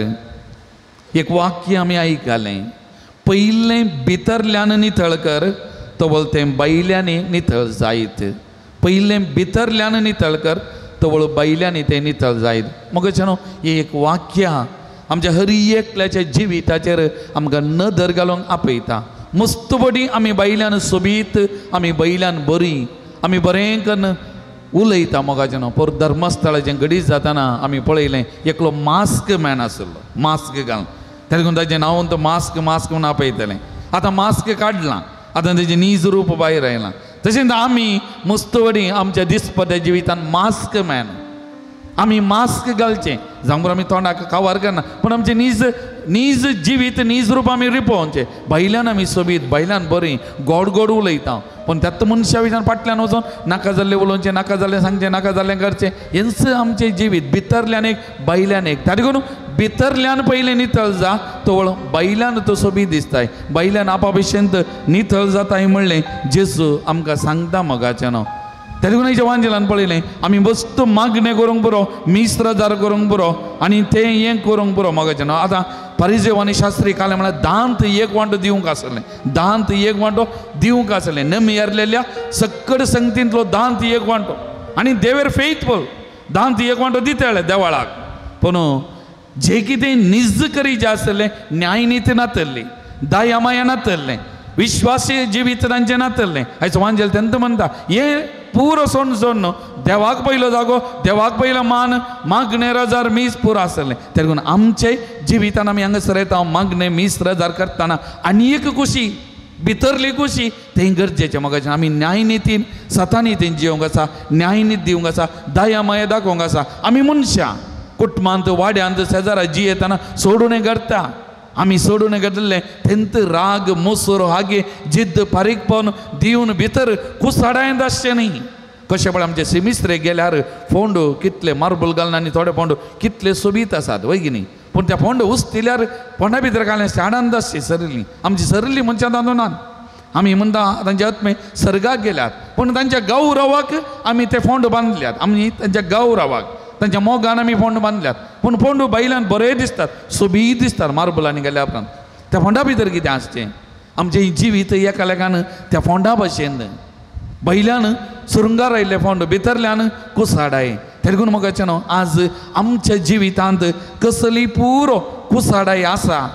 एक वाक्य आमी आयकलें पयलें भितरल्यान नितळ कर तवळ तें भायल्यानी नितळ जायत पयलें भितरल्यान नितळ कर तवळ भायल्यानी तें नितळ जायत मोगाचें न्हू हें एक वाक्य आमच्या हर एकल्याच्या जिविताचेर आमकां नदर घालूंक आपयता मस्त बडी आमी भायल्यान सोबीत आमी भायल्यान बरी आमी बरें करून उलयता मोगाचें न्हू पर धर्मस्थळाचें घडीत जाताना आमी पळयलें एकलो मास्क मॅन आसलो मास्क घालून ताका लागून ताचें नांव तो मास्क मास्क म्हणून आपयतलें आतां मास्क काडलां आतां तेजें नीज रूप भायर आयलां तशेंच आमी मुस्तवडी आमच्या दिसपट्या जिवितान मास्क मॅन आमी मास्क घालचें जावं बरें आमी तोंडाक कावार करना पूण आमचें नीज जिवीत नीज रूप आमी रिपोवचें भायल्यान आमी सोबीत भायल्यान बरीं गोड गोड उलयता पूण त्यात मनशा भितर फाटल्यान वचून नाका जाल्लें उलोवचें नाका जाल्लें सांगचें नाका जाल्लें करचें हेंच आमचें जिवीत भितरल्यान एक भायल्यान एक ताका लागून भितरल्यान पयलें नितळ जा तवळ भायल्यान तो सोबीत दिसताय भायल्यान आपा भशेन नितळ जाताय म्हणलें जेजू आमकां सांगता मोगाचें न्हू ताका लागून हेच्या वांजेलान पळयलें आमी मस्त मागणें करूंक बरो मिस्रजार करूंक बरो आनी तें हें करूंक बरो मोगाचें न्हू आतां फरिसेव आनी शास्त्री काले म्हळ्यार दांत एक वांटो दिवंक आसलें दांत एक वांटो दिवंक आसलें न मेरलेल्या सक्कड संगतींतलो दांत एक वांटो आनी दे वर फेथफूल दांत एक वांटो दिताले देवाळाक पूण जे कितें निज करी जें आसलें न्यायनीती नातल्ली दया माया नातल्लें विश्वासी जिवीत तांचें नातल्लें आयज वांजेल तेंत म्हणटा हें पुरो सोडून देवाक पयलो जागो देवाक पयलो मान मागणे रजार मीस पुरो आसलें त्या लागून आमचे जिवितान आमी हांगासर येता मागणे मीस रजार करतना आनी एक खुशी भितरली खुशी तें गरजेचें मोगाचें. आमी न्यायनितीन सतानितीन जिवंक आसा, न्यायनीत दिवंक आसा, दया माया दाखोवंक आसा. आमी मनशां कुटुंबांत वाड्यांत शेजारा जी येताना सोडून करता. आमी सोडून गेल्ले तेंत राग मोसोर हागे जिद्द फारीकपण दिवन भितर कुसाडायंत आसचें न्ही. कशें पळय आमचे सिमिस्त्रे गेल्यार फोंड कितले मार्बल घालून आनी थोडे फोंड कितले सोबीत आसात वय की न्ही. पूण त्या फोंड उस्तिल्यार फोंडा भितर घालें आनंद आसची सरिल्ली. आमची सरिल्ली मनशां तांदूनात. आमी म्हणटा तांचे आत्मे सर्गाक गेल्यात पूण तांच्या गौरवाक आमी ते फोंड बांदल्यात. आमी तांच्या गौरवाक तांच्या मोगान आमी फोंड बांदल्यात. पूण फोंड बायलांत बरे दिसतात, सोबीत दिसतात मार्बलांनी गेल्या उपरांत. त्या फोंडा भितर कितें आसचें? आमचें जिवीत एका लेखान त्या फोंडा भशेन बैल्यान सुरुंगार आयिल्ले फोंड भितरल्यान कुसाडाय. तेलगून मोगाचें न्हू आज आमच्या जिवितांत कसली पुरो कुसाडाय आसा.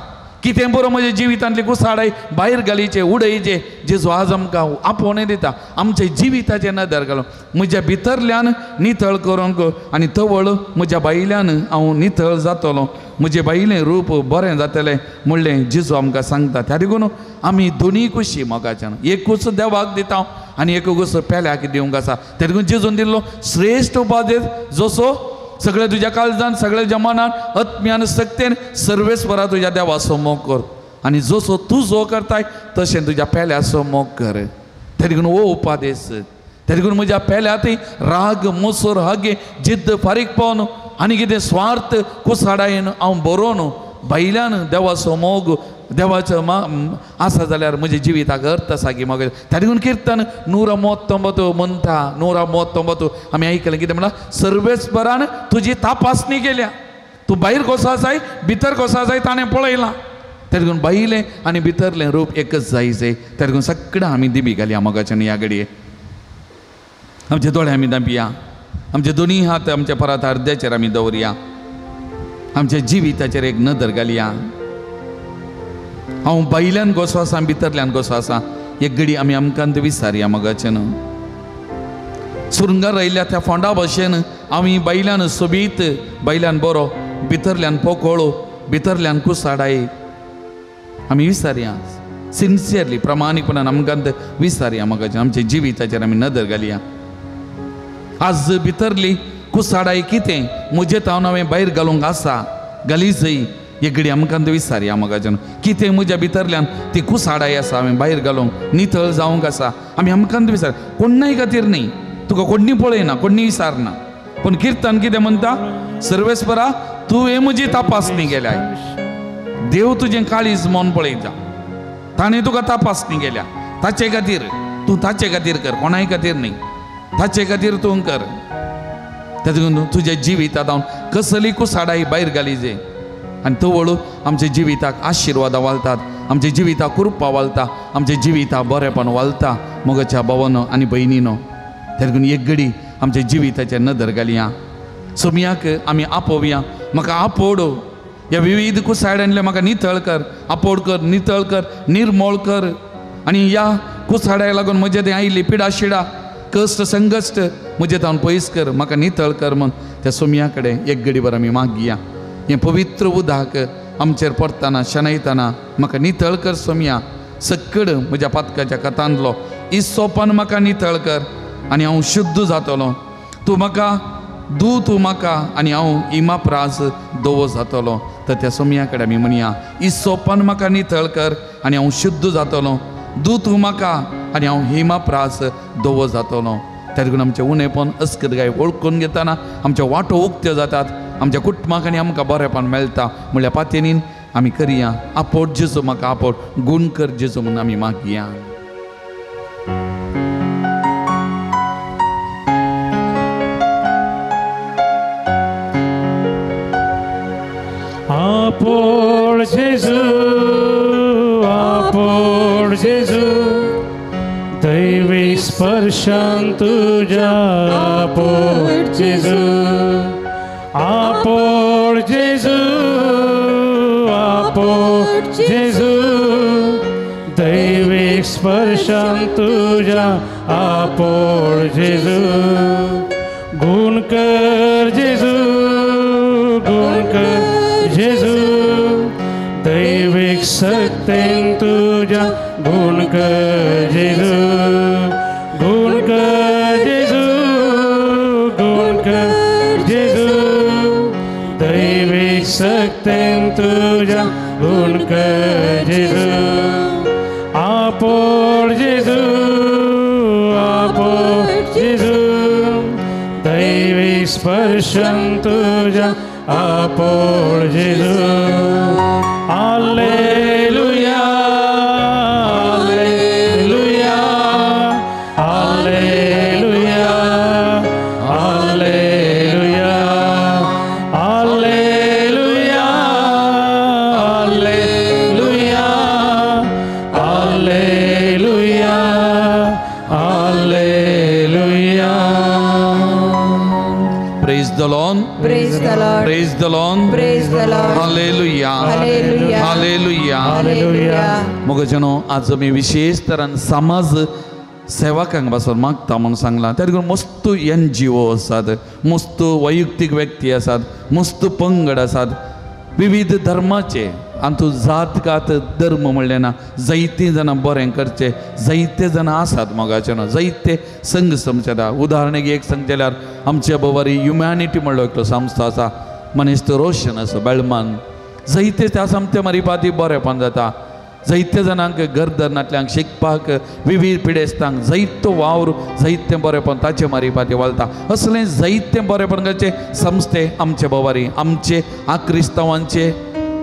कितें बरो म्हज्या जिवितांतली कुसाडाय भायर घालीचे उडयचे जेजू आज आमकां आपोवणे दिता. आमच्या जिविताचें नदर घालून म्हज्या भितरल्यान नितळ करूंक आनी तवळ म्हज्या बायल्यान हांव नितळ जातलो. म्हजें बायलें रूप बरें जातलें म्हणलें जेजू आमकां सांगता. त्या देखून आमी दोनी कुशी मोगाच्यान एकूच देवाक दिता आनी एकूच पेल्याक दिवंक आसा. त्या देखून जेजून दिल्लो श्रेश्ठ उपादेश जसो सगळे तुज्या काळजान सगळे जमानान आत्म्यान सक्तेन सर्वेस्वरा तुज्या देवाचो मोग कर आनी जसो तूं जो करताय तशें तुज्या पेल्याचो मोग कर. त्या देखून हो उपादेश. त्या देखून म्हज्या पेल्यातय राग मोसोर हागे जिद्द फारीकपण आनी कितें स्वार्थ कुसाडायेन हांव बरोवन बायल्यान देवाचो मोग देवाचो आसा जाल्यार म्हज्या जिविताक अर्थ आसा की मग. त्या देखून कीर्तन 139 म्हणटा 139 आमी आयकलें कितें म्हणटा सर्वेस्परान तुजी तपासणी केल्या. तूं भायर कसो आसाय भितर कसो आसाय ताणें पळयलां. त्या देखून बायलें आनी भितरलें रूप एकच जायचें. त्या देखून सगळें आमी दिबी घालया मोगाच्यान ह्या घडये. आमचे दोळे आमी दांपिया. आमचे दोनी हात आमच्या परात अर्द्याचेर आमी दवरया. आमच्या जिविताचेर एक नदर घालया. हांव बायल्यान कसो आसा भितरल्यान कसो आसा एक घडी आमी आमकांत विचारया मोगाचें न्हू. सुरुंगार आयिल्ल्या त्या फोंडा भशेन आमी बायल्यान सोबीत बायल्यान बरो भितरल्यान पोकळो भितरल्यान कुसाडाय आमी विचारया. सिन्सियरली प्रामाणीकपणान आमकांत विचारया मोगाचें. आमच्या जिविताचेर आमी नदर घालया. आज भितरली कुसाडाय कितें म्हजें तावन हांवें भायर घालूंक आसा घालीचय एक घडी आमकां विचारया मोगाचें. कितें म्हज्या भितरल्यान ती कुसाडाय आसा हांवें भायर घालूंक नितळ जावंक आसा आमी आमकां विचार. कोणाय खातीर न्ही, तुका कोणी पळयना कोणी विचारना. पूण कीर्तन कितें म्हणटा सर्वेस्परा तुवें म्हजी तपासणी केल्या. देव तुजें काळीज मन पळयता. ताणें तुका तपासणी केल्या. ताचे खातीर तूं ताचे खातीर कर कोणाय खातीर न्ही. ताचे खातीर तूं कर. तातूंत तुज्या जिवितांत हांव कसली कुसाडाय भायर घालीचे आनी तवळ आमच्या जिविताक आशिर्वादां वालतात. आमच्या जिविताक कृपा वालता. आमच्या जिविताक बरेपण वालता मोगाच्या भावानो आनी भयणीनो. त्या देखून एक घडी आमच्या जिविताचेर नदर घालया. सोमयाक आमी आपोवया. म्हाका आपोड ह्या विविध कुसाड्यांतले म्हाका नितळ कर, आपोड कर, नितळ कर, निर्मळ कर. आनी ह्या कुसाड्याक लागून म्हजें तें आयिल्ली पिडा शिडा कश्ट संकश्ट म्हजें तावन पयस कर म्हाका नितळ कर म्हूण त्या सोमया कडेन एक घडी भर आमी मागया. हें पवित्र उदक आमचेर पडटाना शेणयतना म्हाका नितळ कर सोमया. सक्कड म्हज्या पातकाच्या कथांतलो इस्सोपान म्हाका नितळ कर आनी हांव शुद्ध जातलो. तूं म्हाका तूं म्हाका आनी हांव इमाप्रास दोवो जातलो. तर त्या सोमया कडेन आमी म्हणया इस्सोपान म्हाका नितळ कर आनी हांव शुद्ध जातलो. तूं म्हाका आनी हांव हिमाप्रास दोवो जातलो. त्या देखून आमचें उणेपण अस्कदगाय वळखून घेतना आमच्यो वाटो उक्त्यो जातात. आमच्या कुटुंबाक आनी आमकां बरेपण मेळटा म्हणल्यार पातेनीन आमी करया. आपोट जेजू म्हाका आपोट गूण कर जेजू म्हणून आमी मागया. आपोड जेजू, आपोड जेजू, दैवी स्पर्शान तुझ्या आपोड जेजू, आपोड जेजू, आपोड जेजू, दैवी स्पर्शान तुझ्या आपोड जेजू, गुण कर जेजू, गुण कर जेजू, दैविक सक्तेन तुझ्या गुण कर जेजू गुण कर जेजू गुण कर जेजू दैविक शक्तीन तुझ्या गुण कर जेजू आपोळ जेजू दैविक स्पर्शन तुझ्या आपोळ जेजू hallelujah hallelujah hallelujah hallelujah hallelujah hallelujah hallelujah Praise the Lord. Praise the Lord. Praise the Lord. Praise the Lord. Hallelujah. Hallelujah. Hallelujah. Hallelujah. मग जनो आज मी विशेष तरान समाज सेवकांक पासून मागता म्हणून सांगला त्या देखून मस्त NGO आसात मस्त वैयक्तीक व्यक्ती आसात मस्त पंगड आसात विविध धर्माचे आनी तूं जात कात धर्म म्हणलें ना जायतीं जाणां बरें करचें जायते जाणां आसात मोगाचे न्हू जायते संघ समजता उदाहरणेक एक सांगता जाल्यार आमच्या बोवारी ह्युमॅनिटी म्हणलो एकलो संस्था आसा मनीस तो रोशन आसा बेळमान जायते त्या समते मारिपाती बरेंपण जाता जायते जाणांक घरधरणांतल्यांक शिकपाक विविध पिडेस्तांक जायतो वावर जायते बरेंपण ताचे मारिपाती वळता असलें जायते बरेंपण करचे संस्थे आमचे बोवारी आमचे आक्रिस्तांवांचे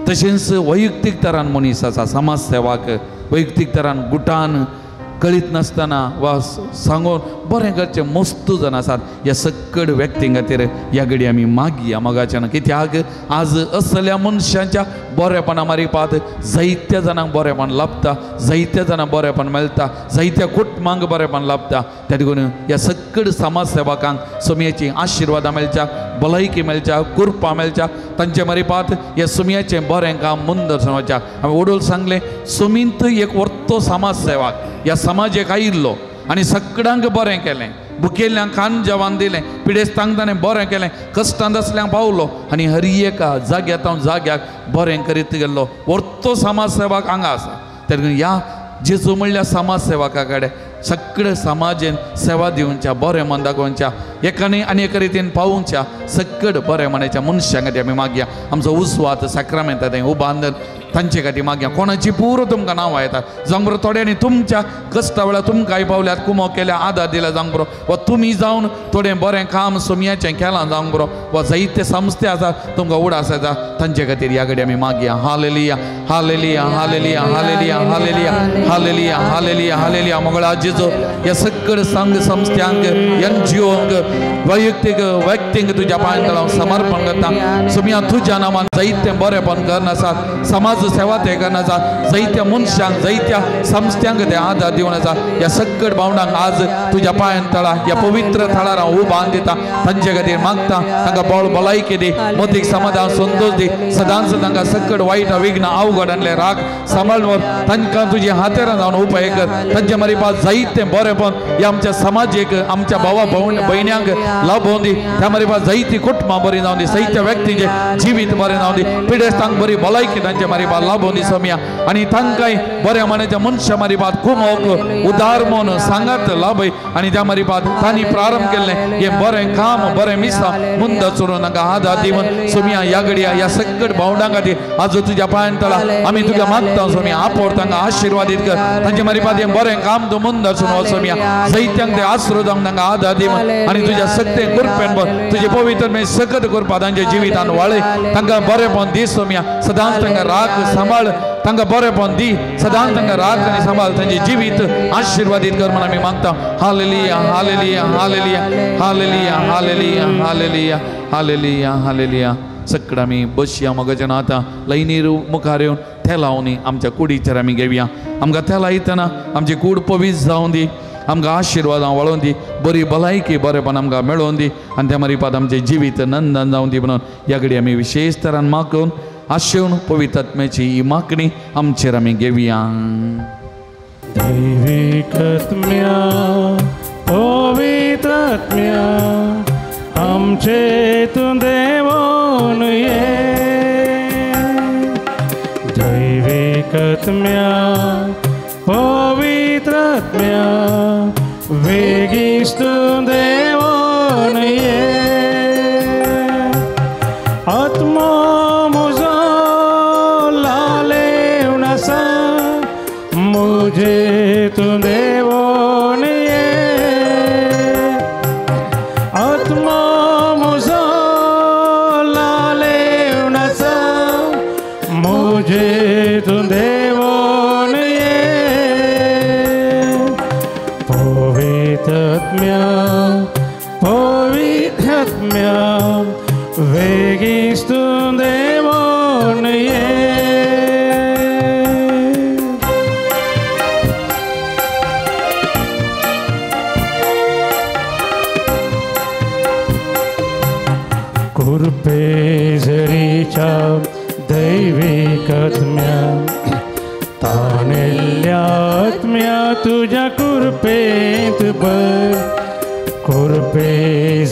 तशेंच वैयक्तीक तरान मनीस आसा समाज सेवाक वैयक्तीक तरान गुटान कळीत नासतना वा सांगून बरें करचें मस्त जण आसात ह्या सकड व्यक्तीं खातीर ह्या घडी आमी मागया मोगाच्यान कित्याक आज असल्या मनशांच्या बरेपणा मारिपात जायत्या जाणांक बरेपण लाभता जायत्या जाणांक बरेपण मेळटा जायत्या कुटुंबांक बरेपण लाभता त्या देखून ह्या सकड समाज सेवकांक सुमयेची आशिर्वादां मेळच्या भलायकी मेळच्या कृपा मेळच्या तांचे मारिपात ह्या सुमयाचें बरें काम मुंदर वचच्या हांवें ओडोल सांगलें सुमींत एक वर्तो समाज सेवक ह्या समाजाक आयिल्लो आनी सगळ्यांक बरें केलें भुकेल्ल्यांक खाण जेवण दिलें पिडेस्तांक ताणें बरें केलें कश्टांत असल्यांक पावलो आनी हर एका जाग्यातावन जाग्याक बरें करीत गेल्लो वर्तो समाज सेवक हांगा आसा त्या देखून ह्या जेजू म्हणल्या समाज सेवका कडेन सगळे समाजेन सेवा दिवच्या बरें मन दाखोवच्या एकाने आनी एका रितीन पावोवच्या सगळे बरें मनाच्या मनशां खातीर आमी मागया आमचो उस्वात साक्रामेंत थंय उबांदन तांचे खातीर मागया कोणाची पुरो तुमकां नांवां येतात जावं बरो थोड्यांनी तुमच्या कश्टा वेळार तुमकां पावल्यात कुमो केल्या आदार दिला जावं बरो वा तुमी जावन थोडें बरें काम सुमयाचें केलां जावं बरो वा जायते संस्थे आसात तुमकां उडास आसा तांचे खातीर ह्या घडी आमी मागया hallelujah hallelujah hallelujah hallelujah hallelujah hallelujah hallelujah hallelujah मंगळा जेजू ह्या सगळे संघ संस्थांक NGOंक वैयक्तीक व्यक्तींक तुज्या पांयां तळाव समर्पण करता सुमया तुज्या नांवान जायते बरेपण करन आसात समाज सेवा ते करन आसात जायत्या मनशांक जायत्या संस्थांक ते आदार दिवन आसा ह्या सगळे भावंडांक आज तुज्या पांयां तळा ह्या पवित्र थळार हांव उबान दिता तांचे खातीर मागता तांकां बळ भलायकी दी मोतीक समाधान संतोष दी सदांच तांकां सगळे वायट विघ्न अवघडांतले राग सांबाळून तांकां तुजे हातेरां जावन उपाय कर तांचे मारिपात जायते बरेपण ह्या आमच्या समाजीक आमच्या भावा भयण्यांक लाभोवन दी त्या मारिपात जायतीं कुटुंबां बरीं जावन दी जायत्या व्यक्तींचे जिवीत बरें जावन दी पिडेस्तांक बरी भलायकी तांचे मारिपात लाभोवन दी सोम्या आनी तांकांय बऱ्या मनाच्या मनशा मारिपात कुमोक उदार मन सांगात लाभय आनी त्या मारिपात तांणी प्रारंभ केल्लें हें बरें काम बरें मिसा मुंद चोरून तांकां आदार दिवन सोम्या ह्या घडया ह्या सगळे भावंडां खातीर आज तुज्या पांयां तळा आमी तुका मागता सोम्या आपोर तांकां आशिर्वादीत कर तांचे मारिपात हें बरें काम तूं मुंद चोरून सोम्या जायत्यांक ते आश्रोदांक तांकां आदार दिवन आनी तुज्या सत्य कृपेन तुजे पवित्र मे सकत कृपा तांच्या जिवितान वाळय तांकां बरेंपण दी सोम्या सदांच तांकां राख सांबाळ तांकां बरेंपण दी सदांच तांकां राख आनी सांबाळ तांचें जिवीत आशिर्वादीत कर म्हण आमी मागता hallelujah hallelujah hallelujah hallelujah hallelujah hallelujah hallelujah hallelujah सगळें आमी बसया मगजन आतां लायनीर मुखार येवन ते लावनी आमच्या कुडीचेर आमी घेवया आमकां ते लायतना आमची कूड पवीस जावं दी आमकां आशिर्वादां वळोवन दी बरी भलायकी बरेपण आमकां मेळोवन दी आनी त्या मारिपात आमचें जिवीत नंदन जावं दी म्हणून ह्या घडी आमी विशेष तरान मागून आशेवन पवित्र आत्म्याची ही मागणी आमचेर आमी घेवया दैवीक आत्म्या पवित्र आत्म्या आमचे तूं देवून ये दैवीक आत्म्या पवित्र पवित्रात्म्या वेगिस्तून देवोन ये आत्मा मुझो लाले नसा मुझे तू देवोन ये आत्मा मुझो लाले नसा मुझे तू देवोन ये पवित्रात्म्या वेगिस्तून देवोन ये कृपे जरीच्या दैविकात्म्या ताणेल्या आत्म्या तुझ्या कृपेत भर कृपे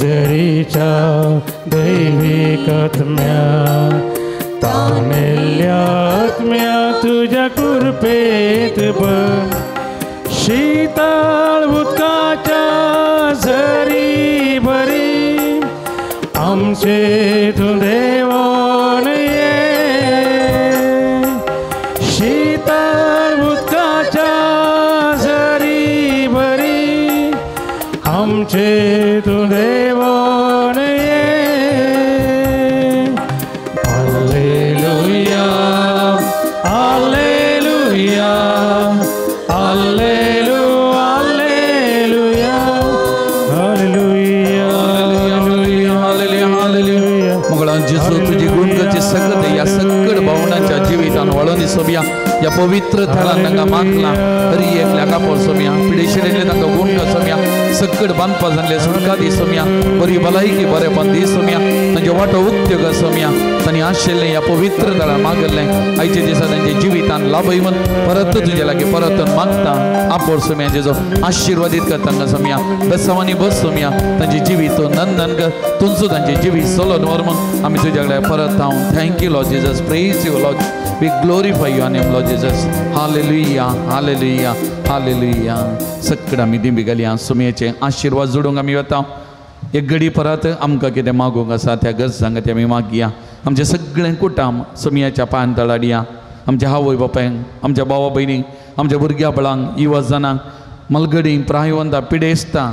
जरीच्या दैविकात्म्या ताणेल्या आत्म्या तुझ्या कृपेत भर शीतळ उदकाच्या झरी भरी आमचे तू देवोन ये शीतळ उदकाच्या झरी भरी आमचे तू देवोन ये hallelujah hallelujah hallelujah hallelujah hallelujah मुगळां जेजू तुझी गुणगती सगळं या सगळ भावनांच्या जिवितान वळून सोबिया या पवित्र थळान तांकां मागला हरी एकल्या कापोर सोबिया पिडेशिरेले तांकां गुण सोबिया सगळ बांदपा जाल्ले सुटका दी सोबिया बरी भलायकी बरेपण दी सोबिया तांचे वाटो उक्त्यो सोबिया तांणी आशिल्लें या पवित्र थळान मागल्लें आयचे दिसा तांचे जिवितान लाभय म्हण परत तुजे लागीं परत मागता आपोर सोमिया जेजो आशिर्वादीत कर तांकां सोमिया बेसावांनी बस सोमिया तांची जिवीत नंदन कर तुमचो तांची जिवीत चलोन व्हर म्हण आमी तुजे कडेन परत हांव thank you Lord Jesus praise you Lord we glorify your name Lord Jesus hallelujah hallelujah hallelujah सगळं आमी दिंबी घालया सोमयेचे आशिर्वाद जोडूंक आमी वता एक घडी परत आमकां कितें मागूंक आसा त्या गरजांक ते आमी मागया आमचे सगळें कुटाम सोमयाच्या पांय तळाडया आमच्या आवय बापायंक आमच्या भावा भयणींक आमच्या भुरग्या बळांक युवजनांक मलगडी प्रायवंता पिडेस्तां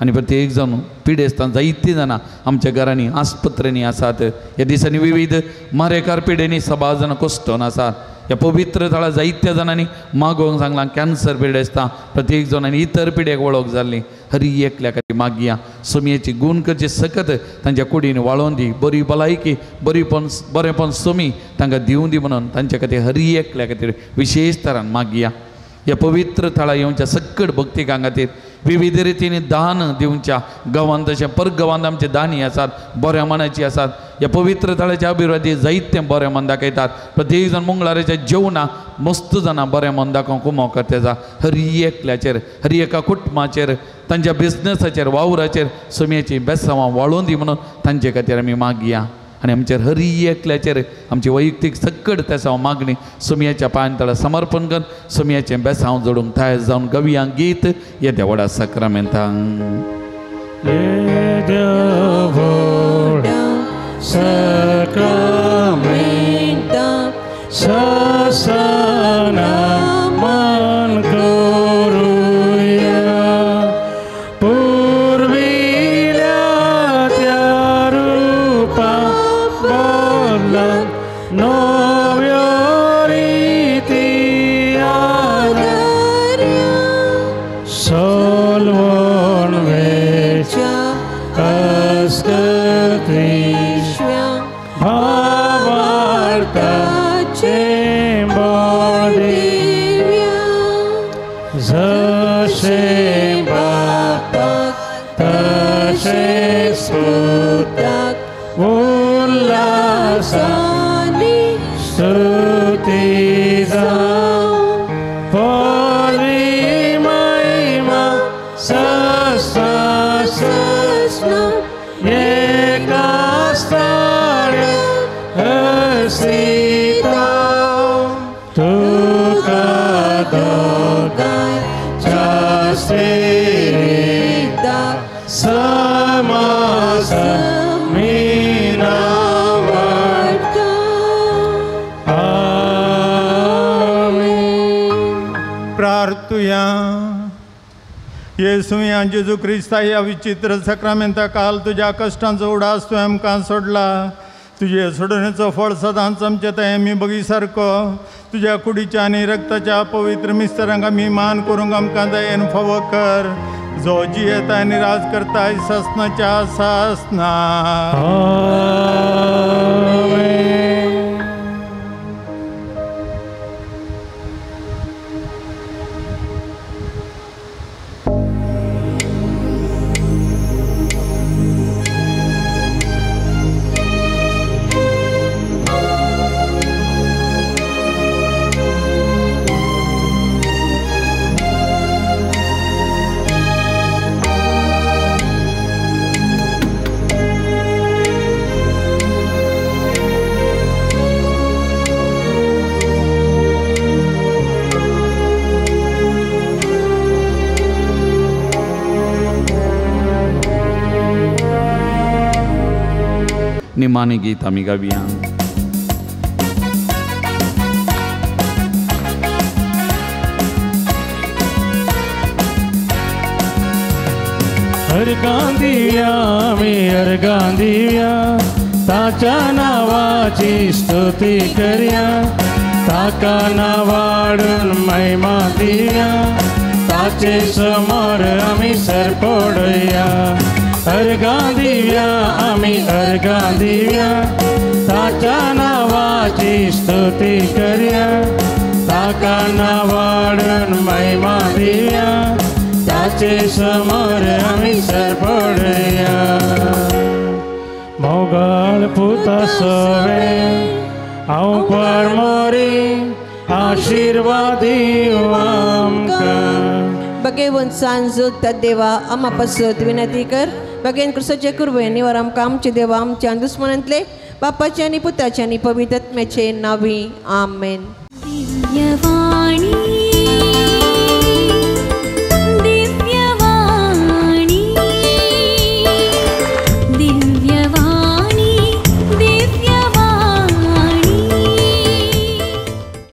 आनी प्रत्येक जण पिडेस्तां जायतीं जाणां आमच्या घरांनी आस्पत्रेनी आसात ह्या दिसांनी विविध मारेकार पिडेनी सभा जाणां कोस्टोन आसात ह्या पवित्र थळा जायत्या जाणांनी मागोवंक सांगलां कॅन्सर पिडेस्तां प्रत्येक जणांनी इतर पिडेक वळख जाल्ली हरी एकल्या खातीर मागया सोमयेची गूण करचे सकत तांच्या कुडीन वाळोवन दी बरी भलायकी बरेपण सोमी तांकां दिवं दी म्हणून तांच्या खातीर हरी एकल्या खातीर विशेश तरान मागया ह्या पवित्र थळा येवच्या सगळ भक्तिकां खातीर विविध रितीने दान दिवच्या गांवांत तशें परगांवांत आमचे दानी आसात बऱ्या मनाची आसात ह्या पवित्र थळाच्या अभिवृद्धी जायते बरें मन दाखयतात प्रत्येक जण मंगळाराच्या जेवणाक मस्त जाणां बरें मन दाखोवंक कुमो करता हरी एकल्याचेर हरी एका कुटुंबाचेर तांच्या बिझनसाचेर वावराचेर सोमयेची बेसांवां वाळोवन दी म्हणून तांचे खातीर आमी मागया आनी आमचेर हरी एकल्याचेर आमची वैयक्तीक सगळ तेसांव मागणी सोमयाच्या पांय समर्पण कर सोमयाचें बेसांव जोडूंक थाय जावन गवया गीत येद्या व्हडा सक्रामेंतांक मन करूया पूर्वील्या त्या रूपा बदला नव्यो रीती सोलवण वेच्या अस्कत्री भावार्थाचे जशे बापाक तशे सुताक उल्हासानी स्तुती जावं परी महिमा सस्ना एका स्थळी हसिता तुका दोगाय तुया येसू या जेजू क्रिस्ता ह्या विचित्र सक्रामेंता काल तुझ्या कष्टांचो उडास तुवें आमकां सोडला तुझे सोडणेचो फळ सदांच आमचे थंय आमी बगी सारको तुझ्या कुडीच्या आनी रक्ताच्या पवित्र मिस्तरांक आमी मान करूंक आमकां दयेन फावो कर जो जी येता आनी राज करता ससनाच्या सासना निमानी गीत आमी गावया. अर्गां दिव्या आमी अर्गां दिव्या ताच्या नावाची स्तुती करया ताका नावाडून महिमा दिया ताचे समोर आमी सर पडया अर्गां दिव्या आमी अर्गां दिव्या ताच्या नावाची स्तुती करया ताका नावाडून महिमा दिया ताचे समोर आमी सर पडया मोगाळ पुता सोवे हांव परमोरी आशीर्वाद दिव आमकां बगेवन सांजूत देवा आमा पासत विनंती कर बगेन कृष्णाचे कुरवेनी वर आमकां आमचे देवा आमच्या दुस्मनांतले बापाचे आनी पुताचे आनी पवित्र आत्म्याचे नावी आमेन. दिव्यवाणी